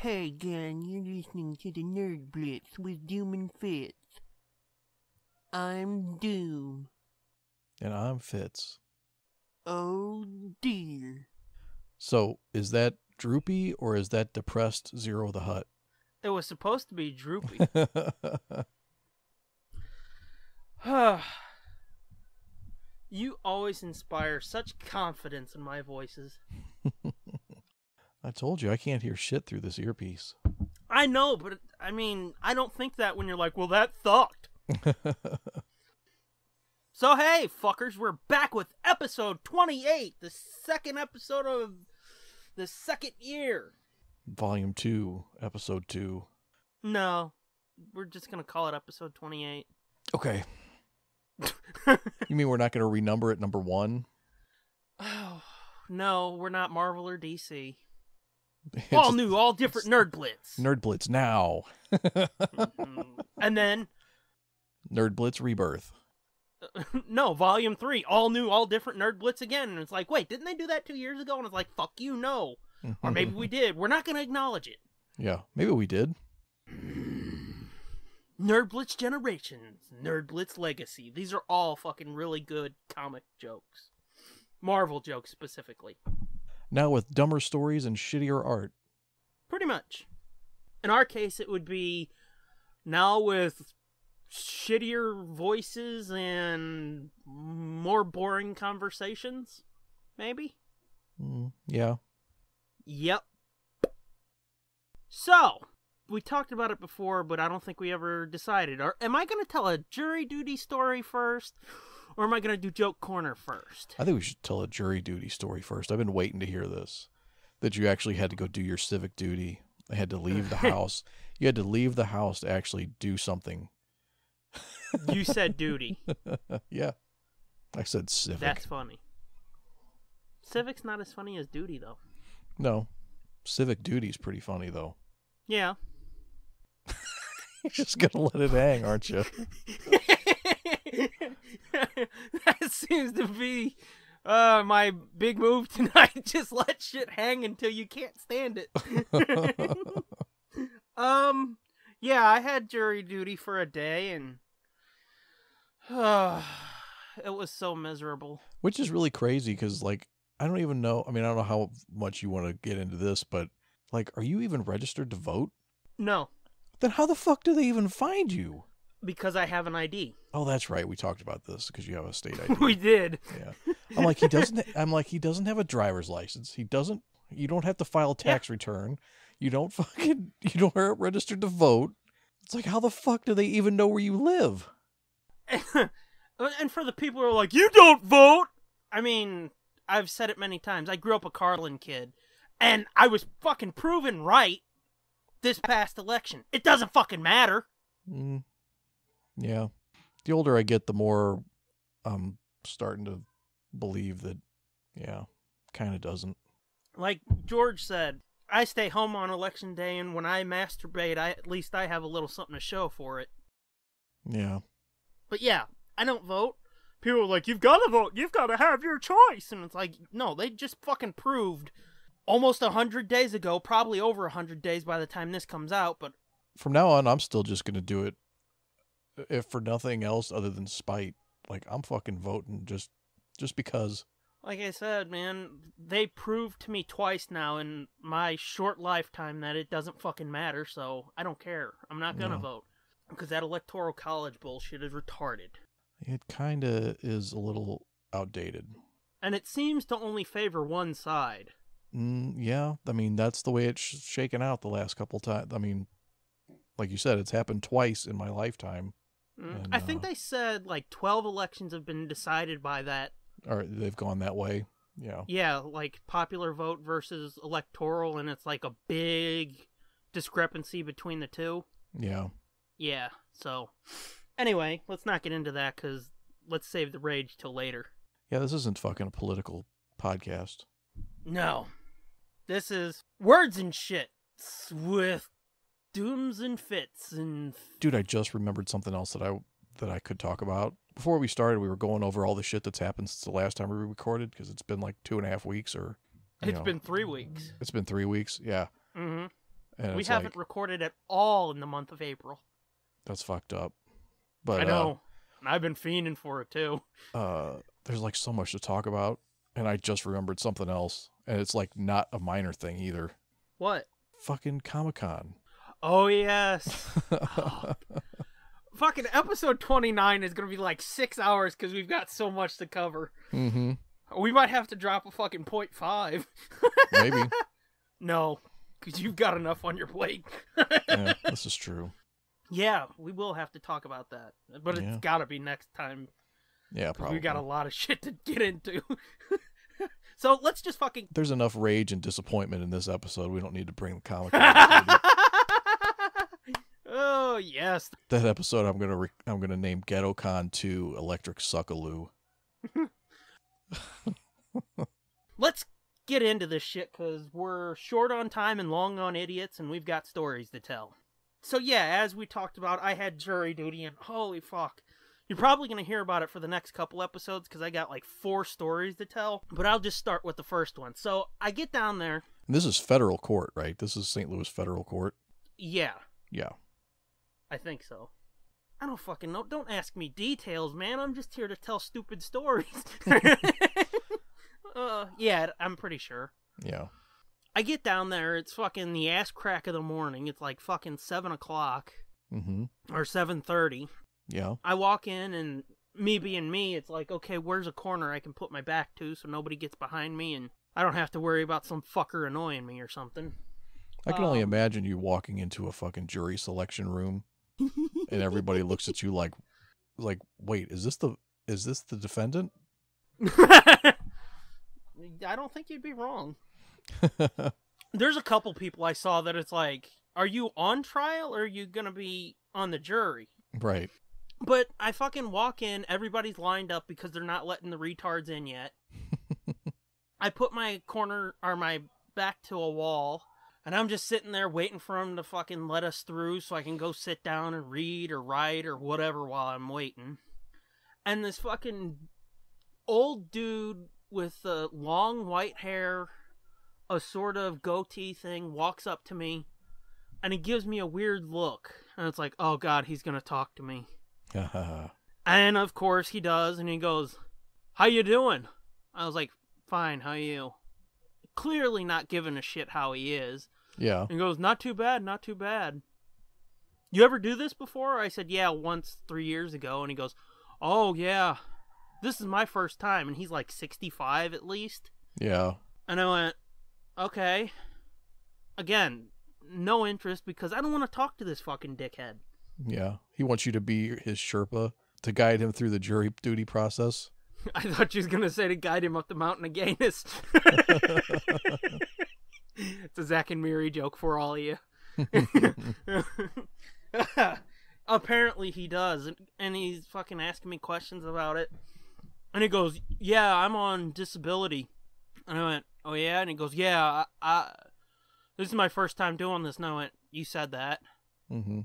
Hey again, you're listening to the Nerd Blitz with Doom and Fitz. I'm Doom. And I'm Fitz. Oh dear. So, is that droopy or is that depressed Zero the Hutt? It was supposed to be droopy. You always inspire such confidence in my voices. I told you, I can't hear shit through this earpiece. I know, but I mean, I don't think that when you're like, well, that sucked. So hey, fuckers, we're back with episode 28, the second episode of the second year. Volume 2, episode 2. No, we're just going to call it episode 28. Okay. You mean we're not going to renumber it number 1? Oh, no, we're not Marvel or DC. All new, all different Nerd Blitz. Nerd Blitz now. And then Nerd Blitz Rebirth. No, Volume 3, all new, all different Nerd Blitz again. And it's like, wait, didn't they do that 2 years ago? And it's like, fuck you, no. Or maybe we did. We're not going to acknowledge it. Yeah, maybe we did. Nerd Blitz Generations, Nerd Blitz Legacy. These are all fucking really good comic jokes. Marvel jokes, specifically. Now with dumber stories and shittier art. Pretty much. In our case, it would be now with shittier voices and more boring conversations, maybe? Yeah. Yep. So, we talked about it before, but I don't think we ever decided. Am I going to tell a jury duty story first, or am I going to do joke corner first? I think we should tell a jury duty story first. I've been waiting to hear this. That you actually had to go do your civic duty. I had to leave the house. You had to leave the house to actually do something. You said duty. Yeah. I said civic. That's funny. Civic's not as funny as duty, though. No. Civic duty's pretty funny, though. Yeah. You're just gonna let it hang, aren't you? That seems to be my big move tonight. Just let shit hang until you can't stand it. Yeah, I had jury duty for a day, and it was so miserable. Which is really crazy, because, like, I don't even know, I mean, I don't know how much you want to get into this, but, like, are you even registered to vote? No. Then how the fuck do they even find you? Because I have an ID. Oh, that's right. We talked about this, because you have a state ID. We did. Yeah. I'm like, he doesn't have a driver's license. You don't have to file a tax return. You don't aren't registered to vote. It's like, how the fuck do they even know where you live? And for the people who are like, you don't vote! I mean, I've said it many times. I grew up a Carlin kid, and I was fucking proven right this past election. It doesn't fucking matter. Yeah. The older I get, the more I'm starting to believe that, yeah, kind of doesn't. Like George said, I stay home on election day, and when I masturbate, at least I have a little something to show for it. Yeah. But yeah, I don't vote. People are like, you've got to vote. You've got to have your choice. And it's like, no, they just fucking proved almost 100 days ago, probably over 100 days by the time this comes out. But from now on, I'm still just going to do it, if for nothing else other than spite. Like, I'm fucking voting just because. Like I said, man, they proved to me twice now in my short lifetime that it doesn't fucking matter, so I don't care. I'm not gonna vote. Because that electoral college bullshit is retarded. It kind of is a little outdated. And it seems to only favor one side. Yeah, I mean, that's the way it's shaken out the last couple times. I mean, like you said, it's happened twice in my lifetime. And, I think they said like 12 elections have been decided by that. Or they've gone that way. Yeah. Yeah, like popular vote versus electoral, and it's like a big discrepancy between the two. Yeah. Yeah, so anyway, let's not get into that because let's save the rage till later. Yeah, this isn't fucking a political podcast. No. This is words and shit with dooms and fits and... Dude, I just remembered something else that I could talk about. Before we started, we were going over all the shit that's happened since the last time we recorded, because it's been like 2.5 weeks or... It's been 3 weeks. It's been 3 weeks, yeah. Mm-hmm. And we haven't recorded at all in the month of April. That's fucked up. But I know. I've been fiending for it, too. There's like so much to talk about, and I just remembered something else, and it's like not a minor thing either. What? Fucking Comic-Con. Oh, yes. Oh. Fucking episode 29 is going to be like 6 hours because we've got so much to cover. Mm-hmm. We might have to drop a fucking 0.5. Maybe. No, because you've got enough on your plate. Yeah, this is true. Yeah, we will have to talk about that. But it's got to be next time. Yeah, probably. We got a lot of shit to get into. So let's just fucking... There's enough rage and disappointment in this episode. We don't need to bring the Comic-Con. Oh, yes. That episode I'm gonna name GhettoCon 2 Electric Suckaloo. Let's get into this shit because we're short on time and long on idiots, and we've got stories to tell. So yeah, as we talked about, I had jury duty, and holy fuck. You're probably going to hear about it for the next couple episodes because I got like 4 stories to tell, but I'll just start with the first one. So I get down there. And this is federal court, right? This is St. Louis federal court? Yeah. Yeah. I think so. I don't fucking know. Don't ask me details, man. I'm just here to tell stupid stories. Yeah, I'm pretty sure. Yeah. I get down there. It's fucking the ass crack of the morning. It's like fucking 7 o'clock. Mm-hmm. Or 7:30. Yeah. I walk in, and me being me, it's like, okay, where's a corner I can put my back to so nobody gets behind me, and I don't have to worry about some fucker annoying me or something. I can only imagine you walking into a fucking jury selection room. And everybody looks at you like, wait, is this the defendant? I don't think you'd be wrong. There's a couple people I saw that it's like, are you on trial or are you gonna be on the jury? Right. But I fucking walk in, everybody's lined up because they're not letting the retards in yet. I put my corner or my back to a wall. And I'm just sitting there waiting for them to fucking let us through so I can go sit down and read or write or whatever while I'm waiting. And this fucking old dude with long white hair, a sort of goatee thing, walks up to me. And he gives me a weird look. And it's like, oh God, he's going to talk to me. And of course he does. And he goes, how you doing? I was like, fine, how you? Clearly not giving a shit how he is. Yeah. And he goes, not too bad, not too bad. You ever do this before? I said, yeah, once 3 years ago. And he goes, oh, yeah, this is my first time. And he's like 65 at least. Yeah. And I went, okay. Again, no interest because I don't want to talk to this fucking dickhead. Yeah. He wants you to be his Sherpa to guide him through the jury duty process. I thought you was going to say to guide him up the mountain of gayness. It's a Zack and Miri joke for all of you. Apparently he does. And he's fucking asking me questions about it. And he goes, yeah, I'm on disability. And I went, oh yeah? And he goes, yeah, I this is my first time doing this. And I went, you said that. Mm-hmm.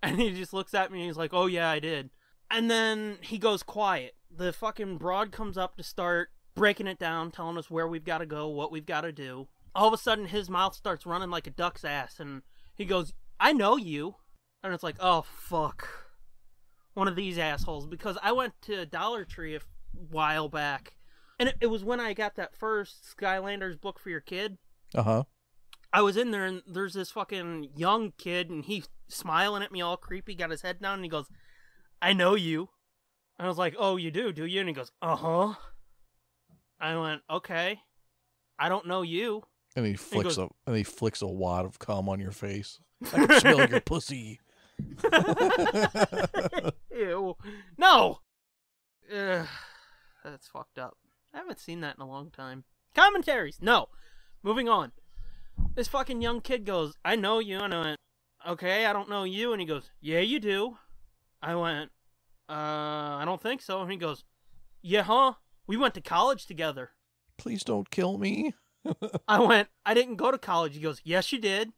And he just looks at me and he's like, oh yeah, I did. And then he goes quiet. The fucking broad comes up to start breaking it down, telling us where we've got to go, what we've got to do. All of a sudden, his mouth starts running like a duck's ass, and he goes, I know you. And it's like, oh, fuck. One of these assholes. Because I went to Dollar Tree a while back, and it was when I got that first Skylanders book for your kid. Uh-huh. I was in there, and there's this fucking young kid, and he's smiling at me all creepy, got his head down, and he goes, I know you. And I was like, oh, you do you? And he goes, uh-huh. I went, okay. I don't know you. And he flicks a wad of cum on your face. I can smell your pussy. Ew. No. That's fucked up. I haven't seen that in a long time. Commentaries. No. Moving on. This fucking young kid goes, I know you. And I went, okay, I don't know you. And he goes, yeah, you do. I went, I don't think so. And he goes, yeah, huh? We went to college together. Please don't kill me. I went, I didn't go to college. He goes, yes, you did.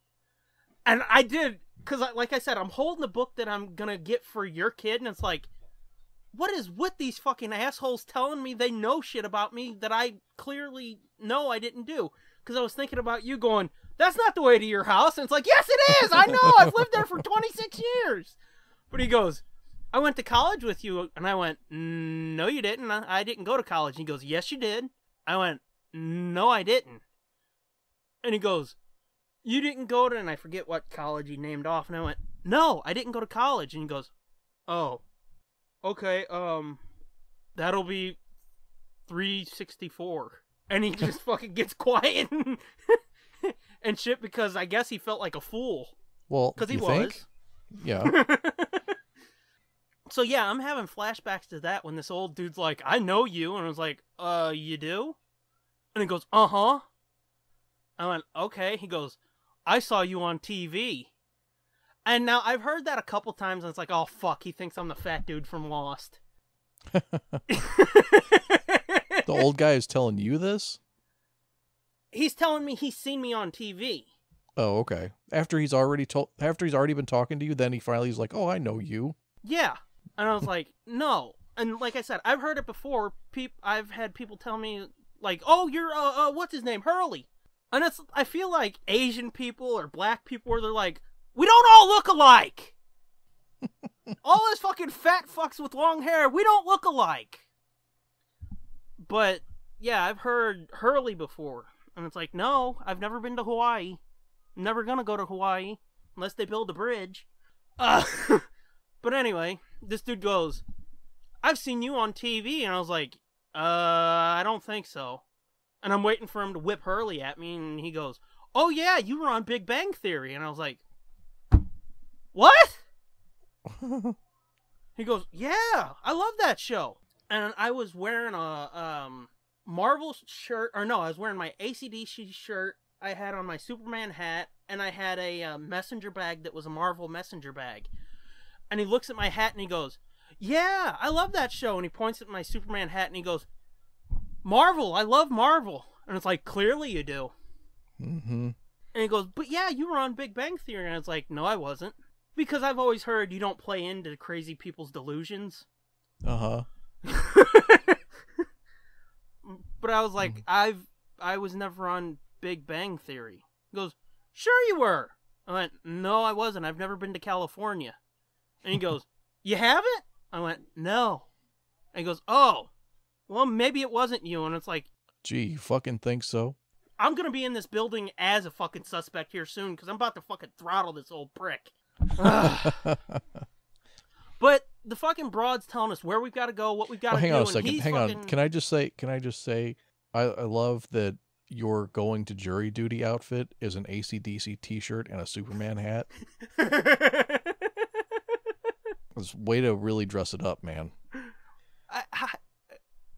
And I did. Because, like I said, I'm holding the book that I'm going to get for your kid. And it's like, what is with these fucking assholes telling me they know shit about me that I clearly know I didn't do? Because I was thinking about you going, that's not the way to your house. And it's like, yes, it is. I know. I've lived there for 26 years. But he goes, I went to college with you. And I went, no, you didn't. I didn't go to college. And he goes, yes, you did. I went, no, I didn't. And he goes, you didn't go to, and I forget what college he named off. And I went, no, I didn't go to college. And he goes, oh, okay, that'll be 364. And he just fucking gets quiet and shit because I guess he felt like a fool. Well, because he was. Think? Yeah. So yeah, I'm having flashbacks to that when this old dude's like, I know you. And I was like, you do? And he goes, uh-huh. I went, okay. He goes, I saw you on TV. And now I've heard that a couple times, and it's like, oh, fuck, he thinks I'm the fat dude from Lost. The old guy is telling you this? He's telling me he's seen me on TV. Oh, okay. After he's already been talking to you, then he's like, oh, I know you. Yeah. And I was like, no. And like I said, I've heard it before. I've had people tell me, like, oh, you're, what's his name? Hurley. And I feel like Asian people or black people where they're like, we don't all look alike. All this fucking fat fucks with long hair, we don't look alike. But, yeah, I've heard Hurley before. And it's like, no, I've never been to Hawaii. I'm never gonna go to Hawaii. Unless they build a bridge. But anyway, this dude goes, I've seen you on TV. And I was like, I don't think so. And I'm waiting for him to whip Hurley at me. And he goes, oh yeah, you were on Big Bang Theory. And I was like, what? He goes, yeah, I love that show. And I was wearing a Marvel shirt, or no, I was wearing my AC/DC shirt. I had on my Superman hat, and I had a messenger bag that was a Marvel messenger bag. And he looks at my hat and he goes, yeah, I love that show. And he points at my Superman hat and he goes, Marvel, I love Marvel. And it's like, clearly you do. Mm-hmm. And he goes, but yeah, you were on Big Bang Theory. And it's like, no, I wasn't. Because I've always heard you don't play into crazy people's delusions. Uh-huh. But I was like, I was never on Big Bang Theory. He goes, sure you were. I went, no, I wasn't. I've never been to California. And he goes, you haven't? I went, no. And he goes, oh, well, maybe it wasn't you. And it's like, gee, you fucking think so? I'm going to be in this building as a fucking suspect here soon because I'm about to fucking throttle this old prick. But the fucking broad's telling us where we've got to go, what we've got to do. Hang on a second. Hang on. Can I just say, I love that your going to jury duty outfit is an AC/DC t-shirt and a Superman hat. It's way to really dress it up, man.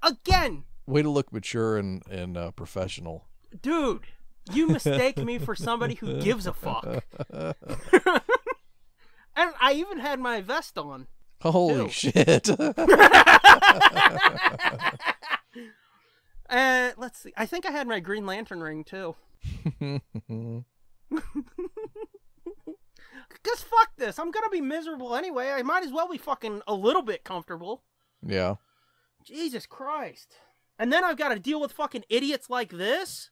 Again. Way to look mature and professional. Dude, you mistake me for somebody who gives a fuck. And I even had my vest on. Holy shit. Let's see. I think I had my Green Lantern ring, too. Because fuck this. I'm going to be miserable anyway. I might as well be fucking a little bit comfortable. Yeah. Jesus Christ. And then I've got to deal with fucking idiots like this.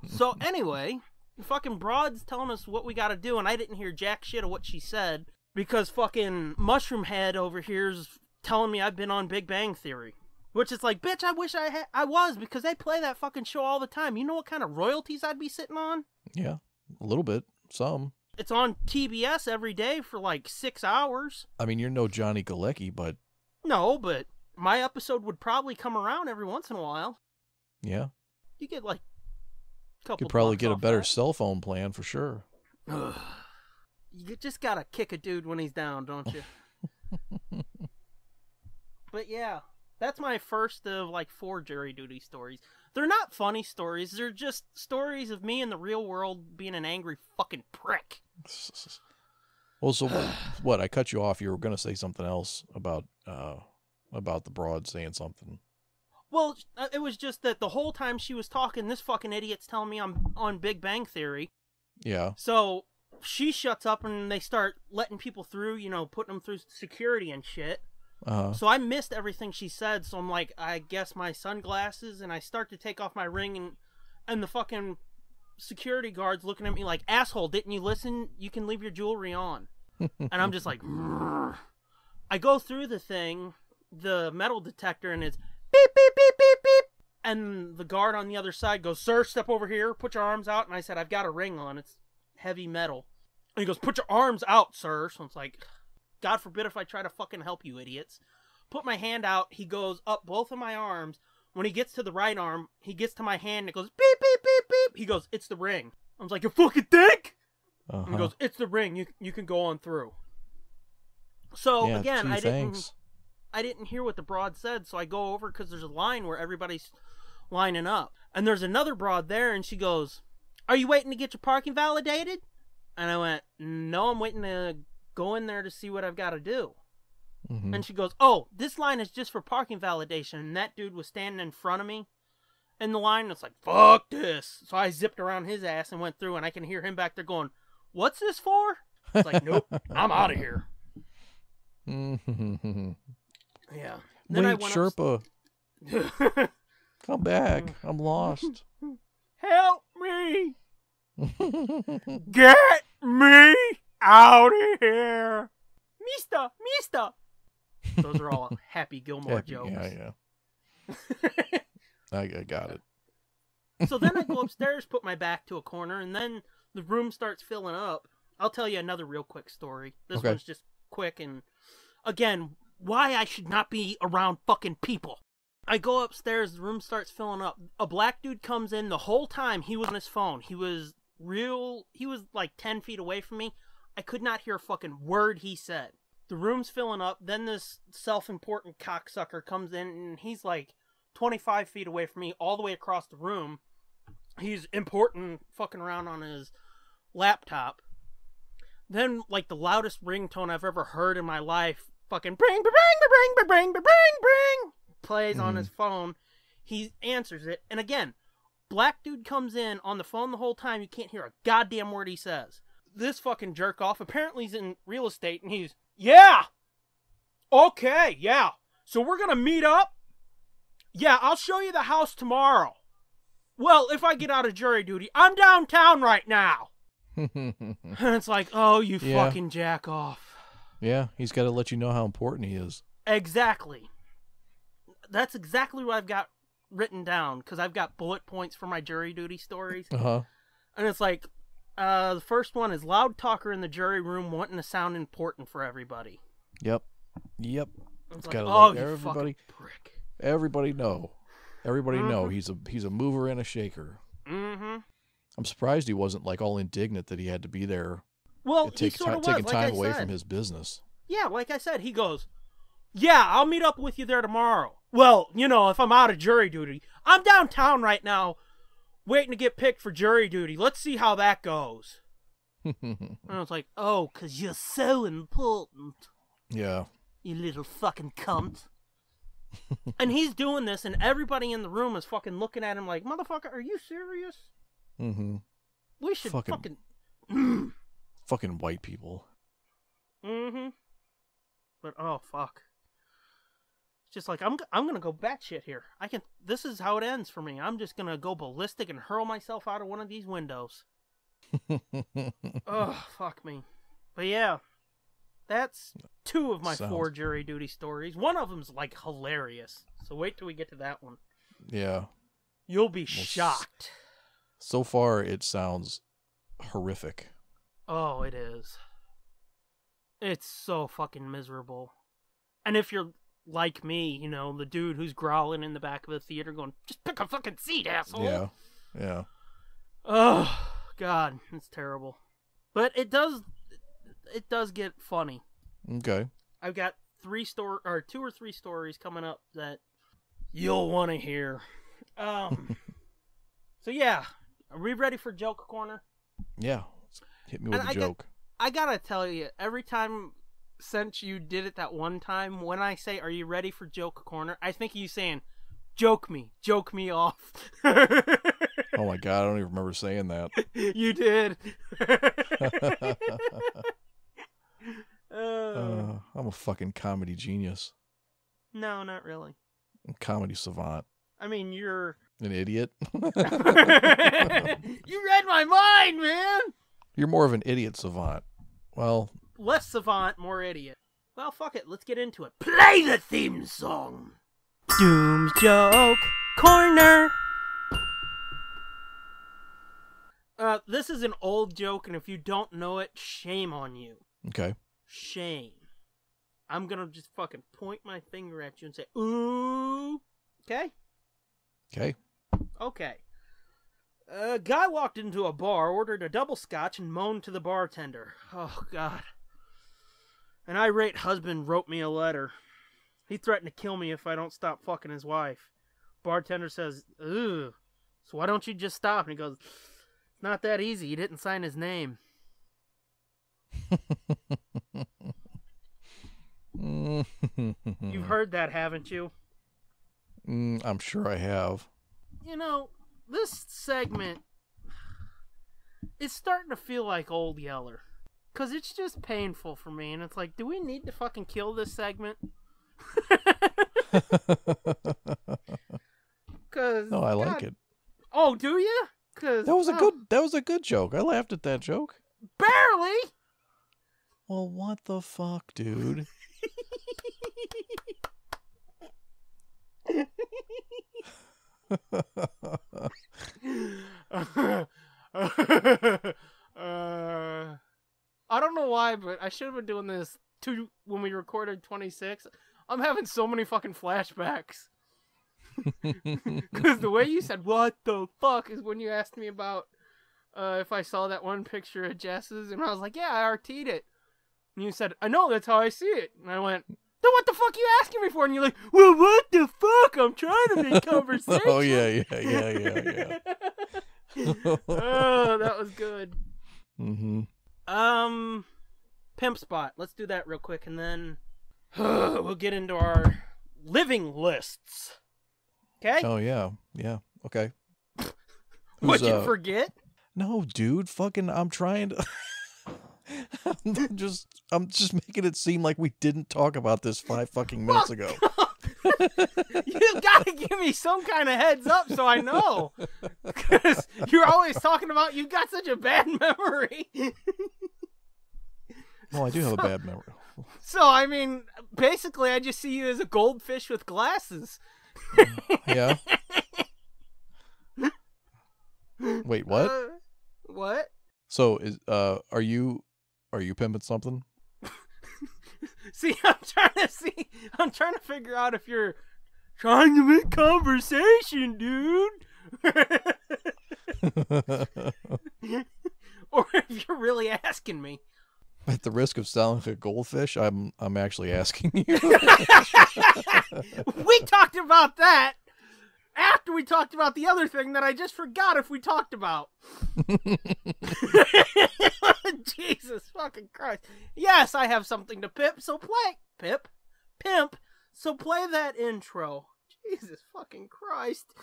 So anyway, the fucking broad's telling us what we got to do, and I didn't hear jack shit of what she said because fucking Mushroom Head over here's telling me I've been on Big Bang Theory. Which is like, bitch, I wish I was, because they play that fucking show all the time. You know what kind of royalties I'd be sitting on? Yeah, a little bit. Some. It's on TBS every day for like 6 hours. I mean, you're no Johnny Galecki, but... No, but my episode would probably come around every once in a while. Yeah. You get like a couple. Could probably get a better that. cell phone plan for sure. You just gotta kick a dude when he's down, don't you? But yeah, That's my first of like 4 jury duty stories. They're not funny stories. They're just stories of me in the real world being an angry fucking prick. Well, so what? I cut you off. You were going to say something else about the broad saying something. Well, it was just that the whole time she was talking, this fucking idiot's telling me I'm on Big Bang Theory. Yeah. So she shuts up and they start letting people through, you know, putting them through security and shit. Uh-huh. So I missed everything she said, so I'm like, I guess my sunglasses, and I start to take off my ring, and the fucking security guard's looking at me like, asshole, didn't you listen? You can leave your jewelry on. And I'm just like, Rrr. I go through the thing, the metal detector, and it's beep, beep, beep, beep, beep. And the guard on the other side goes, sir, step over here, put your arms out. And I said, I've got a ring on, it's heavy metal. And he goes, put your arms out, sir. So it's like, God forbid if I try to fucking help you idiots. Put my hand out. He goes up both of my arms. When he gets to the right arm, he gets to my hand and it goes beep, beep, beep, beep. He goes, it's the ring. I was like, you fucking dick? Uh-huh. And he goes, it's the ring. You can go on through. So yeah, again, thanks. I didn't hear what the broad said, so I go over because there's a line where everybody's lining up. And there's another broad there, and she goes, are you waiting to get your parking validated? And I went, no, I'm waiting to go in there to see what I've got to do. Mm-hmm. And she goes, oh, this line is just for parking validation. And that dude was standing in front of me in the line. And it's like, fuck this. So I zipped around his ass and went through, and I can hear him back there going, what's this for? It's like, nope, I'm out of here. Mm-hmm. Yeah. Then wait, Sherpa. Come back. I'm lost. Help me. Get me out of here. Mister. Those are all Happy Gilmore jokes. Yeah. I got it. So then I go upstairs, put my back to a corner, and then the room starts filling up. I'll tell you another real quick story. This one's just quick, and again, why I should not be around fucking people. I go upstairs, the room starts filling up. A black dude comes in. The whole time he was on his phone. He was like 10 feet away from me. I could not hear a fucking word he said. The room's filling up. Then this self-important cocksucker comes in, and he's like 25 feet away from me, all the way across the room. He's important, fucking around on his laptop. Then, like, the loudest ringtone I've ever heard in my life, fucking bring, bring, bring, bring, bring, bring, plays on his phone. He answers it, and again, black dude comes in on the phone the whole time. You can't hear a goddamn word he says. This fucking jerk off, apparently he's in real estate, and he's, yeah, okay, yeah, so we're gonna meet up? Yeah, I'll show you the house tomorrow. Well, if I get out of jury duty, I'm downtown right now. And it's like, oh, you fucking jack off. Yeah, he's got to let you know how important he is. Exactly. That's exactly what I've got written down, because I've got bullet points for my jury duty stories. Uh-huh. And it's like, the first one is loud talker in the jury room wanting to sound important for everybody. Yep. It's like, gotta oh, let you fucking prick. Everybody know. He's a mover and a shaker. Mm-hmm. I'm surprised he wasn't like all indignant that he had to be there. Well, he sort of was, taking like time I away said. from his business. Yeah, like I said, he goes, yeah, I'll meet up with you there tomorrow. Well, you know, if I'm out of jury duty, I'm downtown right now, waiting to get picked for jury duty. Let's see how that goes. And I was like, oh, 'cause you're so important. Yeah. You little fucking cunt. And he's doing this, and everybody in the room is fucking looking at him like, motherfucker, are you serious? Mm-hmm. We should fucking... Fucking white people. Mm-hmm. But, oh, fuck. It's just like, I'm gonna go batshit here. This is how it ends for me. I'm just gonna go ballistic and hurl myself out of one of these windows. Oh, fuck me. But yeah, that's 2 of my 4 jury duty stories. One of them's, like, hilarious. So wait till we get to that one. Yeah. You'll be shocked. So far, it sounds horrific. Oh, it is. It's so fucking miserable. And if you're like me, you know, the dude who's growling in the back of the theater going, just pick a fucking seat, asshole. Yeah. Oh, God, it's terrible. But it does get funny. Okay. I've got 2 or 3 stories coming up that you'll want to hear. So yeah, are we ready for joke corner? Yeah, hit me with a joke. I gotta tell you, every time since you did it that one time, when I say, "Are you ready for joke corner?" I think you saying, joke me off." Oh my god, I don't even remember saying that. You did. I'm a fucking comedy genius. No, not really. I'm a comedy savant. I mean, you're an idiot. You read my mind, man. You're more of an idiot savant. Well, less savant, more idiot. Well, fuck it. Let's get into it. Play the theme song. Doom's Joke Corner. This is an old joke, and if you don't know it, shame on you. Okay. Shame. I'm gonna just fucking point my finger at you and say, ooh. Okay? Okay. Okay. A guy walked into a bar, ordered a double scotch, and moaned to the bartender. Oh, God. An irate husband wrote me a letter. He threatened to kill me if I don't stop fucking his wife. Bartender says, "Ugh, so why don't you just stop?" And he goes, "It's not that easy. He didn't sign his name." You've heard that, haven't you? I'm sure I have. You know, this segment is starting to feel like Old Yeller. Because it's just painful for me. And it's like, do we need to fucking kill this segment? No, I like it. Oh, do you? Cause that was a good joke. I laughed at that joke. Barely. Well, what the fuck, dude? I don't know why, but I should have been doing this when we recorded 26. I'm having so many fucking flashbacks. Because the way you said, "what the fuck," is when you asked me about if I saw that one picture of Jess's, and I was like, "Yeah, I RT'd it." And you said, "I know, that's how I see it." And I went, "Then what the fuck are you asking me for?" And you're like, "Well, what the fuck? I'm trying to make conversation." Oh, yeah. Oh, that was good. Mm-hmm. Pimp spot. Let's do that real quick, and then we'll get into our living lists. Okay? Oh, yeah. Yeah. Okay. Would you forget? No, dude. Fucking, I'm trying to... I'm just making it seem like we didn't talk about this 5 fucking minutes ago. You gotta give me some kind of heads up so I know. Because you're always talking about you've got such a bad memory. Well, I do have a bad memory. So, I mean, basically, I just see you as a goldfish with glasses. Yeah. Wait, what? What? So, are you pimping something? See, I'm trying to figure out if you're trying to make conversation, dude. Or if you're really asking me. At the risk of sounding like a goldfish, I'm actually asking you. We talked about that after we talked about the other thing that I just forgot if we talked about. Jesus fucking Christ. Yes, I have something to pimp, so play. Pimp, so play that intro. Jesus fucking Christ.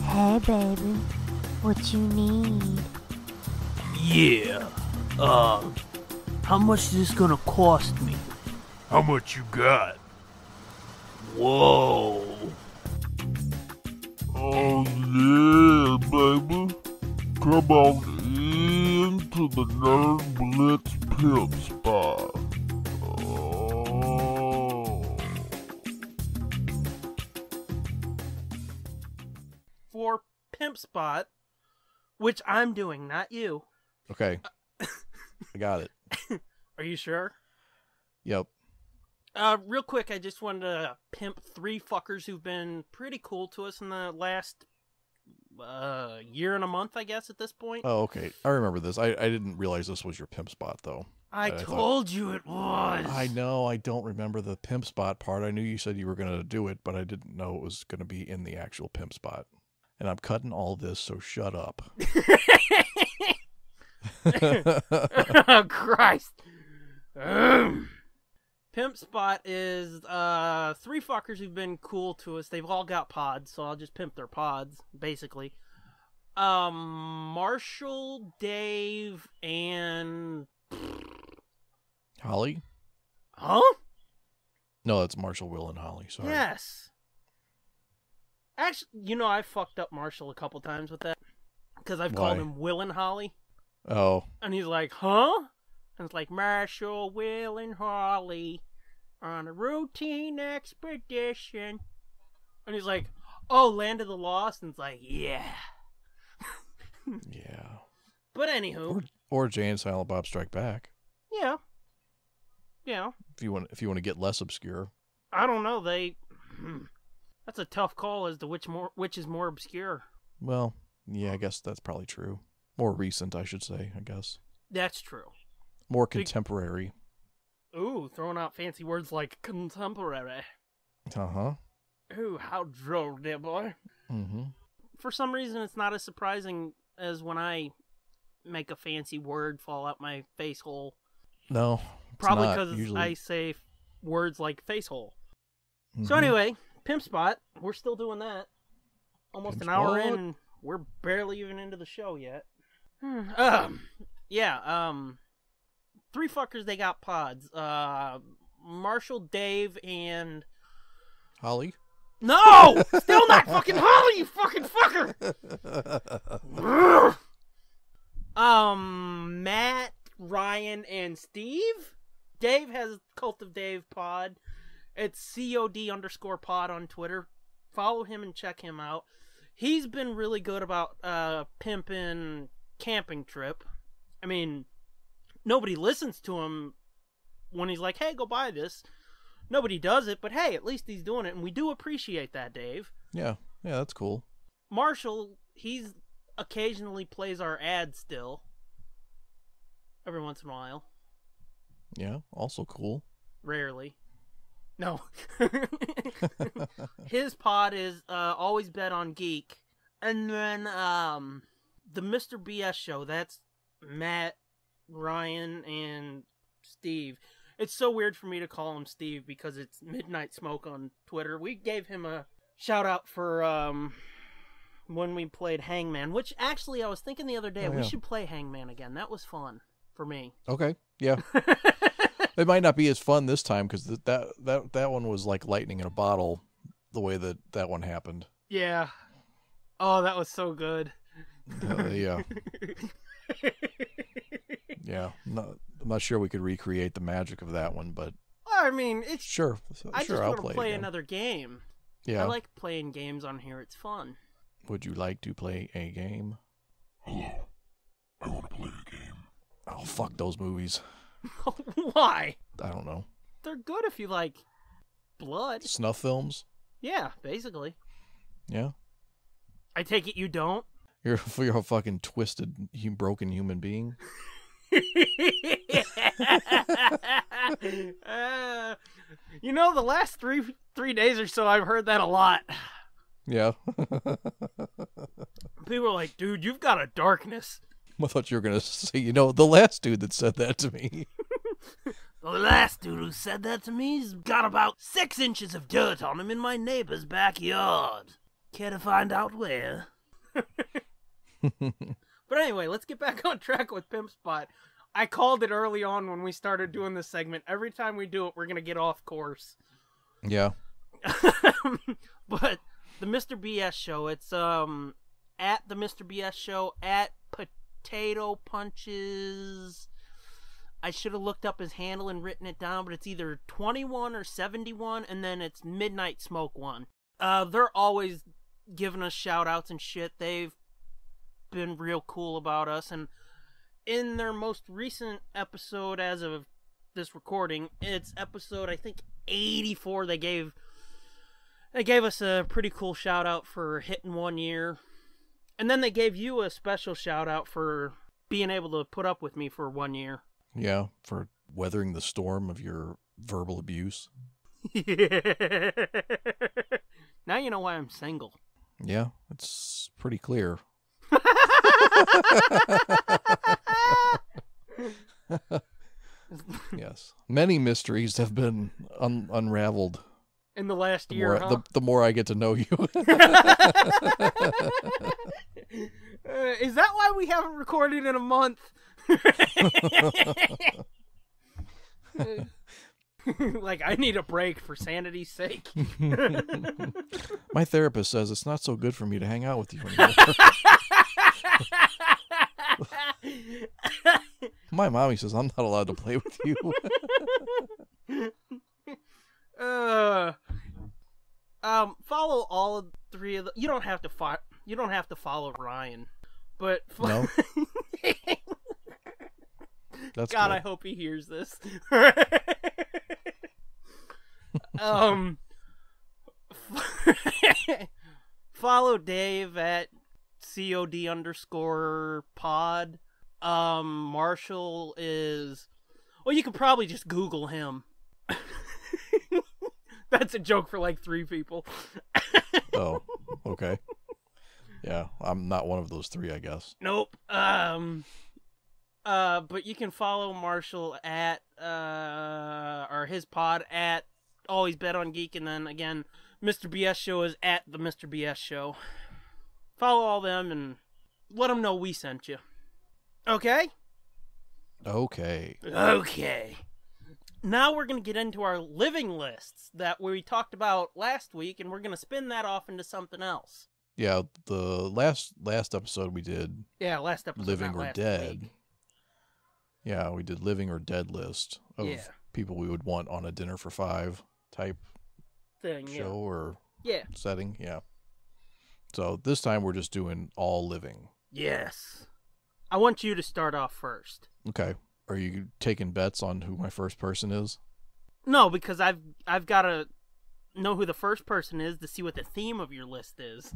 Hey, baby. What you need? Yeah. How much is this gonna cost me? How much you got? Whoa. Oh yeah, baby. Come on into the Nerd Blitz pimp spot. Oh. For Pimp Spot, which I'm doing, not you. Okay. I got it. Are you sure? Yep. Real quick, I just wanted to pimp 3 fuckers who've been pretty cool to us in the last year and a month, I guess, at this point. Oh, okay. I remember this. I didn't realize this was your pimp spot, though. I told you it was. I know. I don't remember the pimp spot part. I knew you said you were going to do it, but I didn't know it was going to be in the actual pimp spot. And I'm cutting all this, so shut up. Oh, Christ. Pimp spot is 3 fuckers who've been cool to us. They've all got pods, so I'll just pimp their pods, basically. Marshall, Dave, and... Holly? Huh? No, that's Marshall, Will, and Holly. Sorry. Yes. Actually, I fucked up Marshall a couple times with that. Because I've called him Will and Holly. Oh. And he's like, huh? And it's like, Marshall, Will, and Holly on a routine expedition. And he's like, oh, Land of the Lost? And it's like, yeah. Yeah. But anywho. Or Jay and Silent Bob Strike Back. Yeah. Yeah. If you want to get less obscure. I don't know. That's a tough call as to which is more obscure. Well, yeah, I guess that's probably true. More recent, I should say, I guess. That's true. More contemporary. Ooh, throwing out fancy words like contemporary. Uh-huh. Ooh, how droll, dear boy. Mm-hmm. For some reason, it's not as surprising as when I make a fancy word fall out my face hole. No, probably because I say words like face hole. Mm-hmm. So anyway, Pimp Spot, we're still doing that. Almost Pimp an hour in, and we're barely even into the show yet. Yeah, 3 fuckers, they got pods. Marshall, Dave, and... Holly? No! Still not fucking Holly, you fucking fucker! Matt, Ryan, and Steve? Dave has Cult of Dave pod. It's COD_pod on Twitter. Follow him and check him out. He's been really good about pimping camping trip. I mean, nobody listens to him when he's like, hey, go buy this. Nobody does it, but hey, at least he's doing it, and we do appreciate that, Dave. Yeah, that's cool. Marshall, he's occasionally plays our ads still. Every once in a while. Yeah, also cool. Rarely. No. His pod is Always Bet on Geek. And then the Mr. BS show, that's Matt, Ryan, and Steve. It's so weird for me to call him Steve because it's Midnight Smoke on Twitter. We gave him a shout out for when we played Hangman, which actually I was thinking the other day we should play Hangman again. That was fun for me. Okay, yeah. It might not be as fun this time because that one was like lightning in a bottle the way that one happened. Yeah. Oh, that was so good. Yeah. Yeah. I'm not sure we could recreate the magic of that one, but I mean, it's sure. I just want to play another game. Yeah. I like playing games on here. It's fun. Would you like to play a game? Hello. I want to play a game. Oh, fuck those movies. Why? I don't know. They're good if you like blood. Snuff films? Yeah, basically. Yeah. I take it you don't? You're a fucking twisted, broken human being. The last three days or so, I've heard that a lot. Yeah. People are like, dude, you've got a darkness. I thought you were going to say, the last dude that said that to me. The last dude who said that to me's got about 6 inches of dirt on him in my neighbor's backyard. Care to find out where? But anyway, let's get back on track with Pimp Spot. I called it early on when we started doing this segment. Every time we do it, we're going to get off course. Yeah. But the Mr. BS show, it's at the Mr. BS show, at Potato Punches. I should have looked up his handle and written it down, but it's either 21 or 71, and then it's Midnight Smoke 1. They're always giving us shout-outs and shit. They've been real cool about us, and in their most recent episode as of this recording, it's episode, I think, '84, they gave us a pretty cool shout out for hitting 1 year. And then they gave you a special shout out for being able to put up with me for 1 year. Yeah, for weathering the storm of your verbal abuse. Yeah. Now you know why I'm single. Yeah, it's pretty clear. Yes. Many mysteries have been unraveled. In the last year, the more I get to know you. Is that why we haven't recorded in a month? Like, I need a break for sanity's sake. My therapist says it's not so good for me to hang out with you anymore. My mommy says I'm not allowed to play with you. Follow all three of the. You don't have to follow Ryan, but no. That's God. good. I hope he hears this. Follow Dave at COD_pod. Marshall is. Well, you could probably just Google him. That's a joke for like 3 people. Oh, okay. Yeah, I'm not one of those 3, I guess. Nope. But you can follow Marshall at or his pod at Always Bet on Geek, and then again, Mr. BS Show is at the Mr. BS Show. Follow all them and let them know we sent you. Okay? Okay. Okay. Now we're going to get into our living lists that we talked about last week, and we're going to spin that off into something else. Yeah, the last episode we did Yeah, last episode. Living not or last Dead. week. Yeah, we did Living or Dead list of Yeah. people we would want on a dinner for 5 type Thing, show yeah. or Yeah. setting. Yeah. So this time we're just doing all living. Yes. I want you to start off first. Okay. Are you taking bets on who my first person is? No, because I've got to know who the first person is to see what the theme of your list is.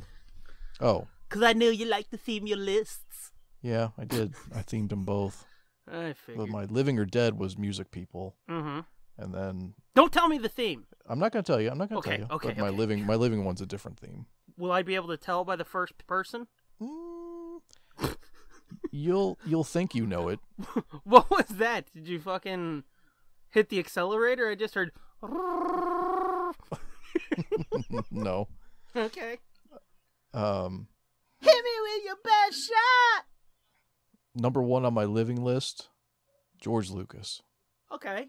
Oh. Because I know you like to theme your lists. Yeah, I did. I themed them both. I But figured. my Living or Dead was music people. Mm-hmm. And then Don't tell me the theme. I'm not going to tell you. I'm not going to Okay, tell you. okay, But my okay. living one's a different theme. Will I be able to tell by the first person? You'll think you know it. What was that? Did you fucking hit the accelerator? I just heard. No. Okay. Hit me with your best shot. Number 1 on my living list, George Lucas. Okay.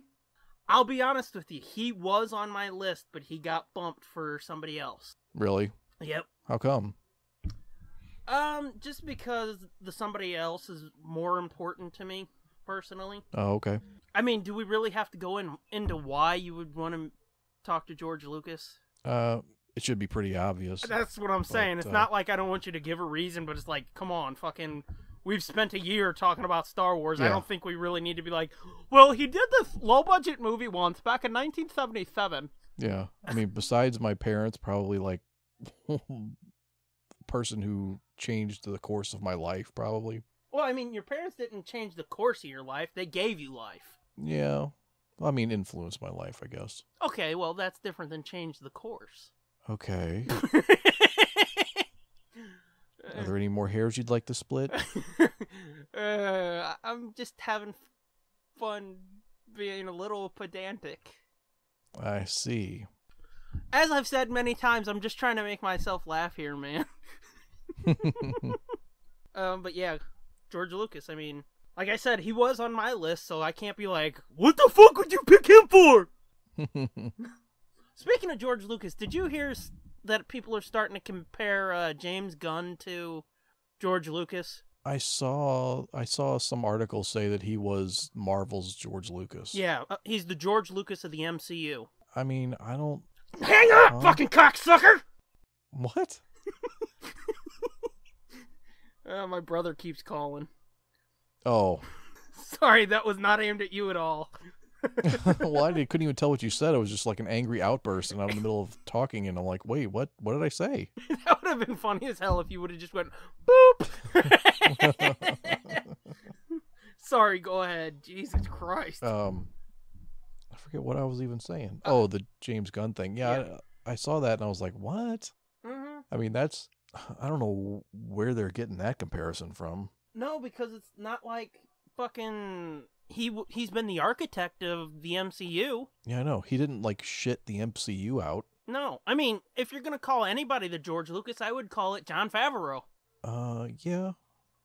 I'll be honest with you. He was on my list, but he got bumped for somebody else. Really? Yep. How come? Just because the somebody else is more important to me, personally. Oh, okay. I mean, do we really have to go into why you would want to talk to George Lucas? It should be pretty obvious. That's what I'm saying. But, It's not like I don't want you to give a reason, but it's like, come on, fucking... We've spent a year talking about Star Wars. Yeah. I don't think we really need to be like, well, he did this low-budget movie once back in 1977. Yeah. I mean, besides my parents, probably like person who changed the course of my life, probably. Well, I mean, your parents didn't change the course of your life. They gave you life. Yeah. I mean, influenced my life, I guess. Okay, well, that's different than change the course. Okay. Are there any more hairs you'd like to split? I'm just having fun being a little pedantic. I see. As I've said many times, I'm just trying to make myself laugh here, man. But yeah, George Lucas, I mean, like I said, he was on my list, so I can't be like, what the fuck would you pick him for? Speaking of George Lucas, did you hear that people are starting to compare James Gunn to George Lucas? I saw some articles say that he was Marvel's George Lucas. Yeah, he's the George Lucas of the MCU. I mean, I don't... Hang up, fucking cocksucker! What? My brother keeps calling. Oh. Sorry, that was not aimed at you at all. Well, I couldn't even tell what you said. It was just like an angry outburst, and I'm in the middle of talking, and I'm like, wait, what? What did I say? That would have been funny as hell if you would have just went, boop! Sorry, go ahead. Jesus Christ. I forget what I was even saying. Oh, the James Gunn thing. Yeah. I saw that, and I was like, what? Mm-hmm. I mean, I don't know where they're getting that comparison from. No, because it's not like fucking... He's been the architect of the MCU. Yeah, I know. He didn't, like, shit the MCU out. No. I mean, if you're going to call anybody the George Lucas, I would call it Jon Favreau. Yeah.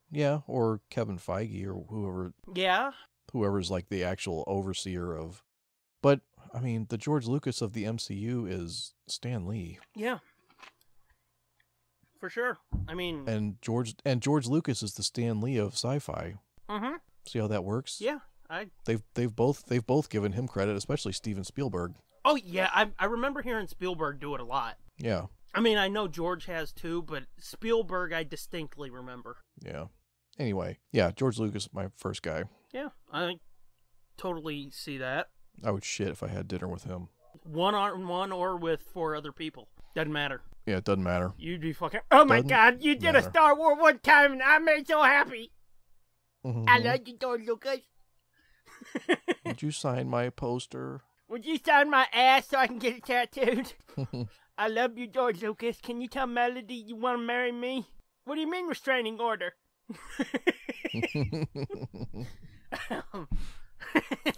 Yeah, or Kevin Feige or whoever. Yeah. Whoever's, like, the actual overseer of... But, I mean, the George Lucas of the MCU is Stan Lee. Yeah. For sure. I mean... And George Lucas is the Stan Lee of sci-fi. Mm-hmm. See how that works? Yeah. They've both given him credit, especially Steven Spielberg. Oh, yeah. I remember hearing Spielberg do it a lot. Yeah. I mean, I know George has too, but Spielberg I distinctly remember. Yeah. Anyway, yeah, George Lucas, my first guy. Yeah, I totally see that. I would shit if I had dinner with him. One-on-one or with 4 other people. Doesn't matter. Yeah, it doesn't matter. You'd be fucking... Oh my God, you did a Star Wars one time and I made so happy. Mm-hmm. I love you, George Lucas. Would you sign my poster? Would you sign my ass so I can get it tattooed? I love you, George Lucas. Can you tell Melody you want to marry me? What do you mean restraining order?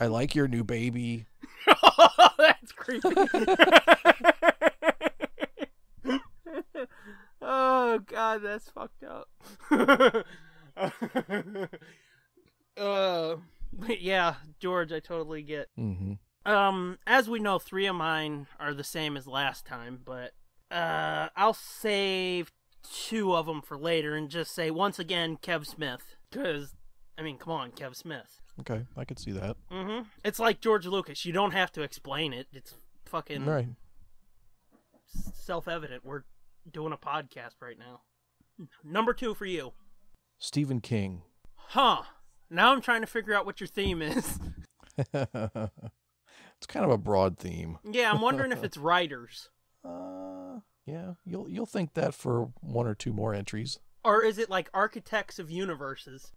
I like your new baby. Oh, that's creepy. Oh, God, that's fucked up. But yeah, George, I totally get. Mm-hmm. As we know, 3 of mine are the same as last time, but I'll save 2 of them for later and just say once again Kev Smith, because I mean, come on, Kev Smith. Okay, I could see that. Mm-hmm. It's like George Lucas. You don't have to explain it. It's fucking right. Self-evident. We're doing a podcast right now. Number 2 for you. Stephen King. Huh. Now I'm trying to figure out what your theme is. It's kind of a broad theme. Yeah, I'm wondering if it's writers. Yeah, you'll think that for 1 or 2 more entries. Or is it like architects of universes?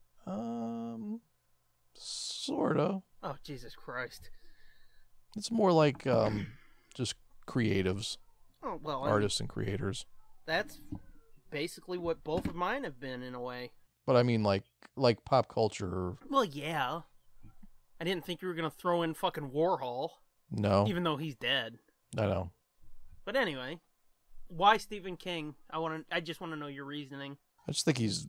Sorta. Oh, Jesus Christ. It's more like just creatives. Oh, well, Artists and creators. That's basically what both of mine have been in a way. But I mean like pop culture. Well, yeah. I didn't think you were going to throw in fucking Warhol. No. Even though he's dead. I know. But anyway, why Stephen King? I just want to know your reasoning. I just think he's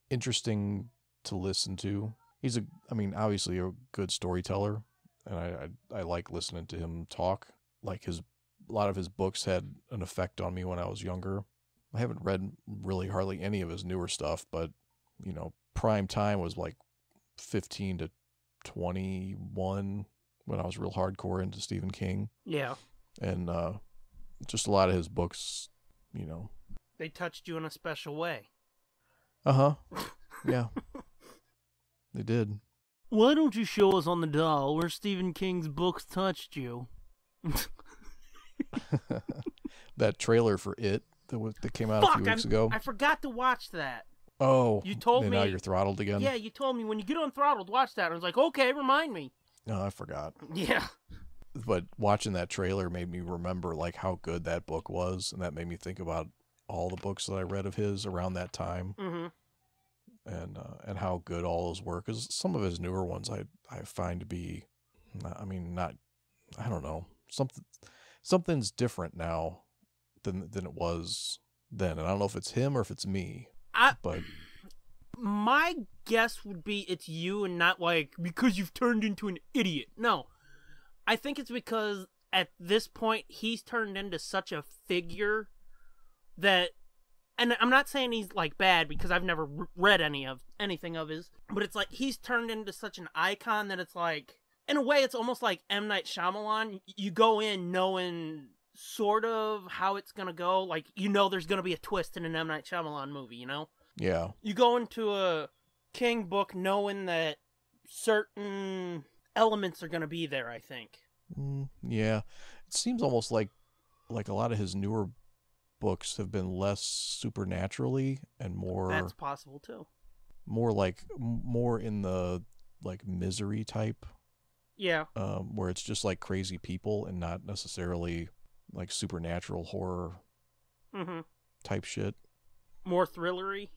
interesting to listen to. He's obviously a good storyteller, and I like listening to him talk. Like a lot of his books had an effect on me when I was younger. I haven't read really hardly any of his newer stuff, but prime time was like 15 to 21 when I was real hardcore into Stephen King. Yeah. And just a lot of his books, They touched you in a special way. Uh-huh. Yeah. They did. Why don't you show us on the doll where Stephen King's books touched you? That trailer for It that came out a few weeks ago. I forgot to watch that. Oh. You told me. Now you're throttled again? Yeah, you told me when you get unthrottled, watch that. I was like, okay, remind me. No, I forgot. Yeah. But watching that trailer made me remember like how good that book was, and that made me think about all the books that I read of his around that time. Mm-hmm. And how good all those were, because some of his newer ones I find to be, I don't know, something's different now than it was then, and I don't know if it's him or if it's me. But my guess would be it's you, and not like because you've turned into an idiot. No, I think it's because at this point he's turned into such a figure that. And I'm not saying he's, like, bad, because I've never read anything of his, but it's like, he's turned into such an icon that it's like, in a way, it's almost like M. Night Shyamalan. You go in knowing sort of how it's gonna go, like, there's gonna be a twist in an M. Night Shyamalan movie, Yeah. You go into a King book knowing that certain elements are going to be there, I think. Yeah. It seems almost like a lot of his newer books have been less supernaturally and more That's possible too. more in the like misery type. Yeah. Where it's just like crazy people and not necessarily like supernatural horror type shit. More thrillery.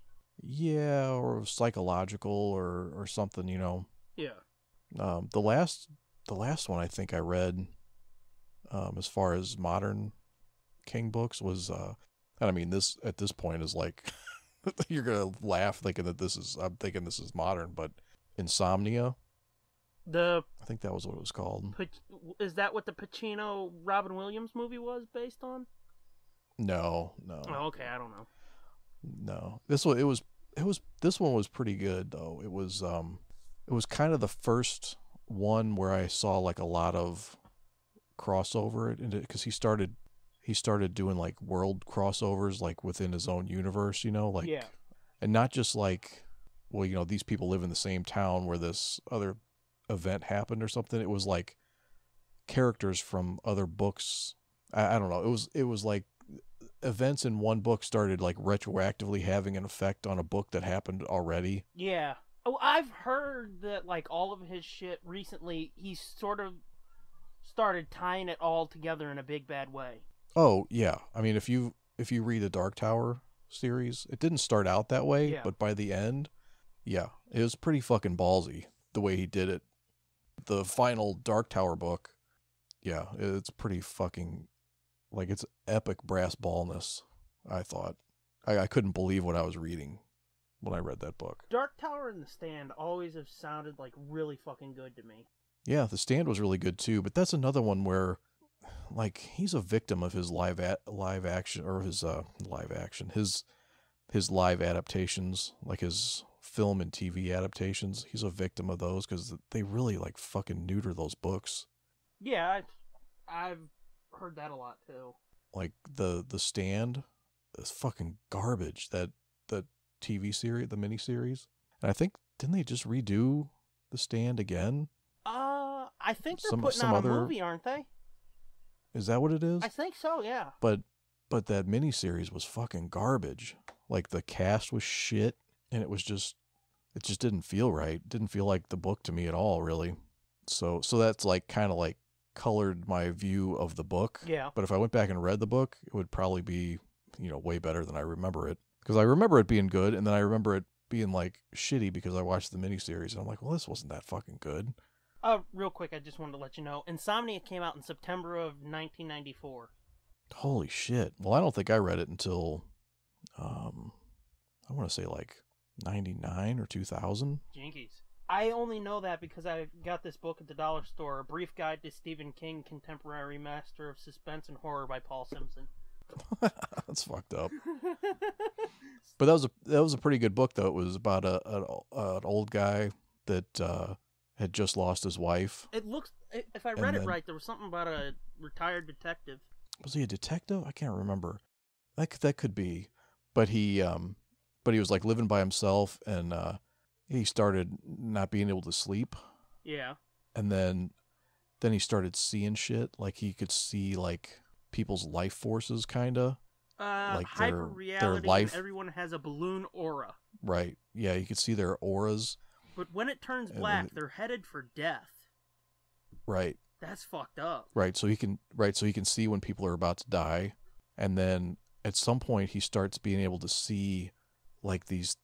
Yeah, or psychological or something, you know. Yeah. The last one I think I read, as far as modern King books was, and I mean this at this point is like, you're gonna laugh thinking that I'm thinking this is modern, but Insomnia. I think that was what it was called. Is that what the Pacino Robin Williams movie was based on? No. Oh, okay, I don't know. No, this one this one was pretty good though. It was kind of the first one where I saw like a lot of crossover because he started doing like world crossovers like within his own universe, you know, like yeah. And not just like, well, you know, these people live in the same town where this other event happened or something. It was like characters from other books. I don't know. It was like events in one book started like retroactively having an effect on a book that happened already. Yeah. Oh, I've heard that like all of his shit recently, he's sort of started tying it all together in a big bad way. Oh yeah. I mean, if you read the Dark Tower series, it didn't start out that way, Yeah. but by the end, yeah, it was pretty fucking ballsy the way he did it. The final Dark Tower book, yeah, it's pretty fucking, like, it's epic brass ballness, I thought. I couldn't believe what I was reading when I read that book. Dark Tower and The Stand always have sounded like really fucking good to me. Yeah, The Stand was really good too, but that's another one where, like, he's a victim of his live action, or his live adaptations, like his film and TV adaptations. He's a victim of those because they really like fucking neuter those books. Yeah, I've heard that a lot too. Like the Stand is fucking garbage. That TV series, the miniseries, and I think didn't they just redo The Stand again? I think they're putting out a movie, aren't they? Is that what it is? I think so, yeah. But that miniseries was fucking garbage. Like the cast was shit, and it just didn't feel right. It didn't feel like the book to me at all, really. So that's like kind of like colored my view of the book. Yeah. But if I went back and read the book, it would probably be, you know, way better than I remember it. Because I remember it being good, and then I remember it being like shitty because I watched the miniseries, and I'm like, well, this wasn't that fucking good. Real quick, I just wanted to let you know, Insomnia came out in September of 1994. Holy shit. Well, I don't think I read it until, I want to say like 99 or 2000. Jinkies. I only know that because I got this book at the dollar store, A Brief Guide to Stephen King, Contemporary Master of Suspense and Horror by Paul Simpson. That's fucked up. But that was a pretty good book, though. It was about an old guy that had just lost his wife. It looks, if I read it right, there was something about a retired detective. Was he a detective? I can't remember. That could be. But he was like living by himself, and he started not being able to sleep. Yeah. And then he started seeing shit. Like he could see like people's life forces, kind of. Like hyper reality. their life. Everyone has a balloon aura. Right. Yeah, you could see their auras. But when it turns black, they're headed for death. Right. That's fucked up. Right. So he can see when people are about to die, and then at some point he starts being able to see like these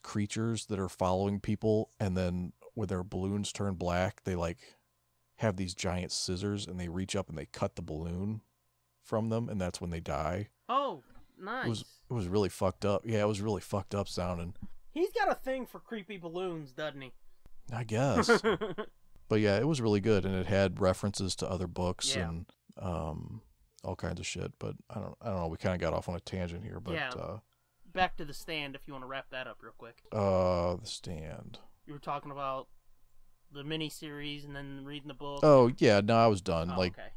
creatures that are following people, and then when their balloons turn black, they like have these giant scissors, and they reach up and they cut the balloon from them, and that's when they die. Oh, nice. It was really fucked up. Yeah, it was really fucked up sounding. He's got a thing for creepy balloons, doesn't he? I guess. But yeah, it was really good, and it had references to other books and all kinds of shit. But I don't know. We kind of got off on a tangent here, but back to The Stand if you want to wrap that up real quick. The Stand. You were talking about the miniseries and then reading the book. Oh yeah, no, I was done. Oh, okay.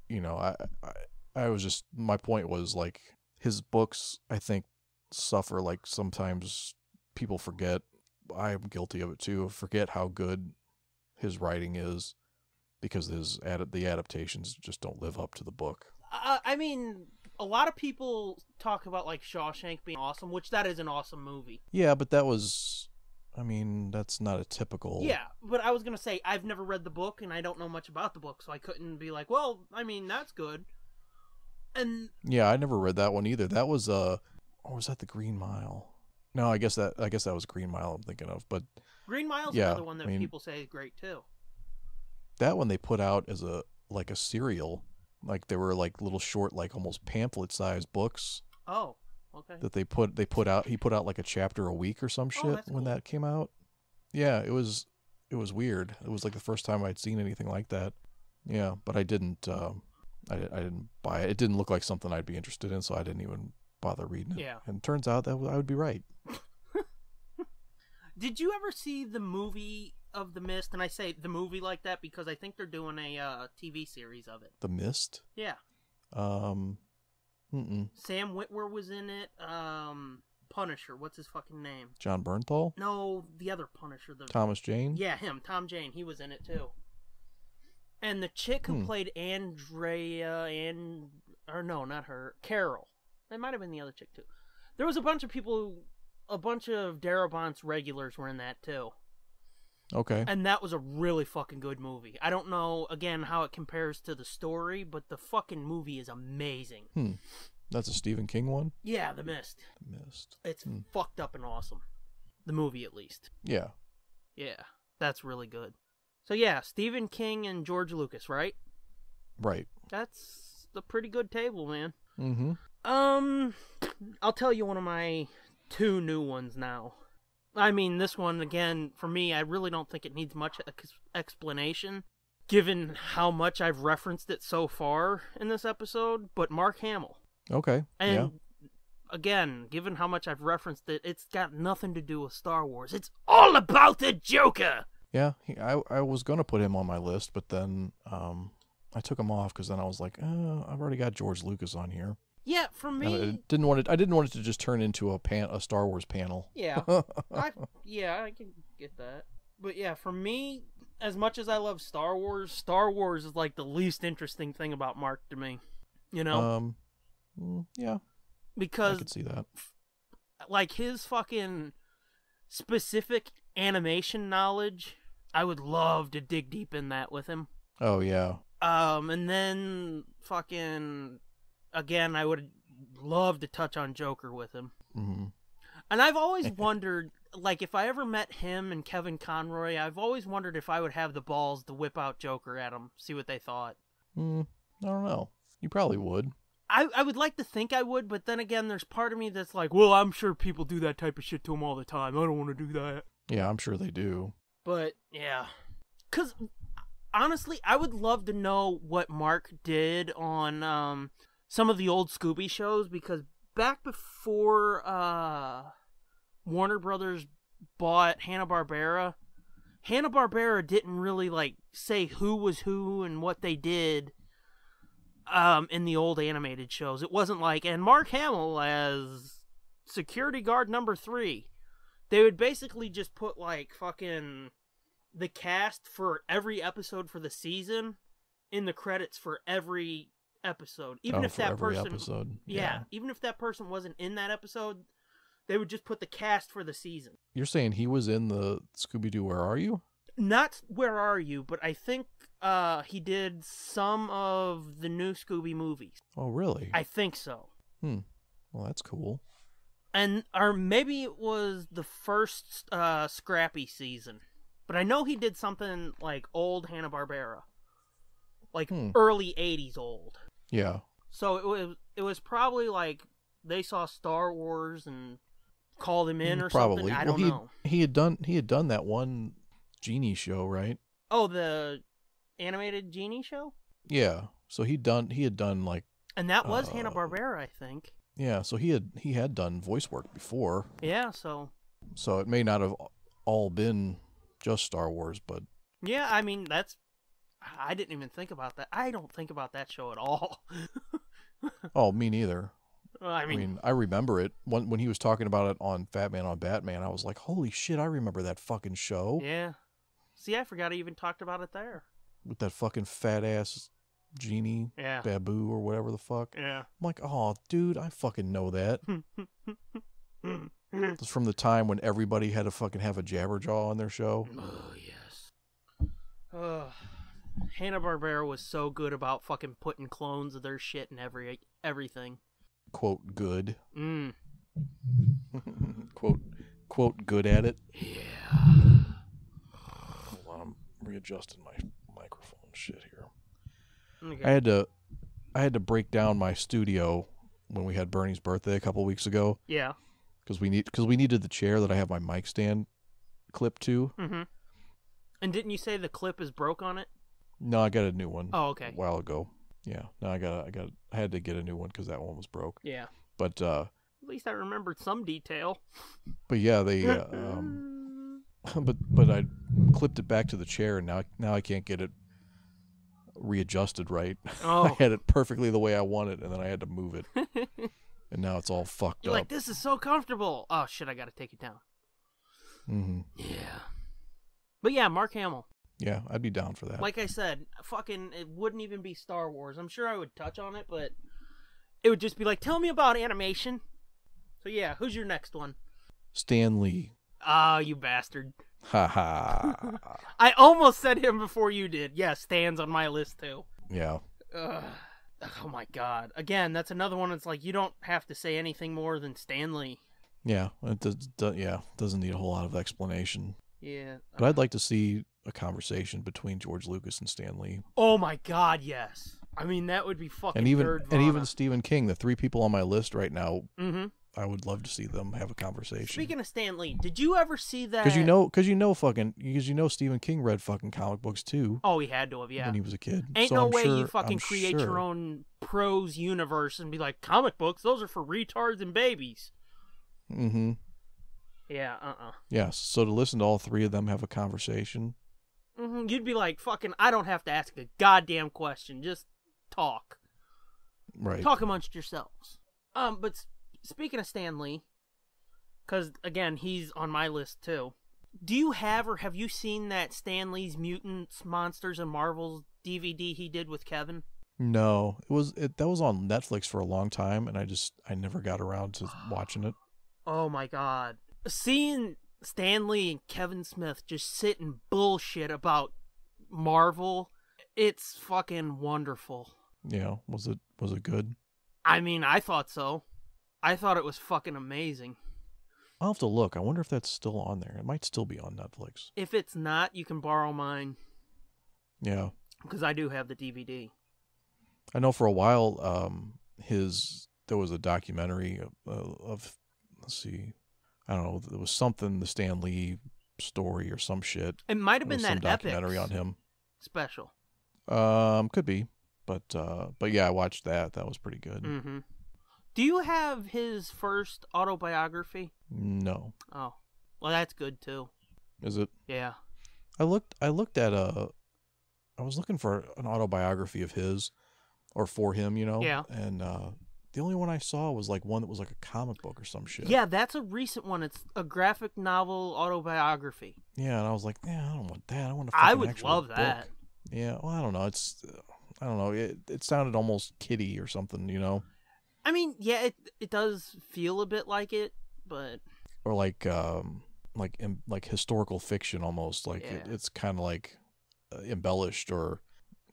You know, I was just, my point was like his books, I think, suffer like sometimes people forget. I'm guilty of it too. Forget how good his writing is, because the adaptations just don't live up to the book. I mean, a lot of people talk about like Shawshank being awesome, which that is an awesome movie. Yeah, but that was, I mean, that's not a typical. Yeah, but I was gonna say I've never read the book and I don't know much about the book, so I couldn't be like, well, I mean, that's good. And yeah, I never read that one either. That was or was that the Green Mile? No, I guess that was Green Mile I'm thinking of. But Green Mile's yeah, another one that people say is great too. That one they put out as a serial. Like they were like little short, like almost pamphlet-sized books. Oh, okay. That they put out. He put out like a chapter a week or some shit when that came out. Yeah, it was weird. It was like the first time I'd seen anything like that. Yeah, but I didn't. I didn't buy it. It didn't look like something I'd be interested in, so I didn't even bother reading it. Yeah. And it turns out that I would be right. Did you ever see the movie of The Mist? And I say the movie like that because I think they're doing a TV series of it. The Mist? Yeah. Mm-mm. Sam Witwer was in it. Punisher. What's his fucking name? John Bernthal? No, the other Punisher. Thomas Jane? Yeah, him. Tom Jane. He was in it too. And the chick who played Andrea or no, not her, Carol. It might have been the other chick too. There was a bunch of people, a bunch of Darabont's regulars were in that too. Okay. And that was a really fucking good movie. I don't know, again, how it compares to the story, but the fucking movie is amazing. That's a Stephen King one? Yeah, The Mist. The Mist. It's fucked up and awesome. The movie, at least. Yeah. Yeah, that's really good. So yeah, Stephen King and George Lucas, right? Right. That's a pretty good table, man. Mm-hmm. I'll tell you one of my two new ones now. I mean, this one, again, for me, I really don't think it needs much explanation, given how much I've referenced it so far in this episode, but Mark Hamill. Okay, And, again, given how much I've referenced it, it's got nothing to do with Star Wars. It's all about the Joker! Yeah, I was going to put him on my list, but then I took him off because then I was like, I've already got George Lucas on here. Yeah, for me... I didn't want it to just turn into a Star Wars panel. Yeah. I can get that. But yeah, for me, as much as I love Star Wars is like the least interesting thing about Mark to me. You know? Yeah. Because... I could see that. Like, his fucking specific animation knowledge, I would love to dig deep in that with him. Oh, yeah. And then fucking... Again, I would love to touch on Joker with him. Mm-hmm. And I've always wondered, like, if I ever met him and Kevin Conroy, I've always wondered if I would have the balls to whip out Joker at him, see what they thought. I don't know. You probably would. I would like to think I would, but then again, there's part of me that's like, well, I'm sure people do that type of shit to him all the time. I don't want to do that. Yeah, I'm sure they do. But, yeah. Because, honestly, I would love to know what Mark did on... some of the old Scooby shows, because back before Warner Brothers bought Hanna-Barbera didn't really like say who was who and what they did in the old animated shows. It wasn't like, and Mark Hamill as security guard number 3. They would basically just put like fucking the cast for every episode for the season in the credits for every episode, even if that person episode. Yeah, even if that person wasn't in that episode, they would just put the cast for the season. You're saying he was in the Scooby-Doo Where Are You? Not Where Are You, but I think he did some of the new Scooby movies. Oh, really? I think so. Well, that's cool. And or maybe it was the first Scrappy season, but I know he did something like old Hanna-Barbera, like early 80s old. Yeah. So it was probably like they saw Star Wars and called him in or probably. something. I don't know. He had done that one Genie show, right? Oh, the animated Genie show? Yeah. So he had done like, and that was Hanna-Barbera, I think. Yeah, so he had done voice work before. Yeah, so it may not have all been just Star Wars, but yeah, I mean I didn't even think about that. I don't think about that show at all. Oh, me neither. Well, I mean, I remember it when he was talking about it on Fat Man on Batman. I was like, holy shit, I remember that fucking show. Yeah. See, I forgot I even talked about it there. With that fucking fat ass genie, Yeah. Babu or whatever the fuck. Yeah. I'm like, oh, dude, I fucking know that. It's from the time when everybody had to fucking have a Jabberjaw on their show. Oh, yes. Hanna-Barbera was so good about fucking putting clones of their shit in everything. Quote, good. Mm. quote, good at it. Yeah. Hold on, I'm readjusting my microphone shit here. Okay. I had to break down my studio when we had Bernie's birthday a couple weeks ago. Yeah. Because we needed the chair that I have my mic stand clipped to. Mm-hmm. And didn't you say the clip is broke on it? No, I got a new one. Oh, okay. A while ago. Yeah. No, I had to get a new one because that one was broke. Yeah. But at least I remembered some detail. But yeah, they but I clipped it back to the chair, and now I can't get it readjusted right. Oh. I had it perfectly the way I wanted, and then I had to move it, and now it's all fucked You're up. like, this is so comfortable. Oh shit, I gotta take it down. Mm-hmm. Yeah. But yeah, Mark Hamill. Yeah, I'd be down for that. Like I said, fucking, it wouldn't even be Star Wars. I'm sure I would touch on it, but it would just be like, tell me about animation. So yeah, who's your next one? Stan Lee. Ah, you bastard. Ha ha. I almost said him before you did. Yeah, Stan's on my list too. Yeah. Ugh. Oh my god. Again, that's another one that's like, you don't have to say anything more than Stan Lee. Yeah. It doesn't need a whole lot of explanation. Yeah. But I'd like to see a conversation between George Lucas and Stan Lee. Oh my god, yes. I mean, that would be fucking And even Nerdvana. Stephen King, the three people on my list right now. Mm-hmm. I would love to see them have a conversation. Speaking of Stan Lee, did you ever see that? Because you know Stephen King read fucking comic books too. Oh, he had to have, yeah. When he was a kid. Ain't So no I'm way sure, you fucking I'm create sure. your own prose universe and be like, comic books, those are for retards and babies. Mm-hmm. Yeah, Yes. So to listen to all three of them have a conversation. Mm-hmm. You'd be like, fucking, I don't have to ask a goddamn question. Just talk. Right. Talk amongst yourselves. But speaking of Stan Lee, because, again, he's on my list, too. Do you have or have you seen that Stan Lee's Mutants, Monsters, and Marvels DVD he did with Kevin? No. That was on Netflix for a long time, and I never got around to watching it. Oh, my God. Seeing Stan Lee and Kevin Smith just sit and bullshit about Marvel, it's fucking wonderful. Yeah. Was it good? I mean, I thought so. I thought it was fucking amazing. I'll have to look. I wonder if that's still on there. It might still be on Netflix. If it's not, you can borrow mine. Yeah. Because I do have the DVD. I know for a while, there was a documentary of let's see, I don't know, there was something, the Stan Lee story or some shit. It might have There been was that some documentary Epix on him. special. Could be, but yeah, I watched that. That was pretty good. Mm-hmm. Do you have his first autobiography? No, Oh, well, that's good too. is it? Yeah. I looked at I was looking for an autobiography of his, or for him, you know. Yeah. And the only one I saw was like one that was like a comic book or some shit. Yeah, that's a recent one. It's a graphic novel autobiography. Yeah, and I was like, yeah, I don't want that. I want a I fucking would actual love book. that. Yeah, well, I don't know. I don't know. It sounded almost kiddie or something, you know, I mean, yeah, it does feel a bit like it, but or like historical fiction almost. Like Yeah. it's kind of like embellished, or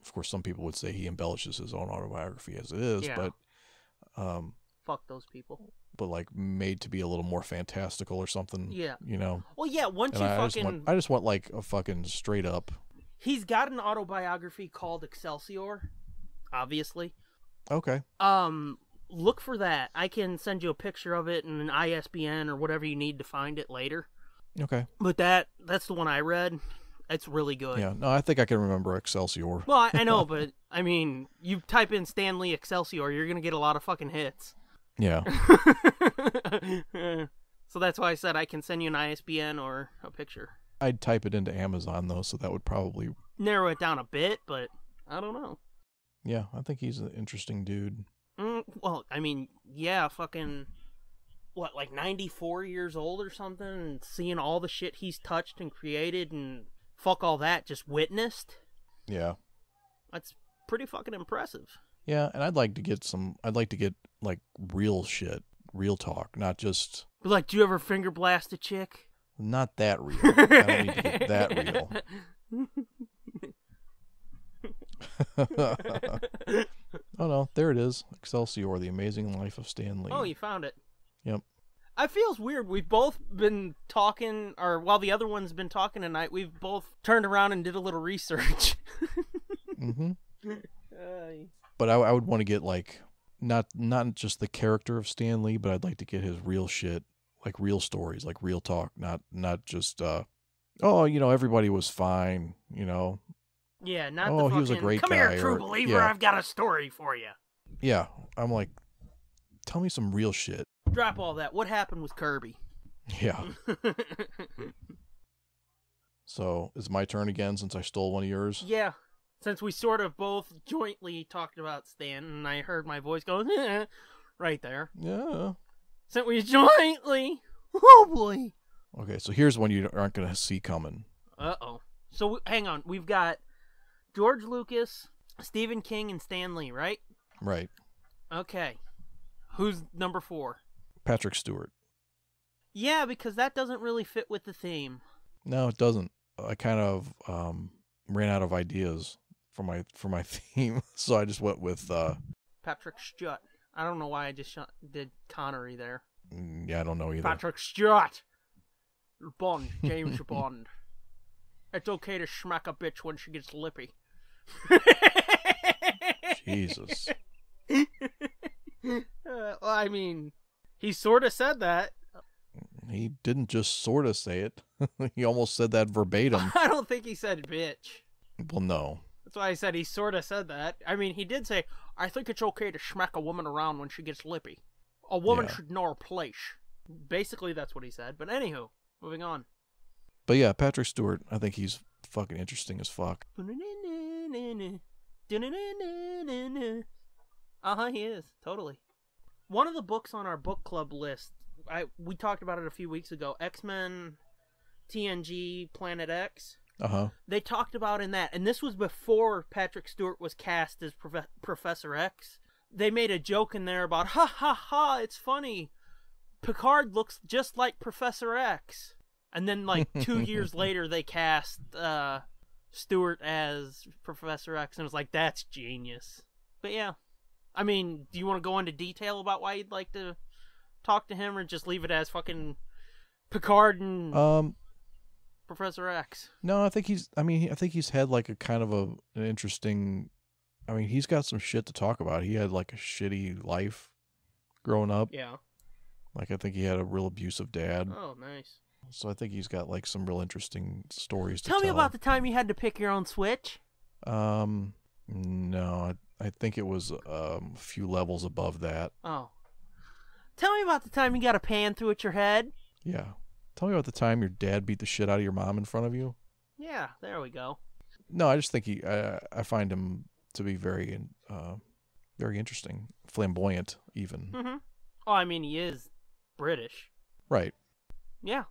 of course some people would say he embellishes his own autobiography as it is, Yeah. but fuck those people. but like made to be a little more fantastical or something. Yeah. You know. Well, yeah, once And you I just want like a fucking straight up. He's got an autobiography called Excelsior, obviously. Okay. Look for that. I can send you a picture of it and an ISBN or whatever you need to find it later. Okay. But that's the one I read. It's really good. Yeah. No, I think I can remember Excelsior. Well, I know, but I mean, you type in Stan Lee Excelsior, you're gonna get a lot of fucking hits. Yeah. So that's why I said I can send you an ISBN or a picture. I'd type it into Amazon though, so that would probably Narrow it down a bit, but I don't know. Yeah, I think he's an interesting dude. Well, I mean, yeah, fucking, what, like 94 years old or something, and seeing all the shit he's touched and created and fuck all that, just witnessed. Yeah. That's pretty fucking impressive. Yeah, and I'd like to get like real shit, real talk, not just But like, do you ever finger blast a chick? not that real. I don't need to get that real. Oh no, there it is. Excelsior, The Amazing Life of Stan Lee. Oh, you found it. Yep. I feels weird. We've both been talking, or while the other one's been talking tonight, we've both turned around and did a little research. Mm-hmm. But I would want to get like not just the character of Stan Lee, but I'd like to get his real shit, like real stories, like real talk, not just oh, you know, everybody was fine, you know. Yeah, not oh, the fucking, he was a great come guy. here, true believer, yeah. I've got a story for you. Yeah, I'm like, tell me some real shit. Drop all that. What happened with Kirby? Yeah. So, is it my turn again since I stole one of yours? Yeah. Since we sort of both jointly talked about Stan, and I heard my voice go, right there. Yeah. Since we jointly, oh boy. Okay, so here's one you aren't going to see coming. Uh-oh. So, hang on. We've got George Lucas, Stephen King, and Stan Lee, right? Right. Okay. Who's number 4? Patrick Stewart. Yeah, because that doesn't really fit with the theme. No, it doesn't. I kind of ran out of ideas for my theme, so I just went with Patrick Stewart. I don't know why I just did Connery there. yeah, I don't know either. Patrick Stewart. Bond. James Bond. It's okay to smack a bitch when she gets lippy. Jesus. Well, I mean, he sort of said that. He didn't just sort of say it. He almost said that verbatim. I don't think he said bitch. Well, no. That's why I said he sort of said that. I mean, he did say, I think it's okay to smack a woman around when she gets lippy. A woman should know her place. Basically, that's what he said. But anywho, moving on. But yeah, Patrick Stewart, I think he's fucking interesting as fuck. Uh-huh, he is. Totally. One of the books on our book club list, we talked about it a few weeks ago, X-Men, TNG, Planet X. Uh-huh. They talked about in that, and this was before Patrick Stewart was cast as Professor X. They made a joke in there about, ha ha ha, it's funny. Picard looks just like Professor X. And then, like, 2 years later, they cast Stewart as Professor X, and it was like, that's genius. But yeah. I mean, do you want to go into detail about why you'd like to talk to him, or just leave it as fucking Picard and Professor X? No, I think he's had like a kind of an interesting. I mean, he's got some shit to talk about. He had like a shitty life growing up. Yeah. Like I think he had a real abusive dad. Oh, nice. So I think he's got like some real interesting stories to tell. Tell me about the time you had to pick your own Switch. No, I think it was a few levels above that. Oh. Tell me about the time you got a pan through at your head. Yeah. Tell me about the time your dad beat the shit out of your mom in front of you. Yeah, there we go. No, I just think I find him to be very interesting, flamboyant, even. Mm-hmm. Oh, I mean, he is British. Right. Yeah.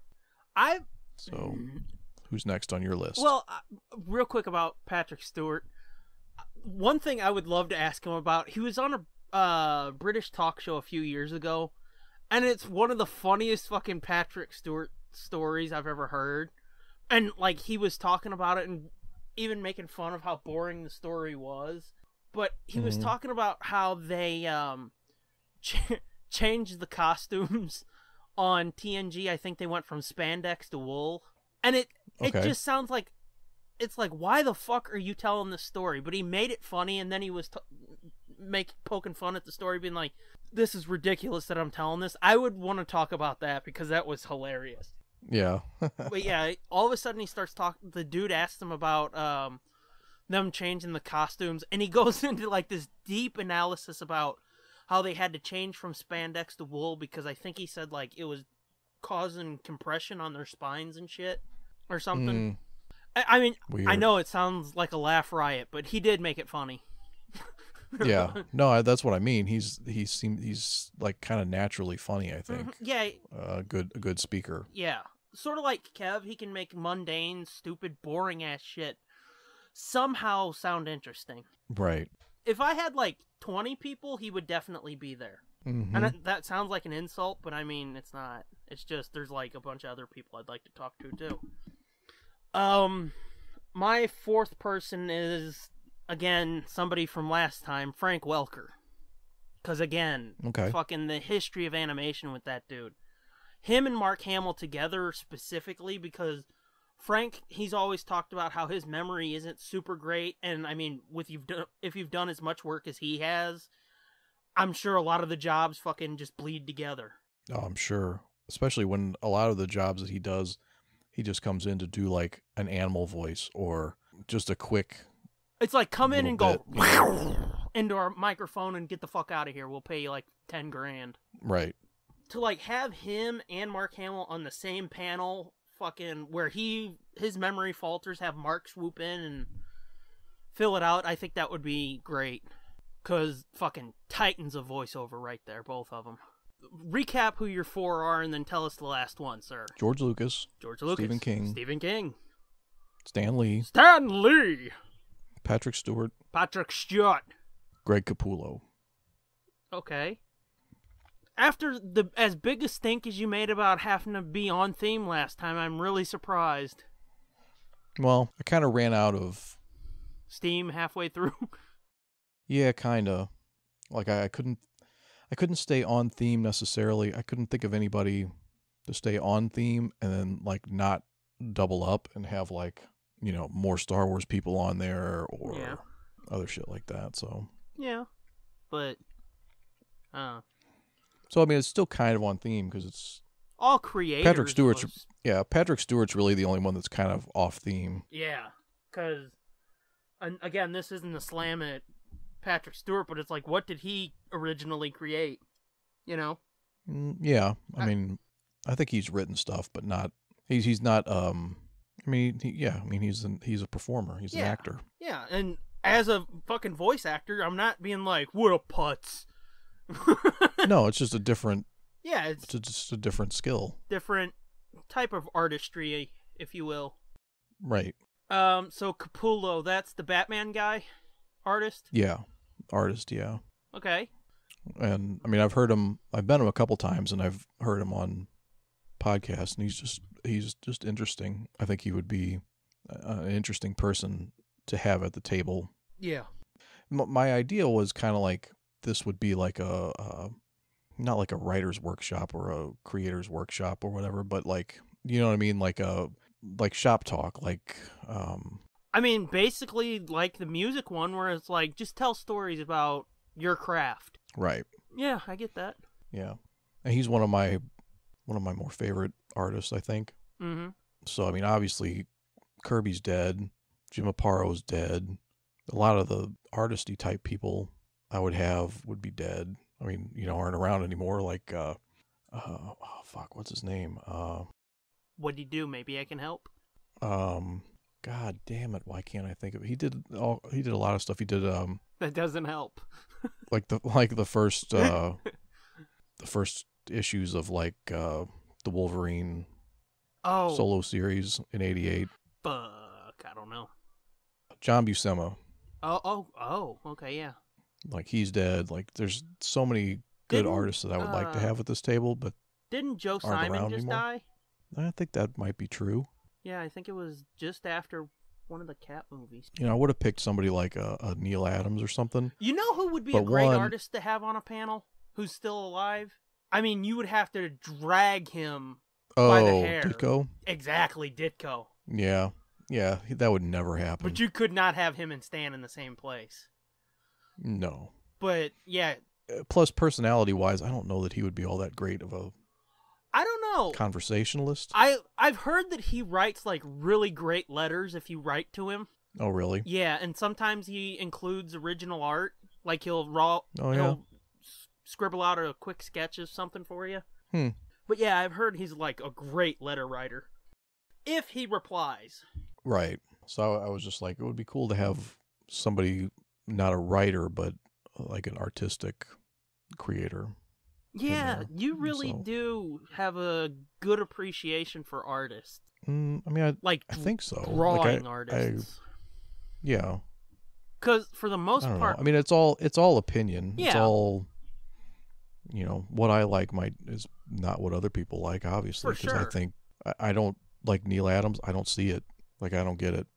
So, who's next on your list? Well, real quick about Patrick Stewart. One thing I would love to ask him about, he was on a British talk show a few years ago, and it's one of the funniest fucking Patrick Stewart stories I've ever heard. And, like, he was talking about it and even making fun of how boring the story was. But he was talking about how they changed the costumes on TNG. I think they went from spandex to wool. And it just sounds like, it's like, why the fuck are you telling this story? But he made it funny, and then he was poking fun at the story, being like, this is ridiculous that I'm telling this. I would want to talk about that because that was hilarious. Yeah. But yeah, all of a sudden he starts talking. The dude asks him about them changing the costumes, and he goes into like this deep analysis about how they had to change from spandex to wool because I think he said like it was causing compression on their spines and shit or something. I mean, weird. I know it sounds like a laugh riot, but he did make it funny. Yeah, no, that's what I mean. He's like kind of naturally funny. I think. Yeah. A good speaker. Yeah. sort of like Kev, he can make mundane, stupid, boring ass shit somehow sound interesting. Right. If I had like 20 people, he would definitely be there. Mm-hmm. And that sounds like an insult, but I mean, it's not. It's just there's like a bunch of other people I'd like to talk to too. My fourth person is, again, somebody from last time, Frank Welker. Because again, fucking the history of animation with that dude. Him and Mark Hamill together specifically, because Frank, he's always talked about how his memory isn't super great, and I mean, if you've done as much work as he has, I'm sure a lot of the jobs fucking just bleed together. Oh, I'm sure. Especially when a lot of the jobs that he does, he just comes in to do like an animal voice or just a quick. It's like come in and go bit, into our microphone and get the fuck out of here. We'll pay you like $10,000. Right. To like have him and Mark Hamill on the same panel, fucking where his memory falters, have Mark swoop in and fill it out. I think that would be great. 'Cause fucking titans of voiceover right there, both of them. Recap who your four are and then tell us the last one, sir. George Lucas. Stephen King. Stan Lee. Patrick Stewart. Greg Capullo. Okay. After as big a stink as you made about having to be on theme last time, I'm really surprised. Well, I kind of ran out of steam halfway through. Yeah, kind of. Like I couldn't stay on theme necessarily. I couldn't think of anybody to stay on theme and then like not double up and have like, you know, more Star Wars people on there or other shit like that. So yeah, but so I mean, it's still kind of on theme because it's all creators. Patrick Stewart's really the only one that's kind of off theme. Yeah, because again, this isn't a slam at Patrick Stewart, but it's like, what did he originally create? You know? Yeah, I mean, I think he's written stuff, but not. He's not. I mean, he's a performer. He's an actor. Yeah, and as a fucking voice actor, I'm not being like, what a putz. No, it's just a different. Yeah, it's just a different skill, different type of artistry, if you will. Right. So Capullo, that's the Batman guy, artist. Yeah, artist. Yeah. Okay. And I mean, I've heard him. I've met him a couple times, and I've heard him on podcasts, and he's just interesting. I think he would be an interesting person to have at the table. Yeah. My idea was kind of like this would be like a not like a writer's workshop or a creator's workshop or whatever, but like, you know what I mean, like shop talk, like. I mean, basically like the music one, where it's like just tell stories about your craft. Right. Yeah, I get that. Yeah, and he's one of my more favorite artists, I think. Mm-hmm. So I mean, obviously, Kirby's dead, Jim Apparo's dead. A lot of the artisty type people I would have would be dead. I mean, you know, aren't around anymore. Like, what's his name? What'd he do? Maybe I can help. God damn it! Why can't I think of it? He did a lot of stuff. He did that doesn't help. the first issues of like the Wolverine solo series in '88. Fuck, I don't know. John Buscema. Oh, okay, yeah. Like he's dead. Like there's so many good artists that I would like to have at this table, but didn't Joe Simon just die? I think that might be true. Yeah, I think it was just after one of the Cat movies. You know, I would have picked somebody like a Neil Adams or something. You know who would be a great artist to have on a panel who's still alive? I mean, you would have to drag him by the hair. Ditko? Exactly, Ditko. Yeah, that would never happen. But you could not have him and Stan in the same place. No. But, yeah. Plus, personality-wise, I don't know that he would be all that great of a... I don't know. Conversationalist? I've heard that he writes like really great letters if you write to him. Oh, really? Yeah, and sometimes he includes original art. Like he'll scribble out a quick sketch of something for you. But yeah, I've heard he's like a great letter writer. If he replies. Right. So I was just like, it would be cool to have somebody, not a writer, but like an artistic creator. Yeah, there. you really So- do have a good appreciation for artists. I mean, Like, I think so. drawing Like, artists. yeah. Because for the most I don't part, know. I mean, it's all opinion. It's Yeah. all, what I like is not what other people like, obviously. For I sure. think I don't like Neil Adams. I don't see it. Like, I don't get it.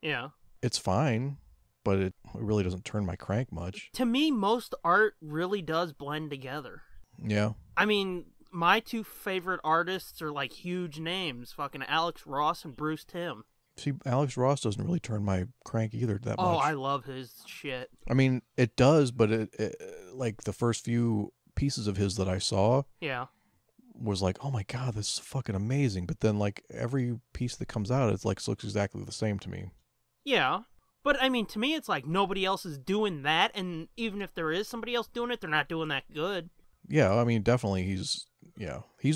yeah. It's fine, but it really doesn't turn my crank much. To me, most art really does blend together. Yeah. I mean, my two favorite artists are like huge names, fucking Alex Ross and Bruce Timm. See, Alex Ross doesn't really turn my crank either that Oh, much. I love his shit. I mean, it does, but it like the first few pieces of his that I saw Yeah. was like, oh my god, this is fucking amazing. But then like every piece that comes out, it's like looks exactly the same to me. Yeah. But I mean, to me, it's like nobody else is doing that, and even if there is somebody else doing it, they're not doing that good. Yeah, I mean, definitely he's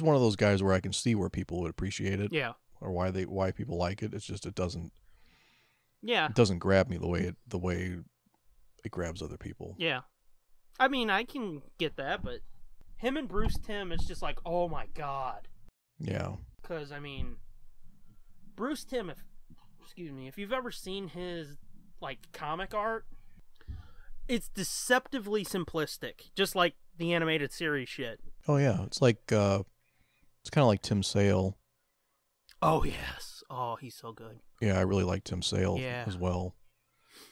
one of those guys where I can see where people would appreciate it Yeah. or why people like it. It's just it doesn't Yeah. grab me the way it grabs other people. Yeah. I mean, I can get that, but him and Bruce Timm, it's just like, oh my god. Yeah. Because, I mean, Bruce Timm, if you've ever seen his, like, comic art, it's deceptively simplistic, just like the animated series shit. Oh yeah, it's like it's kind of like Tim Sale. Oh, yes. Oh, he's so good. Yeah, I really like Tim Sale Yeah. as well.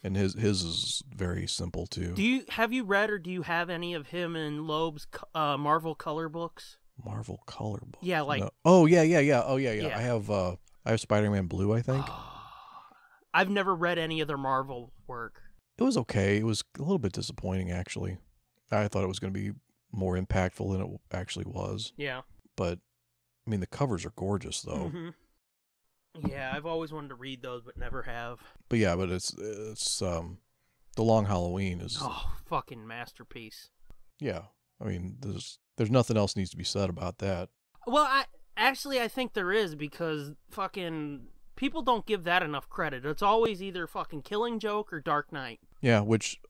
And his is very simple too. Have you read or do you have any of him and Loeb's Marvel color books? Marvel color book. Yeah, like... No. Oh yeah. Oh yeah. Yeah. I have Spider-Man Blue, I think. I've never read any of their Marvel work. It was okay. It was a little bit disappointing actually. I thought it was going to be more impactful than it actually was. Yeah. But I mean, the covers are gorgeous though. Mm-hmm. Yeah, I've always wanted to read those, but never have. But yeah, but it's The Long Halloween is Oh, fucking masterpiece. yeah. I mean, there's nothing else needs to be said about that. Well, I think there is, because fucking people don't give that enough credit. It's always either fucking Killing Joke or Dark Knight. Yeah, which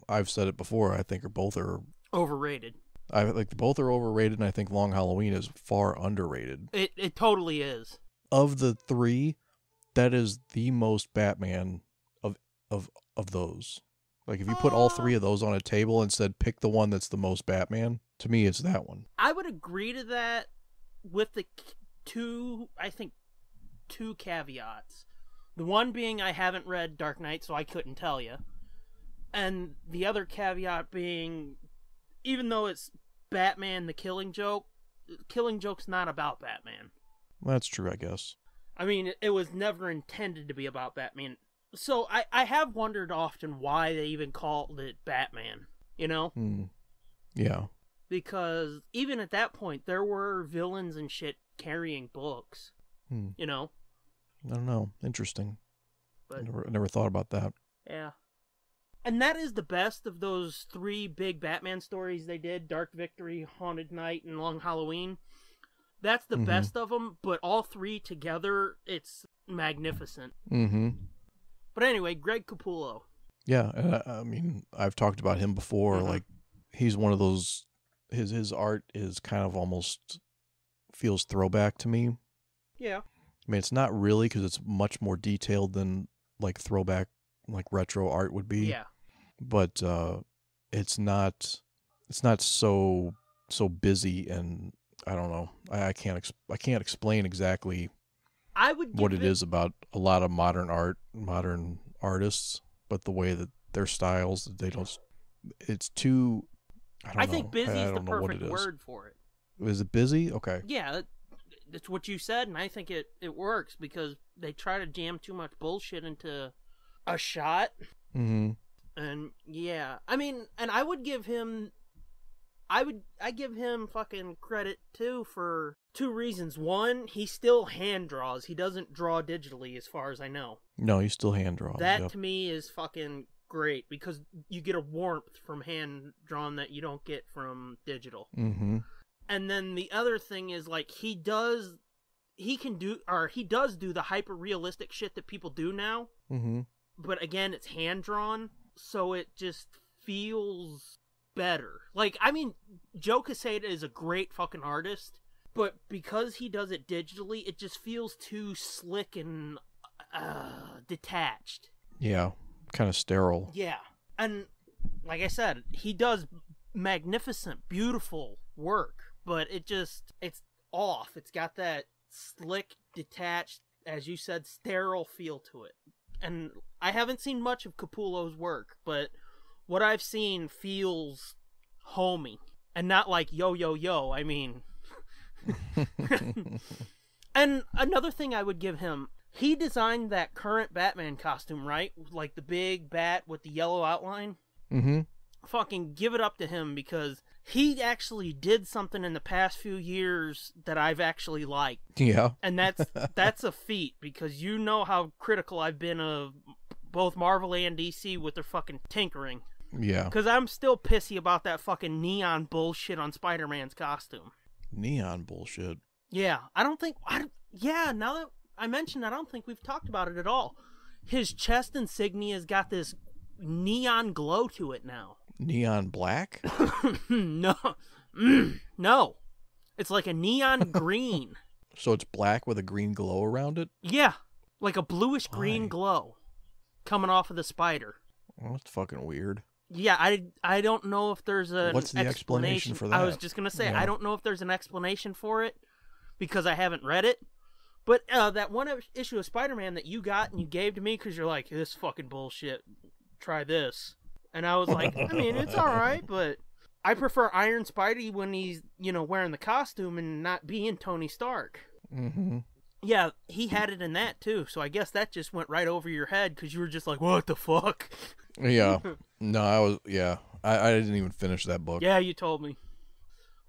I've said it before. I think both are Overrated. I think both are overrated, and I think Long Halloween is far underrated. It totally is. Of the three, that is the most Batman of those. Like if you put all three of those on a table and said pick the one that's the most Batman, to me it's that one. I would agree to that with the two caveats. The one being I haven't read Dark Knight, so I couldn't tell you. And the other caveat being, even though it's Batman the Killing Joke, Killing Joke's not about Batman. That's true, I guess. I mean, it was never intended to be about Batman. So I have wondered often why they even called it Batman, you know? Yeah. Because even at that point, there were villains and shit carrying books, you know? I don't know. Interesting. But I never thought about that. yeah. And that is the best of those three big Batman stories they did, Dark Victory, Haunted Night, and Long Halloween. That's the best of them, but all three together, it's magnificent. Mm-hmm. But anyway, Greg Capullo. Yeah, and I mean, I've talked about him before. Like, he's one of those. His art is kind of almost feels throwback to me. Yeah. I mean, it's not really because it's much more detailed than like throwback, like retro art would be. Yeah. But it's not so busy, and I don't know. I can't explain exactly I would give what it is about a lot of modern artists, but the way that their styles, it's too, I think busy is the don't know what perfect it is. word for it. Is it busy? Okay. Yeah, that's what you said, and I think it works because they try to jam too much bullshit into a shot. Mm-hmm. And yeah, I mean, and I give him fucking credit too for two reasons. One, he still hand draws. He doesn't draw digitally as far as I know. No, he still hand draws. That to me is fucking great because you get a warmth from hand drawn that you don't get from digital. Mm-hmm. And then the other thing is like he does do the hyper realistic shit that people do now. Mm-hmm. But again, it's hand drawn, so it just feels better. Like, I mean, Joe Quesada is a great fucking artist, but because he does it digitally, it just feels too slick and detached. Yeah, kind of sterile. Yeah. And like I said, he does magnificent, beautiful work, but it's off. It's got that slick, detached, as you said, sterile feel to it. And I haven't seen much of Capullo's work, but what I've seen feels homey. And not like yo, yo, yo. I mean... And another thing I would give him, he designed that current Batman costume, right? Like the big bat with the yellow outline. Mm-hmm. Fucking give it up to him, because he actually did something in the past few years that I've actually liked. Yeah. And that's a feat, because you know how critical I've been of both Marvel and DC with their fucking tinkering. Yeah. Because I'm still pissy about that fucking neon bullshit on Spider-Man's costume. Neon bullshit. Yeah, now that I mentioned, I don't think we've talked about it at all. His chest insignia's got this neon glow to it now. Neon black? No. No. It's like a neon green. So it's black with a green glow around it? Yeah, like a bluish green Why? glow coming off of the spider. Well, that's fucking weird. Yeah, I don't know if there's an What's the explanation for that? I was just going to say, Yeah. I don't know if there's an explanation for it, because I haven't read it. But that one issue of Spider-Man that you got and you gave to me because you're like, this fucking bullshit, try this. And I was like, I mean, it's alright, but I prefer Iron Spidey when he's, wearing the costume and not being Tony Stark. Mm-hmm. Yeah, he had it in that too, so I guess that just went right over your head because you were just like, what the fuck? Yeah. No, I didn't even finish that book. Yeah, you told me.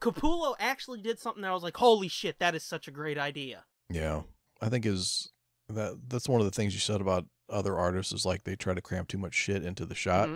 Capullo actually did something that I was like, holy shit, that is such a great idea. Yeah. I think that's one of the things you said about other artists, is like they try to cram too much shit into the shot. Mm-hmm.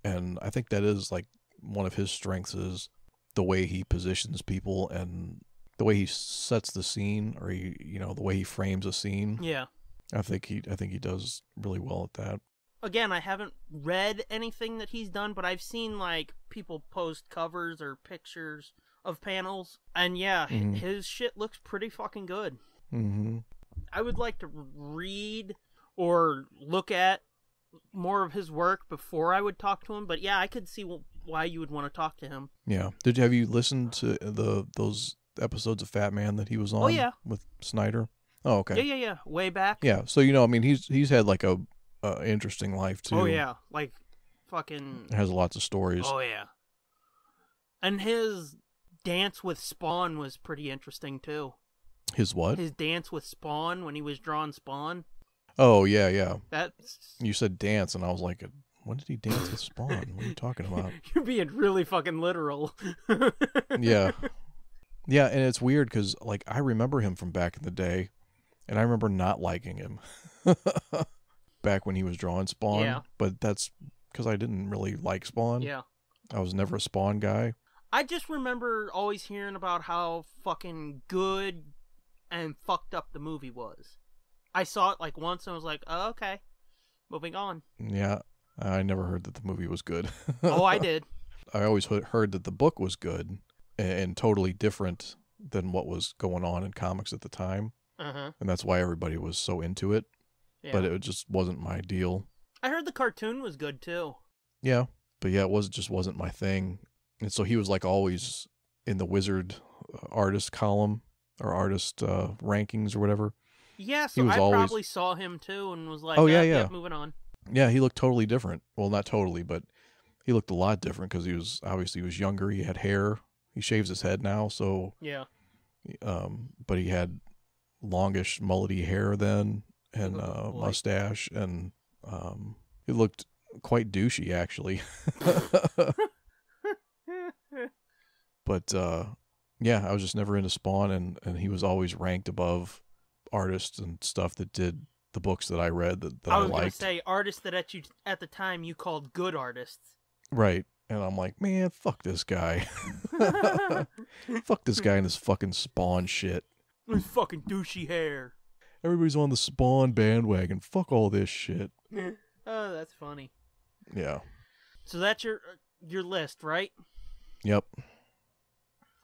And I think that is like one of his strengths, is the way he positions people and the way he sets the scene, or the way he frames a scene. Yeah. I think he does really well at that. Again, I haven't read anything that he's done, but I've seen like people post covers or pictures of panels, and yeah, Mhm. his shit looks pretty fucking good. Mm-hmm. I would like to read or look at more of his work before I would talk to him, but yeah, I could see why you would want to talk to him. Yeah. Have you listened to those episodes of Fat Man that he was on? Oh, yeah. With Snyder? Oh, okay. Yeah, way back. Yeah. So he's had like a interesting life too. Oh yeah, like fucking. Has lots of stories. Oh yeah. And his dance with Spawn was pretty interesting too. His what? His dance with Spawn when he was drawing Spawn. Oh yeah. That's. You said dance, and I was like, when did he dance with Spawn? What are you talking about? You're being really fucking literal. Yeah. Yeah, and it's weird because like I remember him from back in the day, and I remember not liking him back when he was drawing Spawn. Yeah. But that's because I didn't really like Spawn. Yeah. I was never a Spawn guy. I just remember always hearing about how fucking good and fucked up the movie was. I saw it like once and was like, oh, okay, moving on. Yeah, I never heard that the movie was good. Oh, I did. I always heard that the book was good and totally different than what was going on in comics at the time. Uh-huh. And that's why everybody was so into it. Yeah. But it just wasn't my deal. I heard the cartoon was good too. Yeah, but yeah, just wasn't my thing. And so he was like always in the Wizard artist column or artist rankings or whatever. Yeah, He so was I always- probably saw him too and was like, Oh, yeah. moving on. Yeah, he looked totally different. Well, not totally, but he looked a lot different because he was younger. He had hair. He shaves his head now, so Yeah. but he had longish mullety hair then, and Like- mustache, and he looked quite douchey actually. But yeah, I was just never into Spawn, and he was always ranked above artists and stuff that did the books that I read that I I was going to liked. say artists that at the time you called good artists. Right. And I'm like, man, fuck this guy. Fuck this guy and his fucking Spawn shit. His fucking douchey hair. Everybody's on the Spawn bandwagon. Fuck all this shit. Oh, that's funny. Yeah. So that's your list, right? Yep.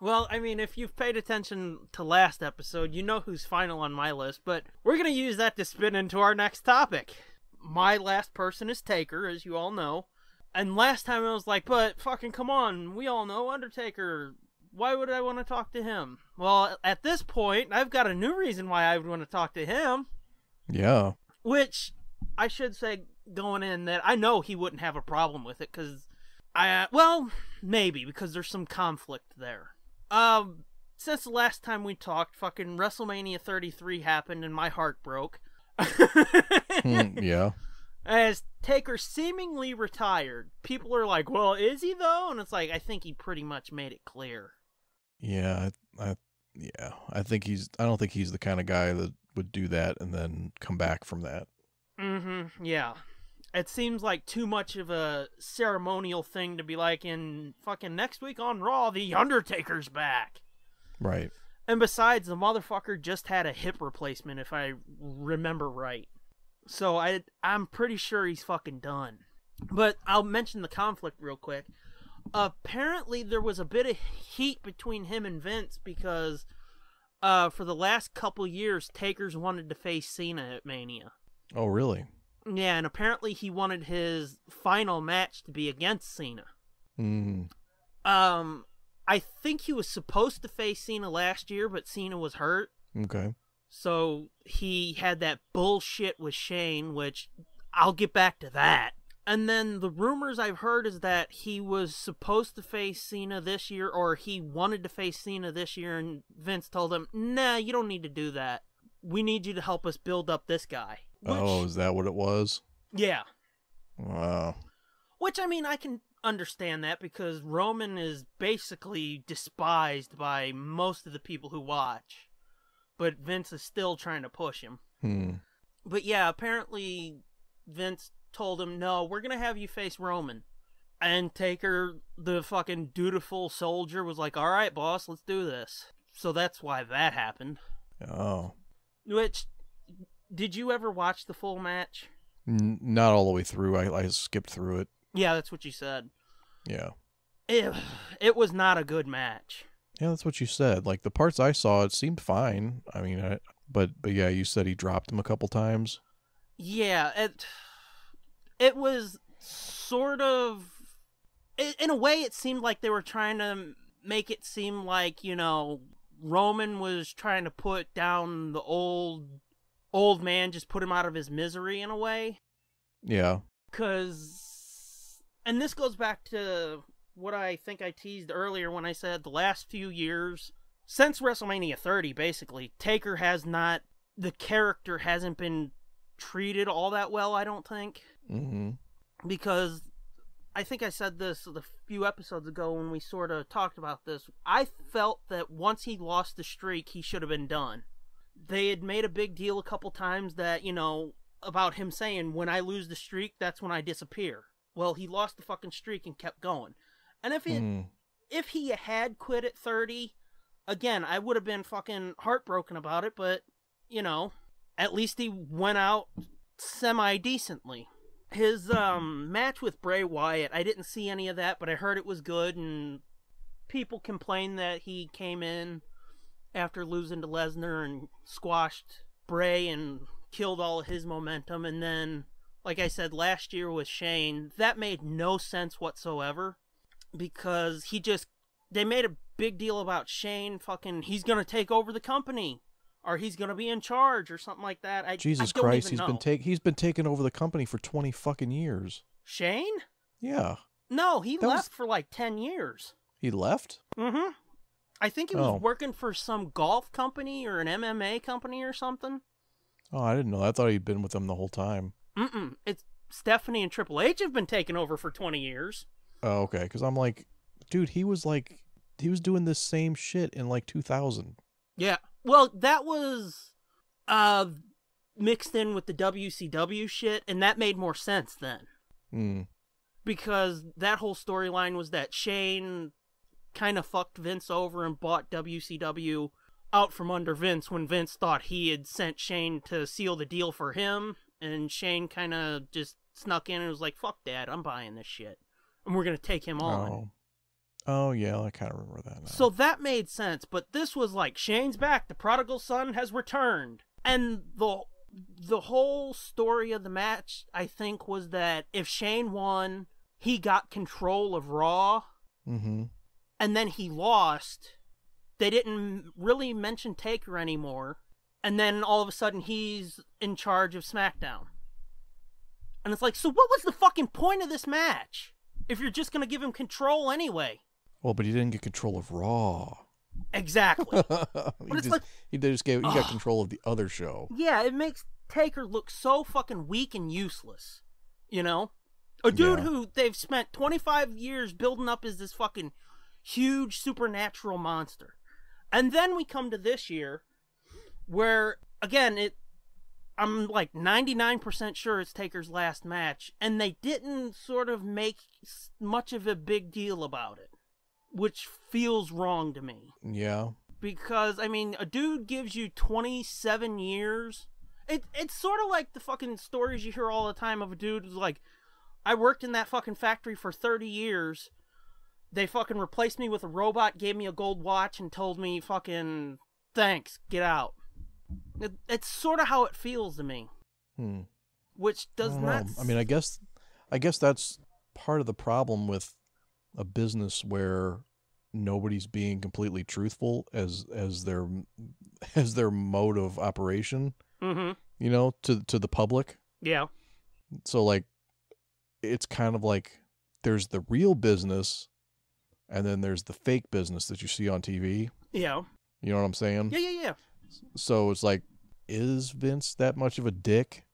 Well, I mean, if you've paid attention to last episode, you know who's final on my list, but we're going to use that to spin into our next topic. My last person is Taker, as you all know. And last time I was like, but fucking come on, we all know Undertaker. Why would I want to talk to him? Well, at this point, I've got a new reason why I would want to talk to him. Yeah. Which, I should say going in that I know he wouldn't have a problem with it, because maybe, because there's some conflict there. Since the last time we talked, fucking WrestleMania 33 happened and my heart broke. Yeah. As Taker seemingly retired, people are like, well, is he though? And it's like, I think he pretty much made it clear. Yeah, I don't think he's the kind of guy that would do that and then come back from that. Mm-hmm, yeah. It seems like too much of a ceremonial thing to be like, in fucking next week on Raw, The Undertaker's back. Right. And besides, the motherfucker just had a hip replacement, if I remember right. So I'm pretty sure he's fucking done. But I'll mention the conflict real quick. Apparently, there was a bit of heat between him and Vince because for the last couple years, Taker's wanted to face Cena at Mania. Oh, really? Yeah, and apparently he wanted his final match to be against Cena. Mm. I think he was supposed to face Cena last year, but Cena was hurt. Okay. So he had that bullshit with Shane, which I'll get back to that. And then the rumors I've heard is that he was supposed to face Cena this year, or he wanted to face Cena this year, and Vince told him, nah, you don't need to do that. We need you to help us build up this guy. Oh, is that what it was? Yeah. Wow. Which, I mean, I can understand that because Roman is basically despised by most of the people who watch. But Vince is still trying to push him. But yeah, apparently Vince told him, no, we're going to have you face Roman. And Taker, the fucking dutiful soldier, was like, all right, boss, let's do this. So that's why that happened. Oh. Which, did you ever watch the full match? Not all the way through. I skipped through it. Yeah, that's what you said. Yeah. It was not a good match. Yeah, that's what you said. Like, the parts I saw, it seemed fine. I mean, but yeah, you said he dropped him a couple times. Yeah, it was sort of... In a way, it seemed like they were trying to make it seem like, you know, Roman was trying to put down the old man, just put him out of his misery in a way. Yeah. And this goes back to what I think I teased earlier when I said the last few years, since WrestleMania 30, basically, Taker the character hasn't been treated all that well, I don't think. Mm-hmm. Because I think I said this a few episodes ago when we sort of talked about this. I felt that once he lost the streak, he should have been done. They had made a big deal a couple times that, you know, about him saying, when I lose the streak, that's when I disappear. Well, he lost the fucking streak and kept going. And if he had quit at 30, again, I would have been fucking heartbroken about it, but, you know, at least he went out semi-decently. His match with Bray Wyatt, I didn't see any of that, but I heard it was good, and people complained that he came in after losing to Lesnar and squashed Bray and killed all of his momentum, and then, like I said, last year with Shane, that made no sense whatsoever, because they made a big deal about Shane he's gonna take over the company, or he's gonna be in charge, or something like that. Jesus Christ, he's been taking over the company for 20 fucking years. Shane? Yeah. No, he left for like 10 years. He left? Mm-hmm. I think he was working for some golf company or an MMA company or something. Oh, I didn't know. I thought he'd been with them the whole time. It's Stephanie and Triple H have been taking over for 20 years. Oh, okay. Because I'm like, dude, he was doing this same shit in like 2000. Yeah. Well, that was mixed in with the WCW shit, and that made more sense then. Because that whole storyline was that Shane kind of fucked Vince over and bought WCW out from under Vince when Vince thought he had sent Shane to seal the deal for him, and Shane kind of just snuck in and was like, fuck that, I'm buying this shit. and we're going to take him on. Oh, yeah, I kind of remember that now. So that made sense, but this was like, Shane's back, the prodigal son has returned. And the whole story of the match, I think, was that if Shane won, he got control of Raw, Mm-hmm. and then he lost. They didn't really mention Taker anymore, and then all of a sudden he's in charge of SmackDown. And it's like, so what was the fucking point of this match if you're just going to give him control anyway? Well, but he didn't get control of Raw. Exactly. he got control of the other show. Yeah, it makes Taker look so fucking weak and useless. You know? A dude who they've spent 25 years building up as this fucking huge supernatural monster. And then we come to this year where, again, I'm like 99% sure it's Taker's last match, and they didn't sort of make much of a big deal about it, which feels wrong to me. Yeah. Because, I mean, a dude gives you 27 years. It's sort of like the fucking stories you hear all the time of a dude who's like, I worked in that fucking factory for 30 years. They fucking replaced me with a robot, gave me a gold watch, and told me fucking, thanks, get out. It's sort of how it feels to me. Which does not... I mean, I guess that's part of the problem with a business where nobody's being completely truthful as their mode of operation. Mm-hmm. You know, to the public. Yeah. So like, it's kind of like there's the real business, and then there's the fake business that you see on TV. Yeah. You know what I'm saying? Yeah. So it's like, is Vince that much of a dick?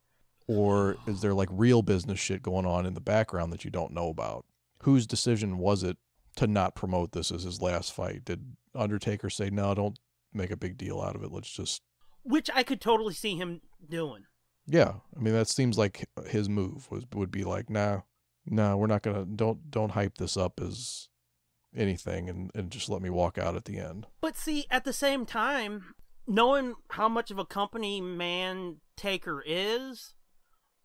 Or is there like real business shit going on in the background that you don't know about? Whose decision was it to not promote this as his last fight? Did Undertaker say, no, don't make a big deal out of it, let's just... Which I could totally see him doing. Yeah, I mean, that seems like his move would be like, nah, we're not gonna, don't hype this up as anything, and just let me walk out at the end. But see, at the same time, knowing how much of a company man Taker is,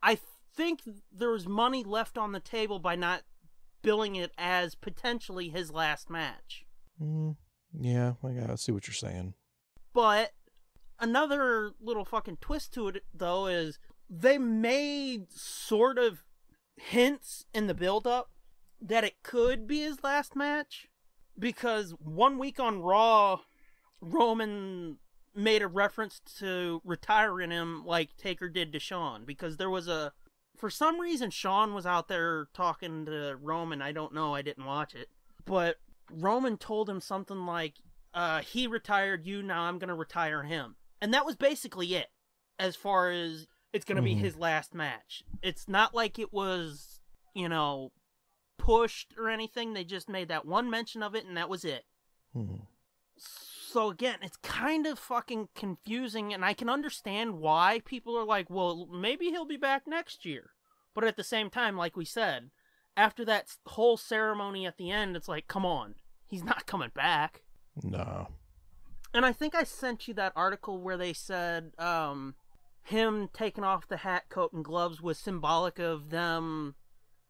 I think there was money left on the table by not billing it as potentially his last match. Yeah, I see what you're saying. But another little fucking twist to it, though, is they made sort of hints in the build-up that it could be his last match. Because 1 week on Raw, Roman made a reference to retiring him like Taker did to Shawn. Because there was for some reason, Shawn was out there talking to Roman. I don't know, I didn't watch it. But Roman told him something like, he retired you, now I'm going to retire him. And that was basically it, as far as it's going to be his last match. It's not like it was, pushed or anything. They just made that one mention of it, and that was it. So again, it's kind of fucking confusing, and I can understand why people are like, well, maybe he'll be back next year. But at the same time, like we said, after that whole ceremony at the end, it's like, come on, he's not coming back. No. And I think I sent you that article where they said him taking off the hat, coat, and gloves was symbolic of them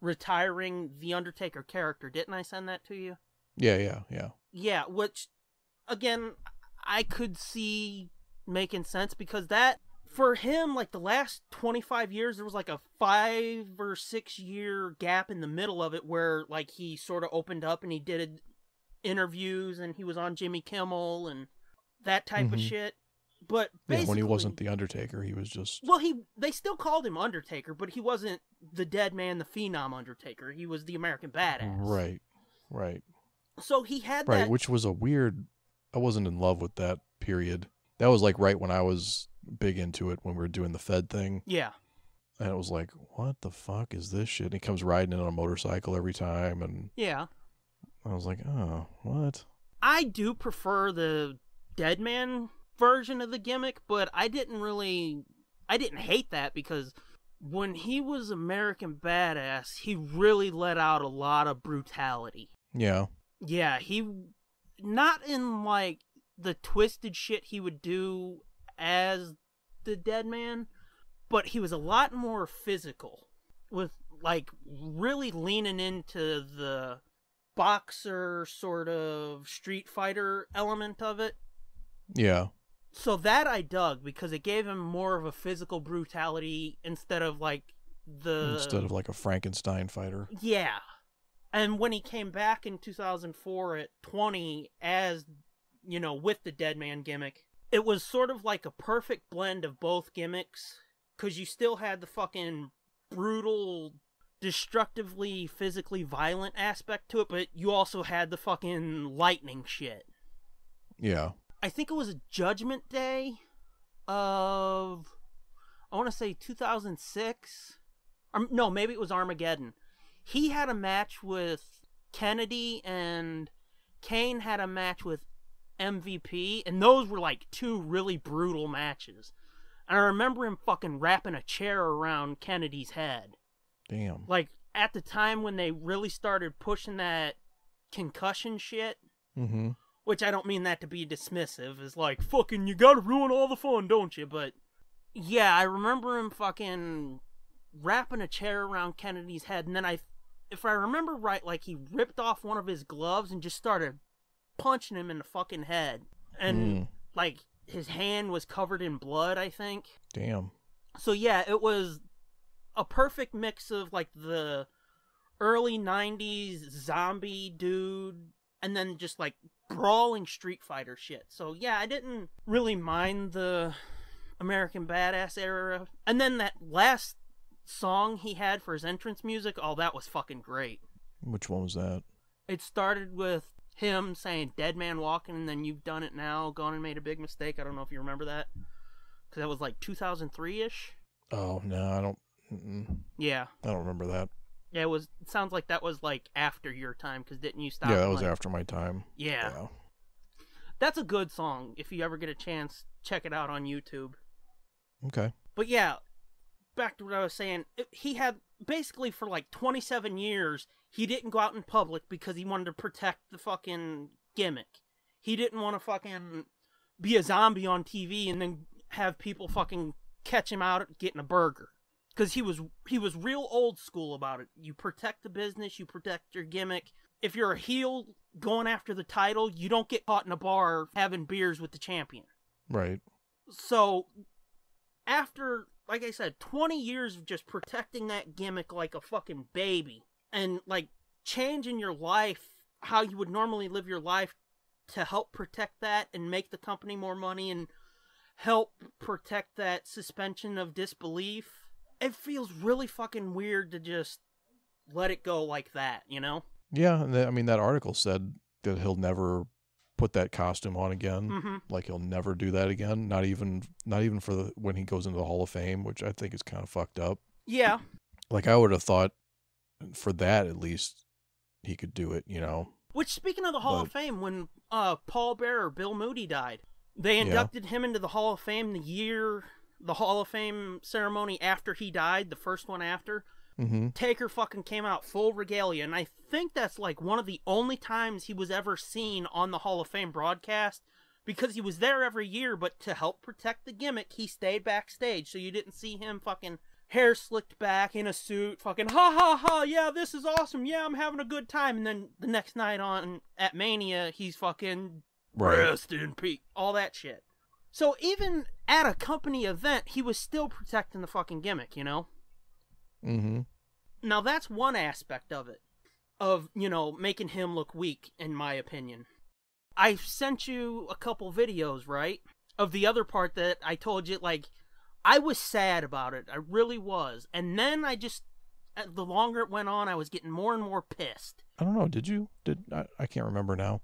retiring the Undertaker character. Didn't I send that to you? Yeah. Yeah, which, again, I could see making sense because that, for him, like the last 25 years, there was like a 5 or 6 year gap in the middle of it where like he sort of opened up and he did interviews and he was on Jimmy Kimmel and that type of shit. But basically, when he wasn't the Undertaker, he was just... Well, they still called him Undertaker, but he wasn't the dead man, the phenom Undertaker. He was the American Badass. Right. So he had right, that... which was a weird... I wasn't in love with that period. That was like right when I was big into it, when we were doing the Fed thing. Yeah. And it was like, what the fuck is this shit? And he comes riding in on a motorcycle every time, and... Yeah. I was like, oh, what? I do prefer the dead man version of the gimmick, but I didn't hate that because when he was American Badass, he really let out a lot of brutality. Yeah. Yeah, he, not in like the twisted shit he would do as the dead man, but he was a lot more physical with like really leaning into the boxer sort of Street Fighter element of it. Yeah. So that I dug because it gave him more of a physical brutality instead of like a Frankenstein fighter. Yeah. And when he came back in 2004 at 20 as, you know, with the Dead Man gimmick, it was sort of like a perfect blend of both gimmicks, because you still had the fucking brutal, destructively, physically violent aspect to it, but you also had the fucking lightning shit. Yeah. I think it was a Judgment Day of, I want to say 2006. No, maybe it was Armageddon. He had a match with Kennedy, and Kane had a match with MVP, and those were like two really brutal matches. And I remember him fucking wrapping a chair around Kennedy's head. Damn. Like, at the time when they really started pushing that concussion shit, mm-hmm. which I don't mean that to be dismissive, is like, fucking, you gotta ruin all the fun, don't you? But, yeah, I remember him fucking wrapping a chair around Kennedy's head, and then if I remember right, like, he ripped off one of his gloves and just started punching him in the fucking head. And, like, his hand was covered in blood, I think. Damn. So, yeah, it was a perfect mix of, like, the early 90s zombie dude, and then just, like, brawling Street Fighter shit. So, yeah, I didn't really mind the American Badass era. And then that last song he had for his entrance music, oh, that was fucking great. Which one was that? It started with him saying Dead Man Walking, and then You've Done It Now, Gone and Made a Big Mistake. I don't know if you remember that, because that was like 2003-ish. Oh, no, I don't. Yeah. I don't remember that. Yeah, it sounds like that was like after your time, because didn't you stop? Yeah, that was after my time. Yeah. That's a good song. If you ever get a chance, check it out on YouTube. Okay. But yeah, back to what I was saying. He had, basically for like 27 years, he didn't go out in public because he wanted to protect the fucking gimmick. He didn't want to fucking be a zombie on TV and then have people fucking catch him out getting a burger. Because he was real old school about it. You protect the business, you protect your gimmick. If you're a heel going after the title, you don't get caught in a bar having beers with the champion. Right. So, after, like I said, 20 years of just protecting that gimmick like a fucking baby, and, like, changing your life, how you would normally live your life to help protect that and make the company more money and help protect that suspension of disbelief, it feels really fucking weird to just let it go like that, you know? Yeah, I mean, that article said that he'll never put that costume on again. Mm-hmm. Like, he'll never do that again. Not even for when he goes into the Hall of Fame, which I think is kind of fucked up. Yeah. Like, I would have thought for that, at least, he could do it, you know? Which, speaking of the Hall of Fame, when Paul Bearer, Bill Moody died, they inducted him into the Hall of Fame the Hall of Fame ceremony after he died, the first one after. Mm-hmm. Taker fucking came out full regalia, and I think that's like one of the only times he was ever seen on the Hall of Fame broadcast, because he was there every year, but to help protect the gimmick, he stayed backstage, so you didn't see him fucking hair slicked back in a suit, fucking ha ha ha, yeah, this is awesome, yeah, I'm having a good time, and then the next night on at Mania, he's fucking rest in peace, all that shit. So even at a company event, he was still protecting the fucking gimmick, you know? Mm-hmm. Now that's one aspect of it, of, you know, making him look weak, in my opinion. I sent you a couple videos, right? Of the other part that I told you, like, I was sad about it. I really was. And then the longer it went on, I was getting more and more pissed. I don't know. Did you? I can't remember now.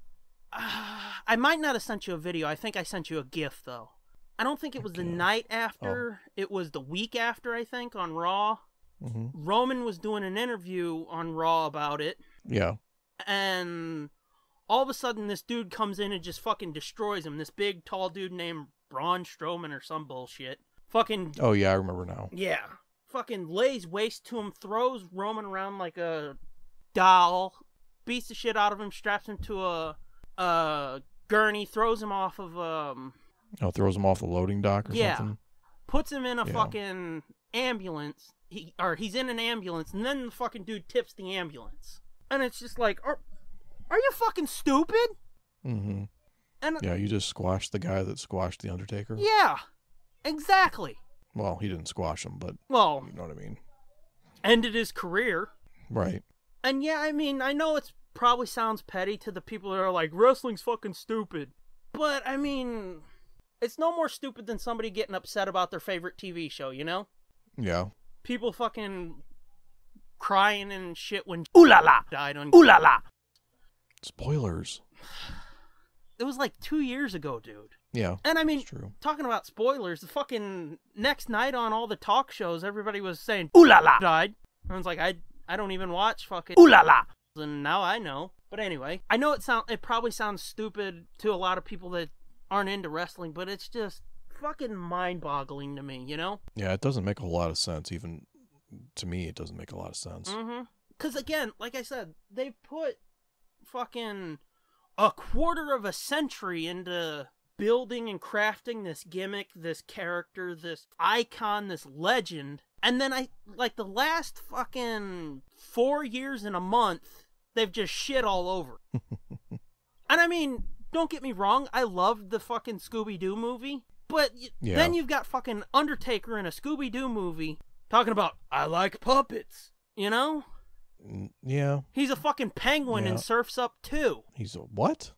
I might not have sent you a video. I think I sent you a GIF, though. I don't think it was the night after. Oh. It was the week after, I think, on Raw. Mm-hmm. Roman was doing an interview on Raw about it. Yeah. And all of a sudden, this dude comes in and just fucking destroys him. This big, tall dude named Braun Strowman or some bullshit. Fucking... Oh, yeah, I remember now. Yeah. Fucking lays waste to him, throws Roman around like a doll, beats the shit out of him, straps him to a gurney, throws him off of... throws him off the loading dock or something? Puts him in a fucking ambulance, he's in an ambulance, and then the fucking dude tips the ambulance. And it's just like, are you fucking stupid? Mm-hmm. And Yeah, you just squashed the guy that squashed the Undertaker. yeah, exactly. Well, he didn't squash him, but Well, you know what I mean. ended his career. Right. And yeah, I mean, I know it's probably sounds petty to the people that are like, wrestling's fucking stupid. But, I mean, it's no more stupid than somebody getting upset about their favorite TV show, you know? Yeah. People fucking crying and shit when Ooh La La died on Ooh La La. Spoilers. It was like 2 years ago, dude. Yeah. And I mean, It's true. talking about spoilers, the fucking next night on all the talk shows, everybody was saying, Ooh La La died. And I was like, I don't even watch fucking Ooh La La. And now I know. But anyway, I know it probably sounds stupid to a lot of people that aren't into wrestling, but it's just fucking mind-boggling to me, you know? Yeah, it doesn't make a whole lot of sense. Even to me, it doesn't make a lot of sense. Mm-hmm. Because again, like I said, they put fucking a quarter of a century into building and crafting this gimmick, this character, this icon, this legend. And then the last fucking 4 years and a month, they've just shit all over. And I mean, don't get me wrong, I loved the fucking Scooby-Doo movie. But then you've got fucking Undertaker in a Scooby-Doo movie talking about, I like puppets, you know? Yeah. He's a fucking penguin in Surf's Up 2. He's a what?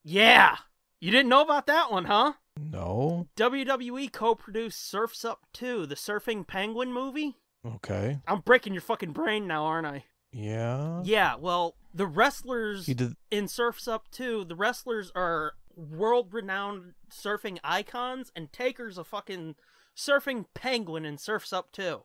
Yeah. You didn't know about that one, huh? No. WWE co-produced Surf's Up 2, the surfing penguin movie. Okay. I'm breaking your fucking brain now, aren't I? Yeah. Yeah, well, the wrestlers He did. in Surf's Up 2, the wrestlers are world-renowned surfing icons, and Taker's a fucking surfing penguin in Surf's Up 2.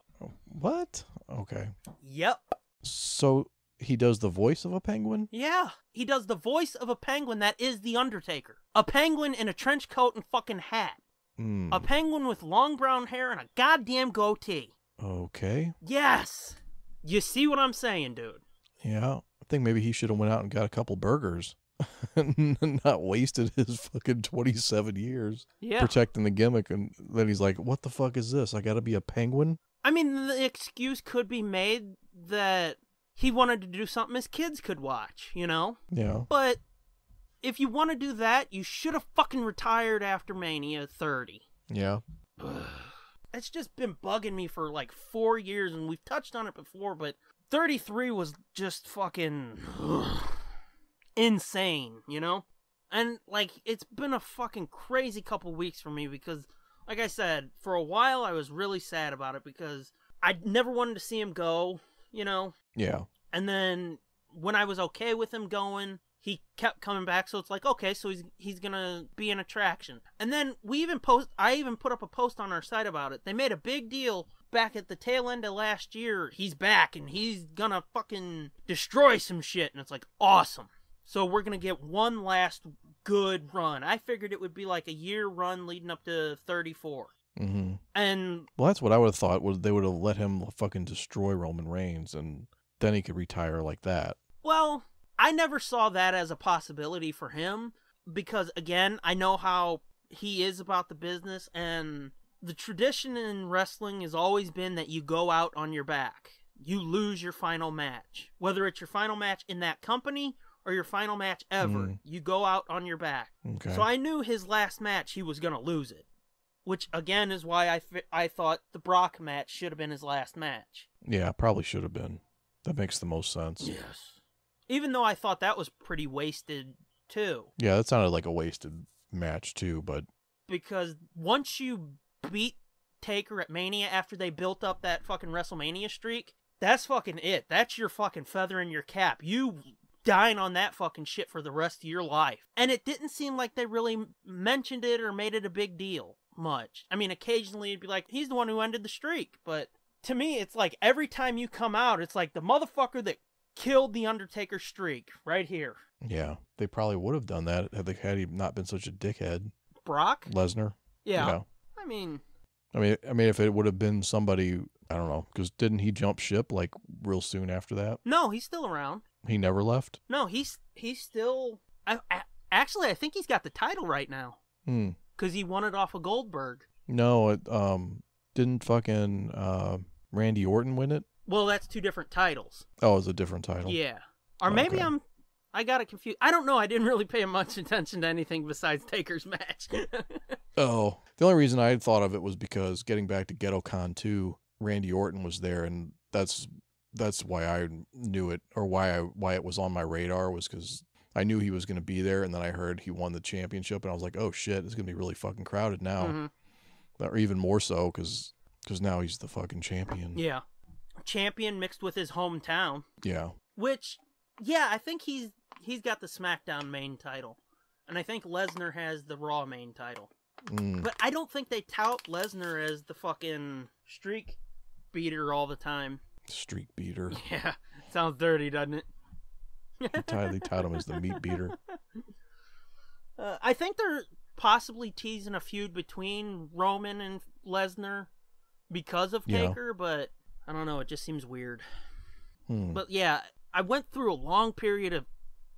What? Okay. Yep. So he does the voice of a penguin? Yeah, he does the voice of a penguin that is the Undertaker. A penguin in a trench coat and fucking hat. A penguin with long brown hair and a goddamn goatee. Okay. Yes! You see what I'm saying, dude? Yeah. I think maybe he should have went out and got a couple burgers. And not wasted his fucking 27 years protecting the gimmick. And then he's like, what the fuck is this? I gotta be a penguin? I mean, the excuse could be made that he wanted to do something his kids could watch, you know? Yeah. But if you want to do that, you should have fucking retired after Mania 30. Yeah. It's just been bugging me for like 4 years, and we've touched on it before, but 33 was just fucking insane, you know? And like, it's been a fucking crazy couple weeks for me because, like I said, for a while I was really sad about it because I never wanted to see him go, you know? Yeah. And then when I was okay with him going, he kept coming back, so it's like, okay, so he's gonna be an attraction. And then I even put up a post on our site about it. They made a big deal back at the tail end of last year. He's back and he's gonna fucking destroy some shit, and it's like, awesome. So we're gonna get one last good run. I figured it would be like a year run leading up to 34. Mm-hmm. And well, that's what I would have thought. Was they would have let him fucking destroy Roman Reigns, and then he could retire like that. Well, I never saw that as a possibility for him because, again, I know how he is about the business, and the tradition in wrestling has always been that you go out on your back. You lose your final match. Whether it's your final match in that company or your final match ever, you go out on your back. Okay. So I knew his last match, he was going to lose it. Which, again, is why I thought the Brock match should have been his last match. Yeah, probably should have been. That makes the most sense. Yes. Even though I thought that was pretty wasted, too. Yeah, that sounded like a wasted match, too, but... Because once you beat Taker at Mania after they built up that fucking WrestleMania streak, that's fucking it. That's your fucking feather in your cap. You dine on that fucking shit for the rest of your life. And it didn't seem like they really mentioned it or made it a big deal much. I mean, occasionally it'd be like, he's the one who ended the streak. But to me, it's like every time you come out, it's like the motherfucker that killed the Undertaker streak right here. Yeah, they probably would have done that had he not been such a dickhead. Brock? Lesnar? Yeah. I mean, if it would have been somebody, I don't know, because didn't he jump ship like real soon after that? No, he's still around. He never left? No, he's still... Actually, I think he's got the title right now. Because he won it off of Goldberg. No, it didn't fucking Randy Orton win it? Well, that's 2 different titles. Oh, it's a different title. Yeah. Or maybe Okay. I got it confused. I don't know. I didn't really pay much attention to anything besides Taker's match. Oh, the only reason I had thought of it was because getting back to GhettoCon 2, Randy Orton was there, and that's why I knew it, or why it was on my radar, was because I knew he was going to be there, and then I heard he won the championship, and I was like, oh shit, it's going to be really fucking crowded now. Mhm. Or even more so, because now he's the fucking champion. Yeah. Champion mixed with his hometown. Yeah. Which, yeah, I think he's got the SmackDown main title. And I think Lesnar has the Raw main title. Mm. But I don't think they tout Lesnar as the fucking streak beater all the time. Streak beater. Yeah, sounds dirty, doesn't it? They tout him as the meat beater. I think they're possibly teasing a feud between Roman and Lesnar because of Yeah. Taker, but I don't know, it just seems weird. Hmm. But yeah, I went through a long period of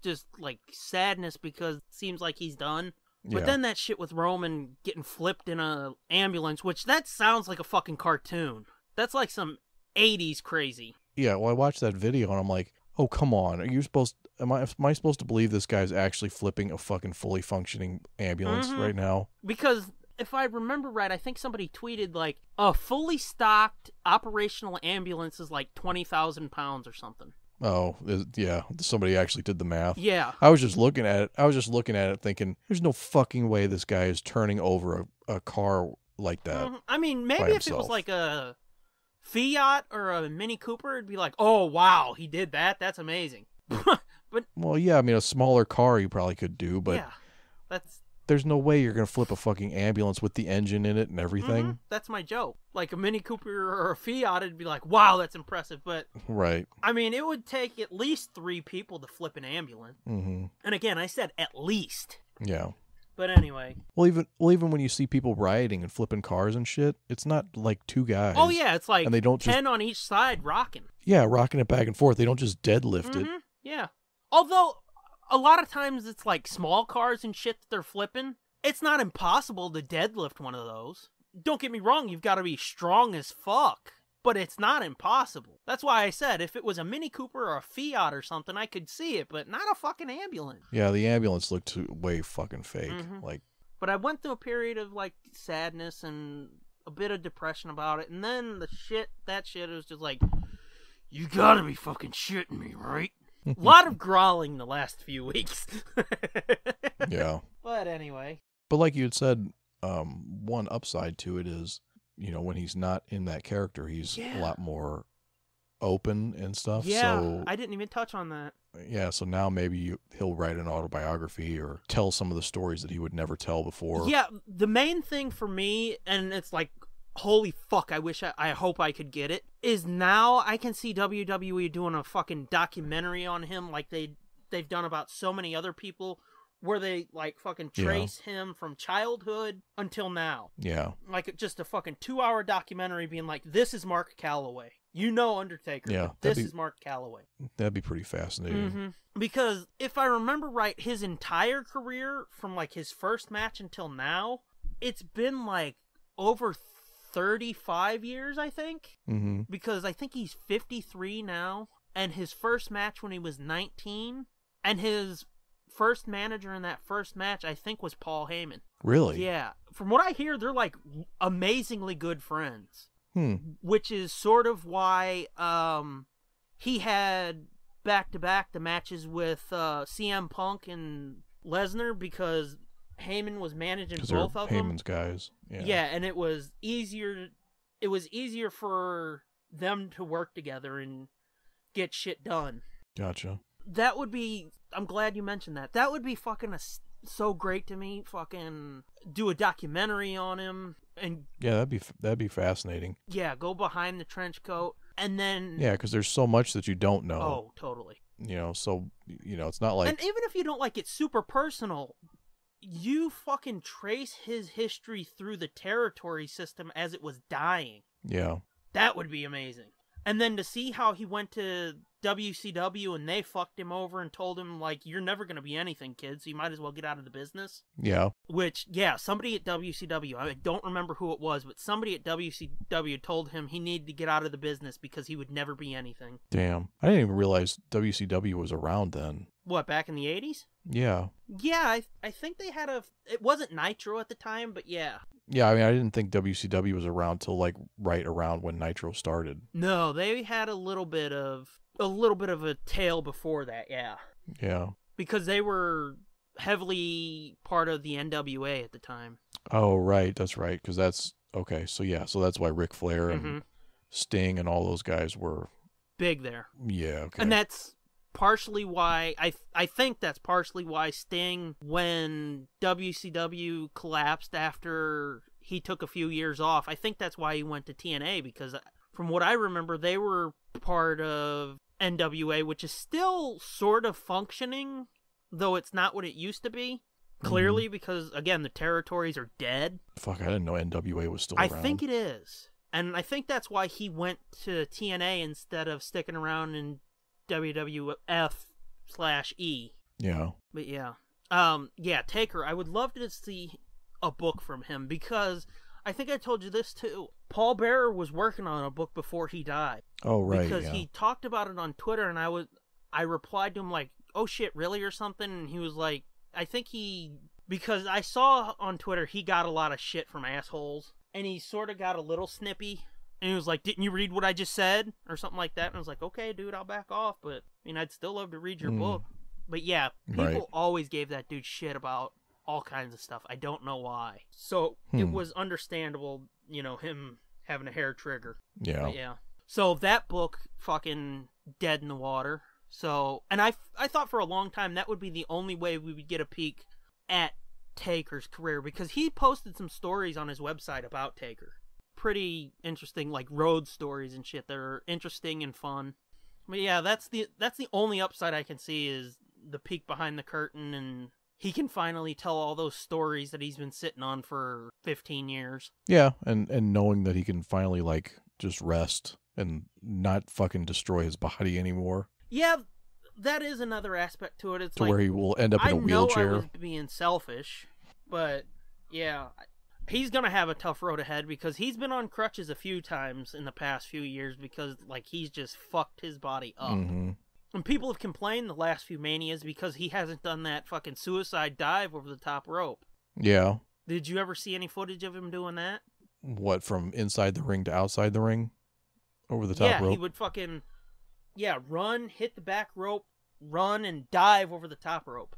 just like sadness because it seems like he's done. But Yeah. then that shit with Roman getting flipped in a ambulance, which that sounds like a fucking cartoon. That's like some 80s crazy. Yeah, well, I watched that video and I'm like, oh, come on. Am I supposed to believe this guy's actually flipping a fucking fully functioning ambulance Mhm. right now? Because if I remember right, I think somebody tweeted like a fully stocked operational ambulance is like 20,000 pounds or something. Oh, yeah. Somebody actually did the math. Yeah. I was just looking at it thinking, there's no fucking way this guy is turning over a car like that. Mhm. I mean, maybe by if it was himself. like a Fiat or a Mini Cooper, it'd be like, oh, wow, he did that. That's amazing. But Well, yeah, I mean, a smaller car you probably could do, but yeah, that's there's no way you're going to flip a fucking ambulance with the engine in it and everything. mhm, that's my joke. Like a Mini Cooper or a Fiat, it'd be like, wow, that's impressive. But Right. I mean, it would take at least 3 people to flip an ambulance. Mm-hmm. And again, I said at least. Yeah. But anyway. Well, even when you see people rioting and flipping cars and shit, it's not like 2 guys. Oh yeah, it's like And they don't 10 on each side rocking. Yeah, rocking it back and forth. They don't just deadlift it. Mhm, yeah. Although a lot of times it's like small cars and shit that they're flipping. It's not impossible to deadlift one of those. Don't get me wrong, you've got to be strong as fuck. But it's not impossible. That's why I said if it was a Mini Cooper or a Fiat or something, I could see it, but not a fucking ambulance. Yeah, the ambulance looked way fucking fake. Mhm. Like, But I went through a period of like sadness and a bit of depression about it, and then that shit was just like, you gotta be fucking shitting me, right? A lot of growling the last few weeks. yeah. But anyway. But like you had said, one upside to it is, when he's not in that character, he's a lot more open and stuff. Yeah, So I didn't even touch on that. yeah, so now maybe he'll write an autobiography or tell some of the stories that he would never tell before. Yeah, the main thing for me, and it's like, holy fuck, I hope I could get it, is now I can see WWE doing a fucking documentary on him like they've done about so many other people, where they like fucking trace him from childhood until now. Yeah. Like just a fucking 2-hour documentary being like, this is Mark Calloway. You know Undertaker. Yeah, But this is Mark Calloway. That'd be pretty fascinating. Mm-hmm. Because if I remember right, his entire career from like his first match until now, it's been like over 35 years, I think. Mm-hmm. Because I think he's 53 now, and his first match when he was 19, and his first manager in that first match, I think, was Paul Heyman. Really? Yeah. From what I hear, they're like amazingly good friends. Which is sort of why he had back-to-back the matches with CM Punk and Lesnar, because Heyman was managing both of them. Heyman's guys. Yeah. Yeah, and it was easier for them to work together and get shit done. Gotcha. That would be, I'm glad you mentioned that. That would be fucking so great to me. Fucking do a documentary on him. And yeah, that'd be fascinating. Yeah, go behind the trench coat, and then yeah, because there's so much that you don't know. Oh, totally. So it's not like. And even if you don't like it super personal, you fucking trace his history through the territory system as it was dying. Yeah. That would be amazing. And then to see how he went to WCW and they fucked him over and told him, like, you're never going to be anything, kid, so you might as well get out of the business. Yeah. Which, yeah, somebody at WCW, I don't remember who it was, but somebody at WCW told him he needed to get out of the business because he would never be anything. Damn. I didn't even realize WCW was around then. What, back in the 80s? Yeah. Yeah, I think they had it wasn't Nitro at the time, but yeah. Yeah, I mean, I didn't think WCW was around till like right around when Nitro started. No, they had a little bit of a tail before that, yeah. Yeah. Because they were heavily part of the NWA at the time. Oh, right. That's right. Because that's, okay. So, yeah. So that's why Ric Flair and Sting and all those guys were big there. Yeah, okay. And that's partially why, I think that's partially why Sting, when WCW collapsed after he took a few years off, I think that's why he went to TNA, because from what I remember, they were part of NWA, which is still sort of functioning, though it's not what it used to be. Clearly, because, again, the territories are dead. Fuck, I didn't know NWA was still around. I think it is. And I think that's why he went to TNA instead of sticking around in WWF/E. Yeah. But yeah. Yeah, Taker, I would love to see a book from him, because I think I told you this too. Paul Bearer was working on a book before he died. Oh, right. Because yeah. he talked about it on Twitter, and I replied to him like, oh shit, really, or something? And he was like, because I saw on Twitter he got a lot of shit from assholes, and he sort of got a little snippy. And he was like, didn't you read what I just said? Or something like that. And I was like, okay, dude, I'll back off. But, I mean, I'd still love to read your book. But yeah, people always gave that dude shit about all kinds of stuff. I don't know why. So it was understandable, him having a hair trigger. Yeah. But yeah. So that book, fucking dead in the water. So, and I thought for a long time that would be the only way we would get a peek at Taker's career, because he posted some stories on his website about Taker. Pretty interesting, like road stories and shit that are interesting and fun. But yeah, that's the only upside I can see, is the peek behind the curtain, and he can finally tell all those stories that he's been sitting on for 15 years. Yeah, and knowing that he can finally, like, just rest and not fucking destroy his body anymore. Yeah, that is another aspect to it. It's like, where he will end up in a wheelchair. I know I was being selfish, but yeah, he's gonna have a tough road ahead, because he's been on crutches a few times in the past few years, because like he's just fucked his body up. And people have complained the last few Manias because he hasn't done that fucking suicide dive over the top rope. Yeah. Did you ever see any footage of him doing that? What, from inside the ring to outside the ring? Over the top rope? Yeah, he would fucking run, hit the back rope, run, and dive over the top rope.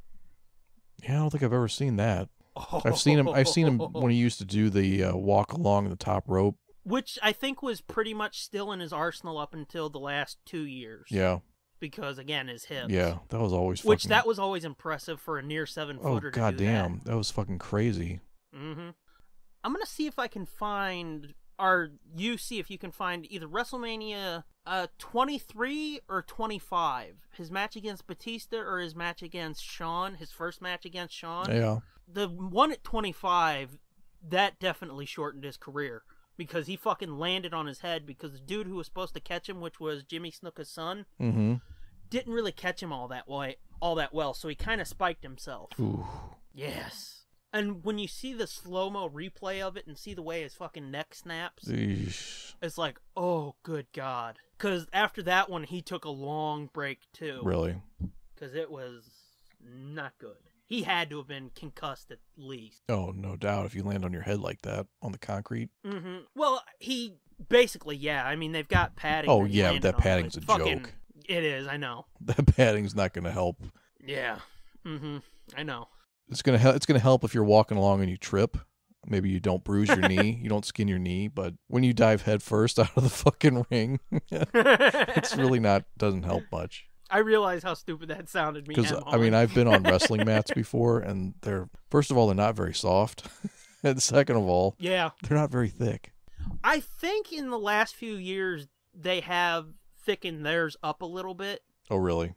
Yeah, I don't think I've ever seen that. I've seen him when he used to do the walk along the top rope, which I think was pretty much still in his arsenal up until the last 2 years. Yeah, because again, his hips. Yeah, that was always that was always impressive for a near 7-footer. Oh goddamn, that was fucking crazy. I'm gonna see if I can find, or you see if you can find, either WrestleMania 23 or 25, his match against Batista or his match against Shawn, his first match against Shawn. Yeah. The one at 25, that definitely shortened his career, because he fucking landed on his head, because the dude who was supposed to catch him, which was Jimmy Snuka's son, didn't really catch him all that well, so he kind of spiked himself. Ooh. Yes. And when you see the slow-mo replay of it and see the way his fucking neck snaps, it's like, oh, good God. Because after that one, he took a long break, too. Really? Because it was not good. He had to have been concussed at least. Oh, no doubt, if you land on your head like that on the concrete. Well, he basically, yeah. I mean, they've got padding. Oh, yeah, but that padding's a joke. It is, I know. That padding's not going to help. Yeah. I know. It's gonna help if you're walking along and you trip. Maybe you don't bruise your knee, you don't skin your knee, but when you dive head first out of the fucking ring, it's really doesn't help much. I realize how stupid that sounded. Because I mean, I've been on wrestling mats before, and first of all, they're not very soft, and second of all, they're not very thick. I think in the last few years they have thickened theirs up a little bit. Oh, really?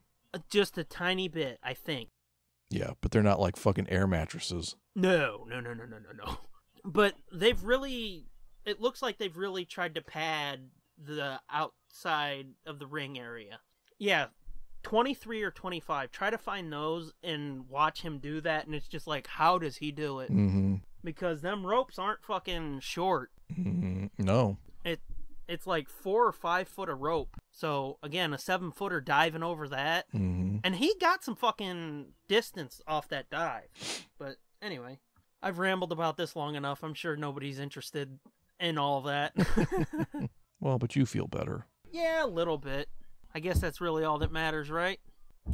Just a tiny bit, I think. Yeah, but they're not like fucking air mattresses. No. But it looks like they've really tried to pad the outside of the ring area. Yeah, 23 or 25. Try to find those and watch him do that, and it's just like, how does he do it? Mm-hmm. Because them ropes aren't fucking short. Mm-hmm. No. It's like 4 or 5 foot of rope. So, again, a 7-footer diving over that. Mm-hmm. And he got some fucking distance off that dive. But anyway, I've rambled about this long enough. I'm sure nobody's interested in all that. Well, but you feel better. Yeah, a little bit. I guess that's really all that matters, right?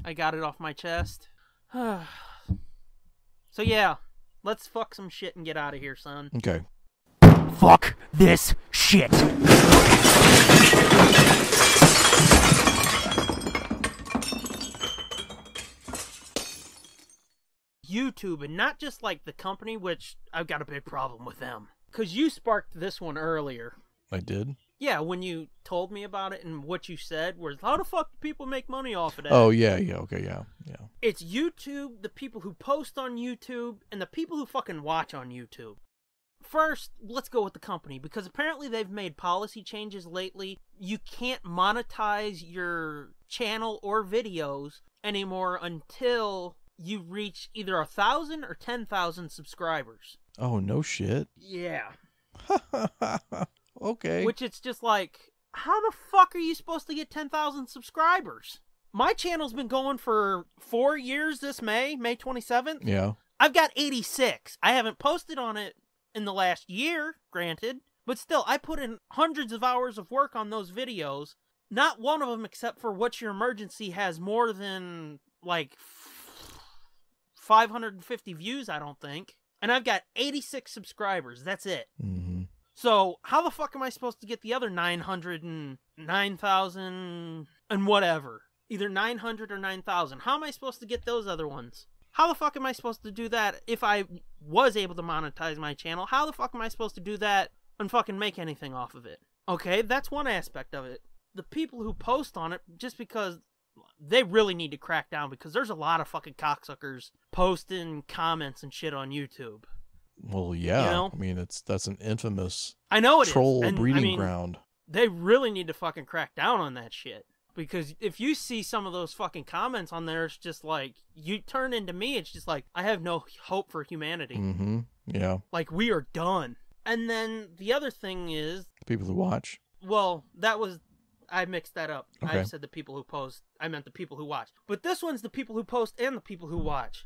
I got it off my chest. So yeah, let's fuck some shit and get out of here, son. Okay. Fuck this shit. YouTube, and not just like the company, which I've got a big problem with them. Because you sparked this one earlier. I did? Yeah, when you told me about it and what you said was, how the fuck do people make money off of that? Oh, yeah, okay, yeah. It's YouTube, the people who post on YouTube, and the people who fucking watch on YouTube. First, let's go with the company, because apparently they've made policy changes lately. You can't monetize your channel or videos anymore until you reach either 1,000 or 10,000 subscribers. Oh, no shit. Yeah. Okay. Which it's just like, how the fuck are you supposed to get 10,000 subscribers? My channel's been going for 4 years this May 27th. Yeah. I've got 86. I haven't posted on it in the last year, granted, but still, I put in hundreds of hours of work on those videos. Not one of them, except for What's Your Emergency, has more than, like, 550 views, I don't think. And I've got 86 subscribers. That's it. Mm-hmm. So, how the fuck am I supposed to get the other 909,000 and whatever? Either 900 or 9,000. How am I supposed to get those other ones? How the fuck am I supposed to do that if I was able to monetize my channel? How the fuck am I supposed to do that and fucking make anything off of it? Okay, that's one aspect of it. The people who post on it, just because they really need to crack down, because there's a lot of fucking cocksuckers posting comments and shit on YouTube. Well, yeah. You know? I mean, that's an infamous troll breeding ground. They really need to fucking crack down on that shit. Because if you see some of those fucking comments on there, it's just like, you turn into me, it's just like, I have no hope for humanity. Mm-hmm. Yeah. Like, we are done. And then the other thing is... The people who watch? Well, I mixed that up. Okay. I said the people who post. I meant the people who watch. But this one's the people who post and the people who watch.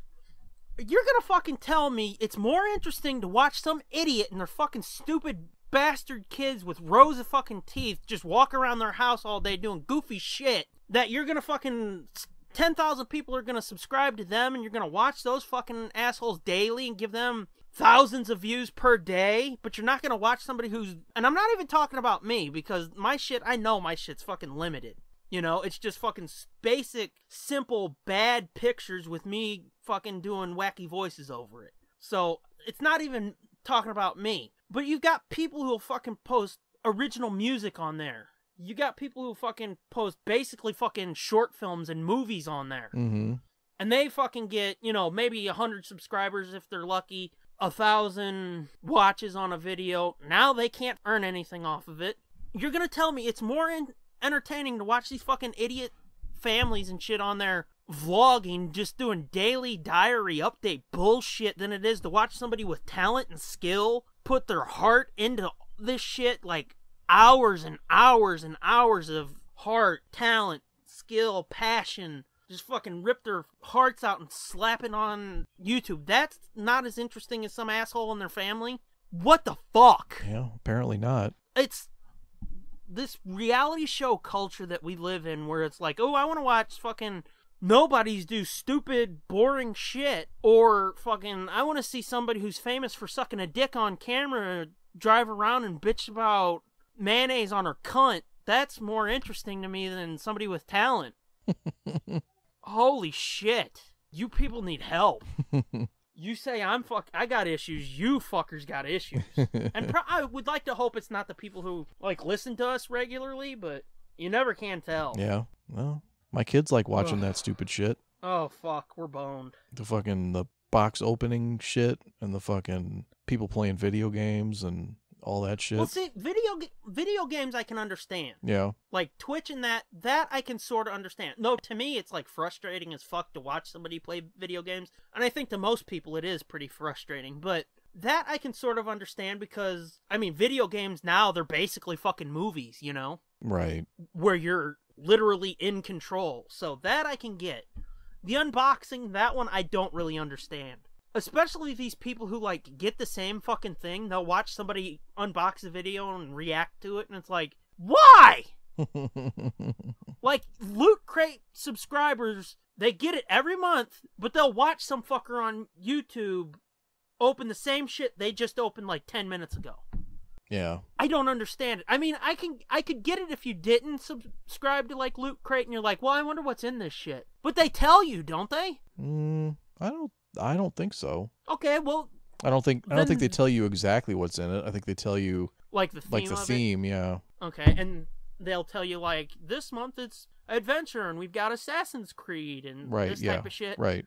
You're gonna fucking tell me it's more interesting to watch some idiot and their fucking stupid bastard kids with rows of fucking teeth just walk around their house all day doing goofy shit, that you're gonna fucking 10,000 people are gonna subscribe to them and you're gonna watch those fucking assholes daily and give them thousands of views per day, but you're not gonna watch somebody who's... And I'm not even talking about me, because my shit, I know my shit's fucking limited. You know, it's just fucking basic, simple, bad pictures with me fucking doing wacky voices over it. So, it's not even talking about me. But you've got people who'll fucking post original music on there. You got people who fucking post basically fucking short films and movies on there. Mm-hmm. And they fucking get, you know, maybe 100 subscribers if they're lucky, 1,000 watches on a video. Now they can't earn anything off of it. You're gonna tell me it's more entertaining to watch these fucking idiot families and shit on there vlogging, just doing daily diary update bullshit, than it is to watch somebody with talent and skill put their heart into this shit, like hours and hours and hours of heart, talent, skill, passion, just fucking rip their hearts out and slap it on YouTube. That's not as interesting as some asshole and their family. What the fuck? Yeah, apparently not. It's this reality show culture that we live in, where it's like, oh, I want to watch fucking nobodies do stupid, boring shit, or fucking, I want to see somebody who's famous for sucking a dick on camera drive around and bitch about mayonnaise on her cunt. That's more interesting to me than somebody with talent. Holy shit. You people need help. You say I got issues, you fuckers got issues. And I would like to hope it's not the people who, like, listen to us regularly, but you never can tell. Yeah, well, my kids like watching that stupid shit. Oh, fuck, we're boned. The box opening shit and the fucking people playing video games and all that shit. Well, see, video games I can understand. Yeah. Like Twitch and that I can sort of understand. No, to me, it's like frustrating as fuck to watch somebody play video games. And I think to most people it is pretty frustrating. But that I can sort of understand because, I mean, video games now, they're basically fucking movies, you know? Right. Where you're literally in control. So that I can get. The unboxing, that one I don't really understand. Especially these people who, like, get the same fucking thing. They'll watch somebody unbox a video and react to it, and it's like, why? Like, Loot Crate subscribers, they get it every month, but they'll watch some fucker on YouTube open the same shit they just opened, like, 10 minutes ago. Yeah. I don't understand it. I mean, I could get it if you didn't subscribe to, like, Loot Crate, and you're like, well, I wonder what's in this shit. But they tell you, don't they? I don't think so. Okay, well, I don't think they tell you exactly what's in it. I think they tell you like the theme. Yeah. Okay, and they'll tell you like this month it's adventure and we've got Assassin's Creed and this type of shit. Right.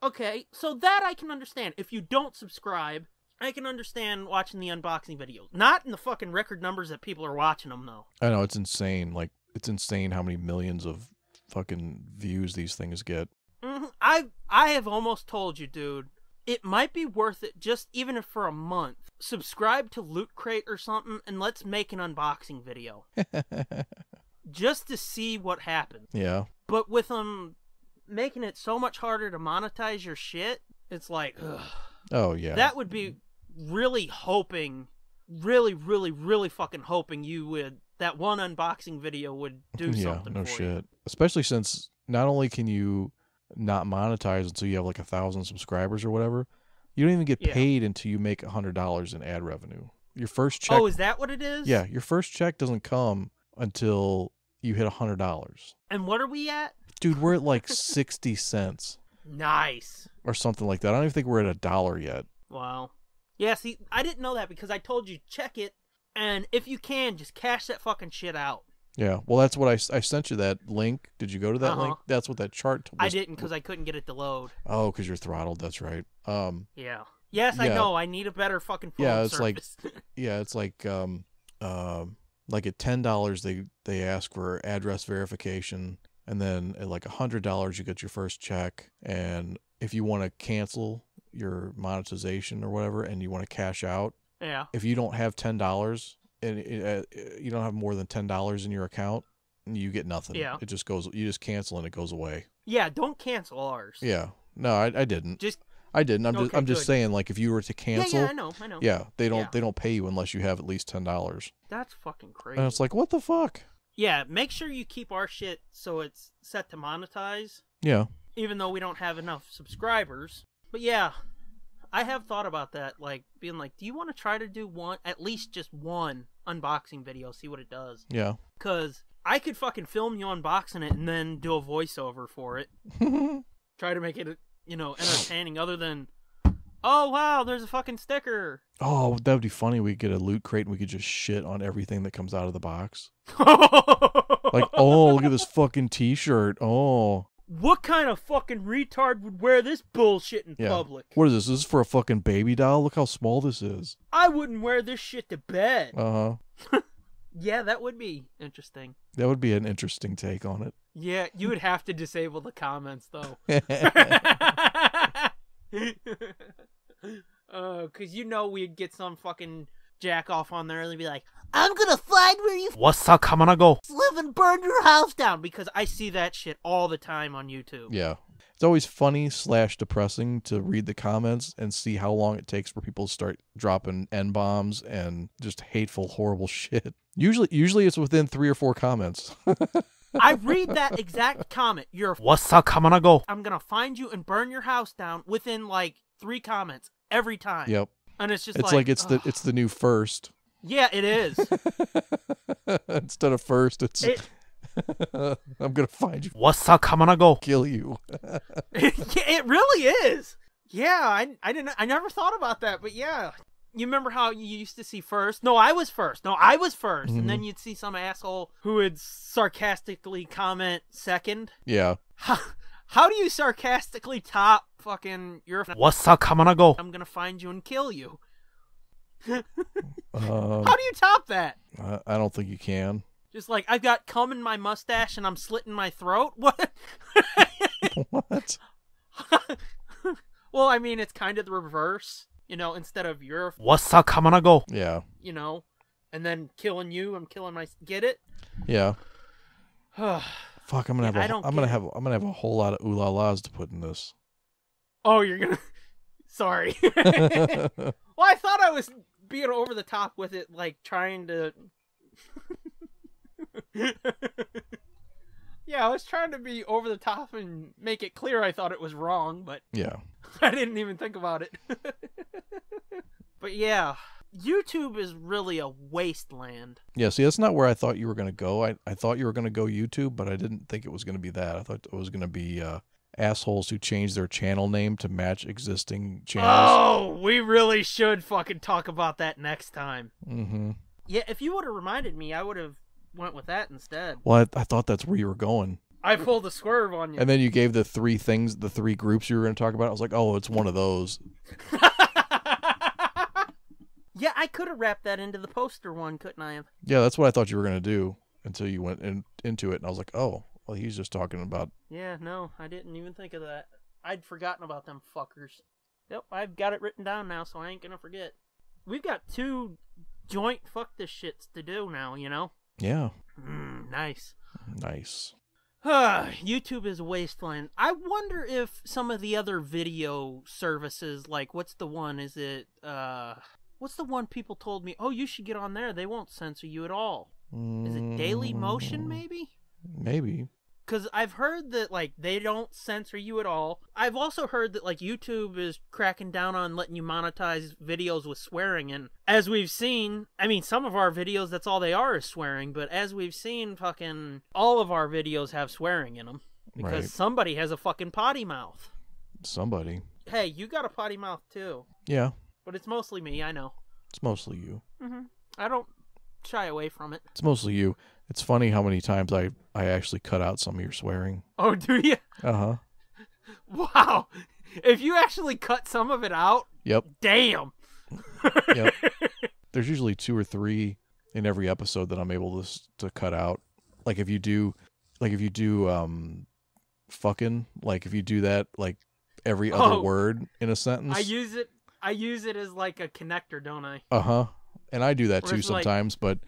Okay, so that I can understand. If you don't subscribe, I can understand watching the unboxing videos. Not in the fucking record numbers that people are watching them though. I know, it's insane. Like, it's insane how many millions of fucking views these things get. Mm-hmm. I have almost told you, dude, it might be worth it just even if for a month. Subscribe to Loot Crate or something and let's make an unboxing video. Just to see what happens. Yeah. But with them making it so much harder to monetize your shit, it's like, ugh. Oh, yeah. That would be really hoping, really, really, really fucking hoping that one unboxing video would do something no for shit. you. Especially since not only can you not monetize until you have like 1,000 subscribers or whatever, you don't even get paid until you make $100 in ad revenue. Your first check. Oh, is that what it is? Yeah, your first check doesn't come until you hit $100. And what are we at? Dude, we're at like 60 cents. Nice. Or something like that. I don't even think we're at $1 yet. Wow. Yeah, see, I didn't know that because I told you check it, and if you can, just cash that fucking shit out. Yeah, well, that's what I sent you that link. Did you go to that link? That's what that chart was. I didn't because I couldn't get it to load. Oh, because you're throttled. That's right. Yeah. Yes, I know. I need a better fucking phone service. It's like at $10 they ask for address verification, and then at like $100 you get your first check, and if you want to cancel your monetization or whatever, and you want to cash out, if you don't have $10 and you don't have more than $10 in your account, you get nothing. Yeah, it just goes. You just cancel and it goes away. Yeah, don't cancel ours. Yeah, no, I didn't. I didn't. I'm just saying, like, if you were to cancel, I know. Yeah, they don't pay you unless you have at least $10. That's fucking crazy. And it's like, what the fuck? Yeah, make sure you keep our shit so it's set to monetize. Yeah. Even though we don't have enough subscribers. But yeah, I have thought about that, like, being like, do you want to try to do at least just one unboxing video, see what it does? Yeah. Because I could fucking film you unboxing it and then do a voiceover for it. Try to make it, entertaining other than, oh, wow, there's a fucking sticker. Oh, that would be funny. We could get a Loot Crate and we could just shit on everything that comes out of the box. Like, oh, look at this fucking t-shirt. Oh. What kind of fucking retard would wear this bullshit in public? What is this? This is for a fucking baby doll? Look how small this is. I wouldn't wear this shit to bed. Uh-huh. Yeah, that would be interesting. That would be an interesting take on it. Yeah, you would have to disable the comments, though. Because we'd get some fucking jack off on there and they'd be like, I'm gonna find where you live and burn your house down, because I see that shit all the time on YouTube. Yeah. It's always funny / depressing to read the comments and see how long it takes for people to start dropping N-bombs and just hateful, horrible shit. Usually it's within 3 or 4 comments. I read that exact comment. I'm gonna find you and burn your house down within like 3 comments every time. Yep. And it's just it's the new first. Yeah, it is. Instead of first, it's I'm gonna find you. Kill you. It really is. Yeah, I never thought about that, but yeah. You remember how you used to see first? No, I was first. Mm-hmm. And then you'd see some asshole who would sarcastically comment second. Yeah. How do you sarcastically top fucking your... I'm gonna find you and kill you. How do you top that? I don't think you can. Just like, I've got cum in my mustache and I'm slitting my throat? What? What? Well, I mean, it's kind of the reverse. You know, instead of your, What's up, coming go? Yeah. you know, and then killing you, I'm killing my, get it? Yeah. Fuck, I'm gonna Yeah, I have don't I'm gonna get have I'm gonna have a whole lot of ooh la las to put in this. Oh, you're gonna, sorry. Well, I thought I was being over the top with it, like, trying to... Yeah, I was trying to be over the top and make it clear I thought it was wrong, but Yeah. I didn't even think about it. But yeah, YouTube is really a wasteland. Yeah, see, that's not where I thought you were going to go. I thought you were going to go YouTube, but I didn't think it was going to be that. I thought it was going to be assholes who changed their channel name to match existing channels. Oh, we really should fucking talk about that next time. Mm-hmm. Yeah, if you would have reminded me, I would have went with that instead. Well, I thought that's where you were going. I pulled a swerve on you. And then you gave the three groups you were going to talk about. I was like, oh, it's one of those. Yeah, I could have wrapped that into the poster one, couldn't I have? Yeah, that's what I thought you were going to do until you went into it. And I was like, oh, well, he's just talking about... Yeah, no, I didn't even think of that. I'd forgotten about them fuckers. Yep, I've got it written down now, so I ain't gonna forget. We've got 2 joint fuck this shits to do now, you know? Yeah. Nice. Nice. YouTube is a wasteland. I wonder if some of the other video services, like, what's the one? Is it, what's the one people told me, oh, you should get on there, they won't censor you at all? Is it Daily Motion, maybe? Maybe. Because I've heard that, like, they don't censor you at all. I've also heard that, like, YouTube is cracking down on letting you monetize videos with swearing. And as we've seen, I mean, some of our videos, that's all they are is swearing. But as we've seen, fucking all of our videos have swearing in them. Because Right. somebody has a fucking potty mouth. Somebody. Hey, you got a potty mouth, too. Yeah. But it's mostly me, I know. It's mostly you. I don't shy away from it. It's mostly you. It's funny how many times I actually cut out some of your swearing. Oh, do you? Uh-huh. Wow. If you actually cut some of it out, Yep. damn. Yep. There's usually 2 or 3 in every episode that I'm able to cut out. Like if you do fucking, like if you do that like every other word in a sentence. I use it as like a connector, don't I? Uh-huh. And I do that Or too it's like- sometimes, but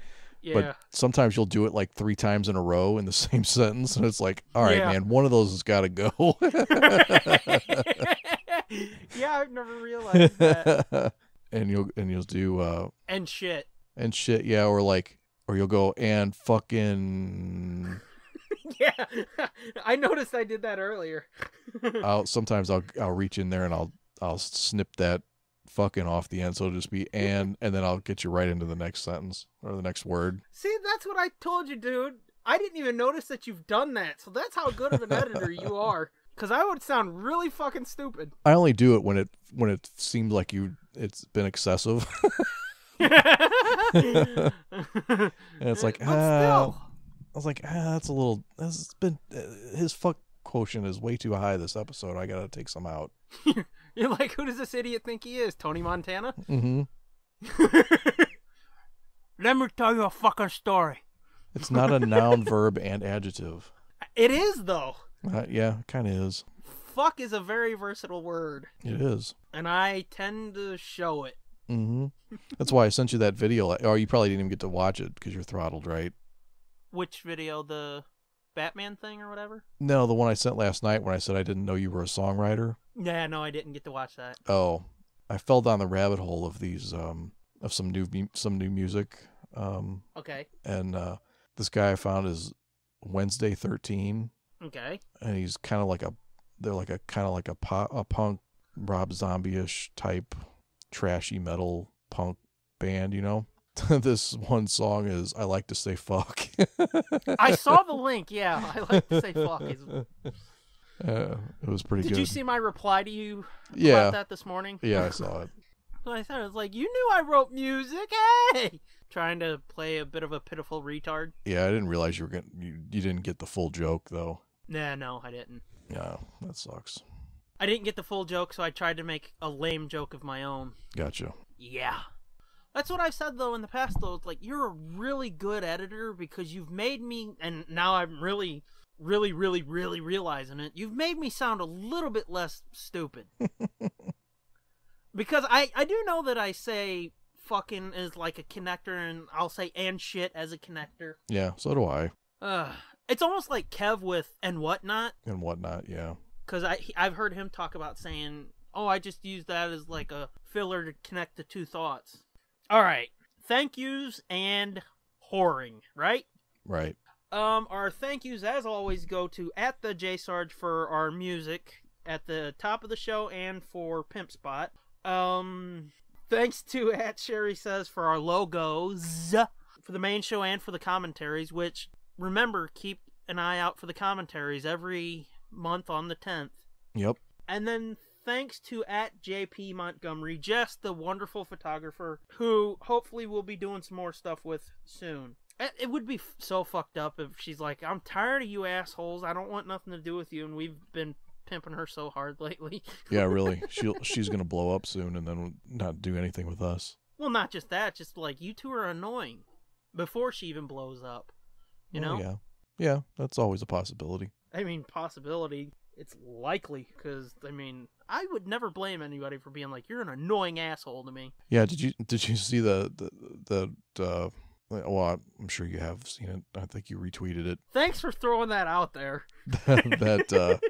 Yeah. sometimes you'll do it like 3 times in a row in the same sentence, and it's like, all right, Yeah. man, one of those has got to go. Yeah, I've never realized that. and you'll do And shit. and shit, yeah, or you'll go and fucking. Yeah. I noticed I did that earlier. Sometimes I'll reach in there and I'll snip that fucking off the end, so it'll just be and then I'll get you right into the next sentence or the next word. See, that's what I told you, dude. I didn't even notice that you've done that, so that's how good of an editor you are. Because I would sound really fucking stupid. I only do it when it seems like it's been excessive. And it's like, But still. I was like, that's been, his fuck quotient is way too high this episode. I gotta take some out. You're like, who does this idiot think he is? Tony Montana? Mm-hmm. Let me tell you a fucking story. It's not a noun, verb, and adjective. It is, though. Yeah, it kind of is. Fuck is a very versatile word. It is. And I tend to show it. Mm-hmm. That's why I sent you that video. Or you probably didn't even get to watch it because you're throttled, right? Which video? The Batman thing or whatever? No, the one I sent last night when I said I didn't know you were a songwriter. Yeah, no, I didn't get to watch that. Oh, I fell down the rabbit hole of these of some new music. Okay. And this guy I found is Wednesday 13, Okay. and he's kind of like a punk Rob Zombie-ish type trashy metal punk band, you know. This one song is I Like to Say Fuck. I saw the link, yeah. I like to say fuck. It was pretty good. Did you see my reply to you Yeah. about that this morning? Yeah, I saw it. So I thought it was like, you knew I wrote music, hey! Trying to play a bit of a pitiful retard. Yeah, I didn't realize you didn't get the full joke though. Nah, no, I didn't. Yeah, that sucks. I didn't get the full joke, so I tried to make a lame joke of my own. Gotcha. Yeah. That's what I've said, though, in the past, though. It's like, you're a really good editor because you've made me, and now I'm really realizing it, you've made me sound a little bit less stupid. Because I do know that I say fucking is like a connector, and I'll say and shit as a connector. Yeah, so do I. It's almost like Kev with and whatnot. And whatnot, yeah. Because I've heard him talk about saying, oh, I just use that as like a filler to connect the two thoughts. All right. Thank yous and whoring, right? Right. Our thank yous, as always, go to @theJSarge for our music at the top of the show and for Pimp Spot. Thanks to @Sherry Says for our logos for the main show and for the commentaries, which, remember, keep an eye out for the commentaries every month on the 10th. Yep. And then thanks to @JP Montgomery, just the wonderful photographer who hopefully we'll be doing some more stuff with soon. It would be so fucked up if she's like, I'm tired of you assholes, I don't want nothing to do with you, and we've been pimping her so hard lately. Yeah, really. She's going to blow up soon and then not do anything with us. Well, not just that, just like, you two are annoying before she even blows up. You know? Yeah. Yeah, that's always a possibility. I mean, possibility. It's likely, because, I mean, I would never blame anybody for being like, you're an annoying asshole to me. Yeah, did you see the well, I'm sure you have seen it. I think you retweeted it. Thanks for throwing that out there. that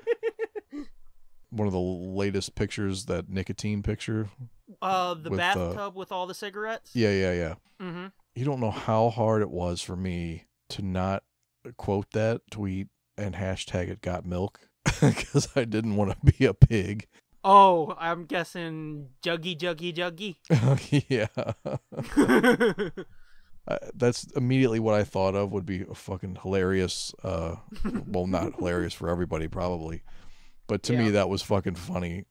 one of the latest pictures, that nicotine picture. The bathtub with all the cigarettes? Yeah. Mm-hmm. You don't know how hard it was for me to not quote that tweet and hashtag it got milk because I didn't want to be a pig. Oh, I'm guessing juggy. Yeah. That's immediately what I thought of would be a fucking hilarious, well, not hilarious for everybody probably, but to me that was fucking funny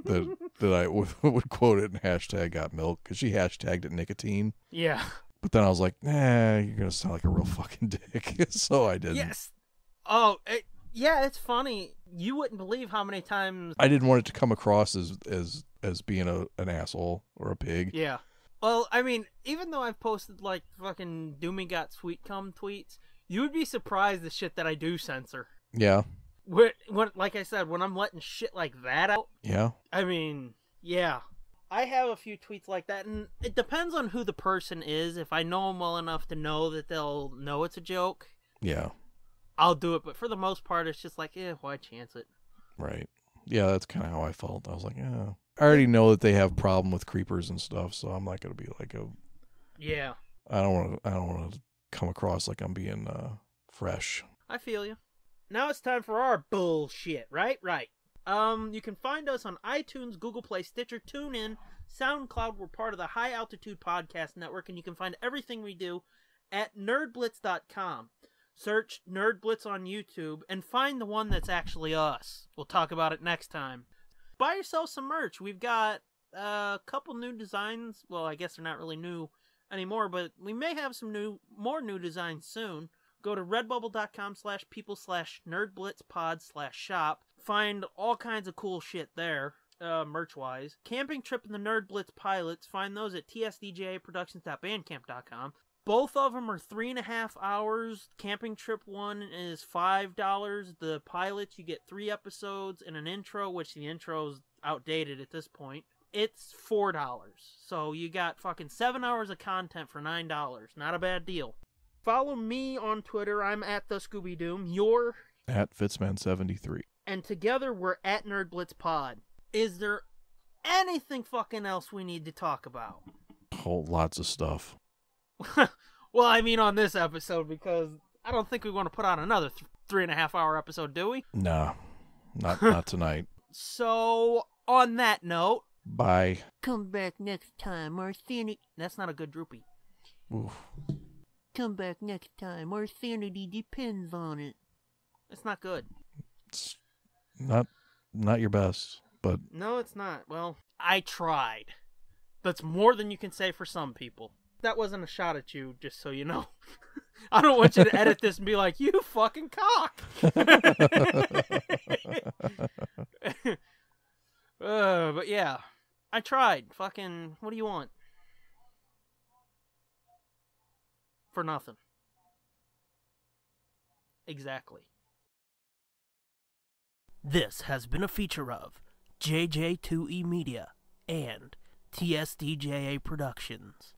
that I would quote it and hashtag got milk, because she hashtagged it nicotine. Yeah. But then I was like, nah, you're going to sound like a real fucking dick. So I didn't. Yes. Oh, yeah, it's funny. You wouldn't believe how many times... I didn't want it to come across as being an asshole or a pig. Yeah. Well, I mean, even though I've posted, like, fucking Doomy Got Sweet Cum tweets, you would be surprised the shit that I do censor. Yeah. When, like I said, when I'm letting shit like that out... Yeah. I mean, yeah. I have a few tweets like that, and it depends on who the person is. If I know them well enough to know that they'll know it's a joke... Yeah. I'll do it, but for the most part, it's just like, why chance it? Right. Yeah, that's kind of how I felt. I was like, yeah. I already know that they have problem with creepers and stuff, so I'm not gonna be like a. Yeah. I don't want to come across like I'm being fresh. I feel you. Now it's time for our bullshit, right? Right. You can find us on iTunes, Google Play, Stitcher, TuneIn, SoundCloud. We're part of the High Altitude Podcast Network, and you can find everything we do at nerdblitz.com. Search Nerd Blitz on YouTube and find the one that's actually us. We'll talk about it next time. Buy yourself some merch. We've got a couple new designs. Well, I guess they're not really new anymore, but we may have some more new designs soon. Go to redbubble.com/people/nerdblitzpod/shop. Find all kinds of cool shit there, merch-wise. Camping Trip and the Nerd Blitz pilots. Find those at tsdjaproductions.bandcamp.com. Both of them are 3.5 hours. Camping Trip one is $5. The pilots, you get 3 episodes and an intro, which the intro's outdated at this point. It's $4. So you got fucking 7 hours of content for $9. Not a bad deal. Follow me on Twitter. I'm at the Scooby Doom. You're at Fitzman73. And together we're at Nerd Blitz Pod. Is there anything fucking else we need to talk about? Lots of stuff. Well, I mean on this episode, because I don't think we want to put out another 3.5 hour episode, do we? Nah, not tonight. So, on that note... Bye. Come back next time, our sanity... That's not a good droopy. Oof. Come back next time, our sanity depends on it. It's not good. It's not your best, but... No, it's not. Well, I tried. That's more than you can say for some people. That wasn't a shot at you, just so you know. I don't want you to edit this and be like, you fucking cock! But yeah, I tried. Fucking, what do you want? for nothing. Exactly. This has been a feature of JJ2E Media and TSDJA Productions.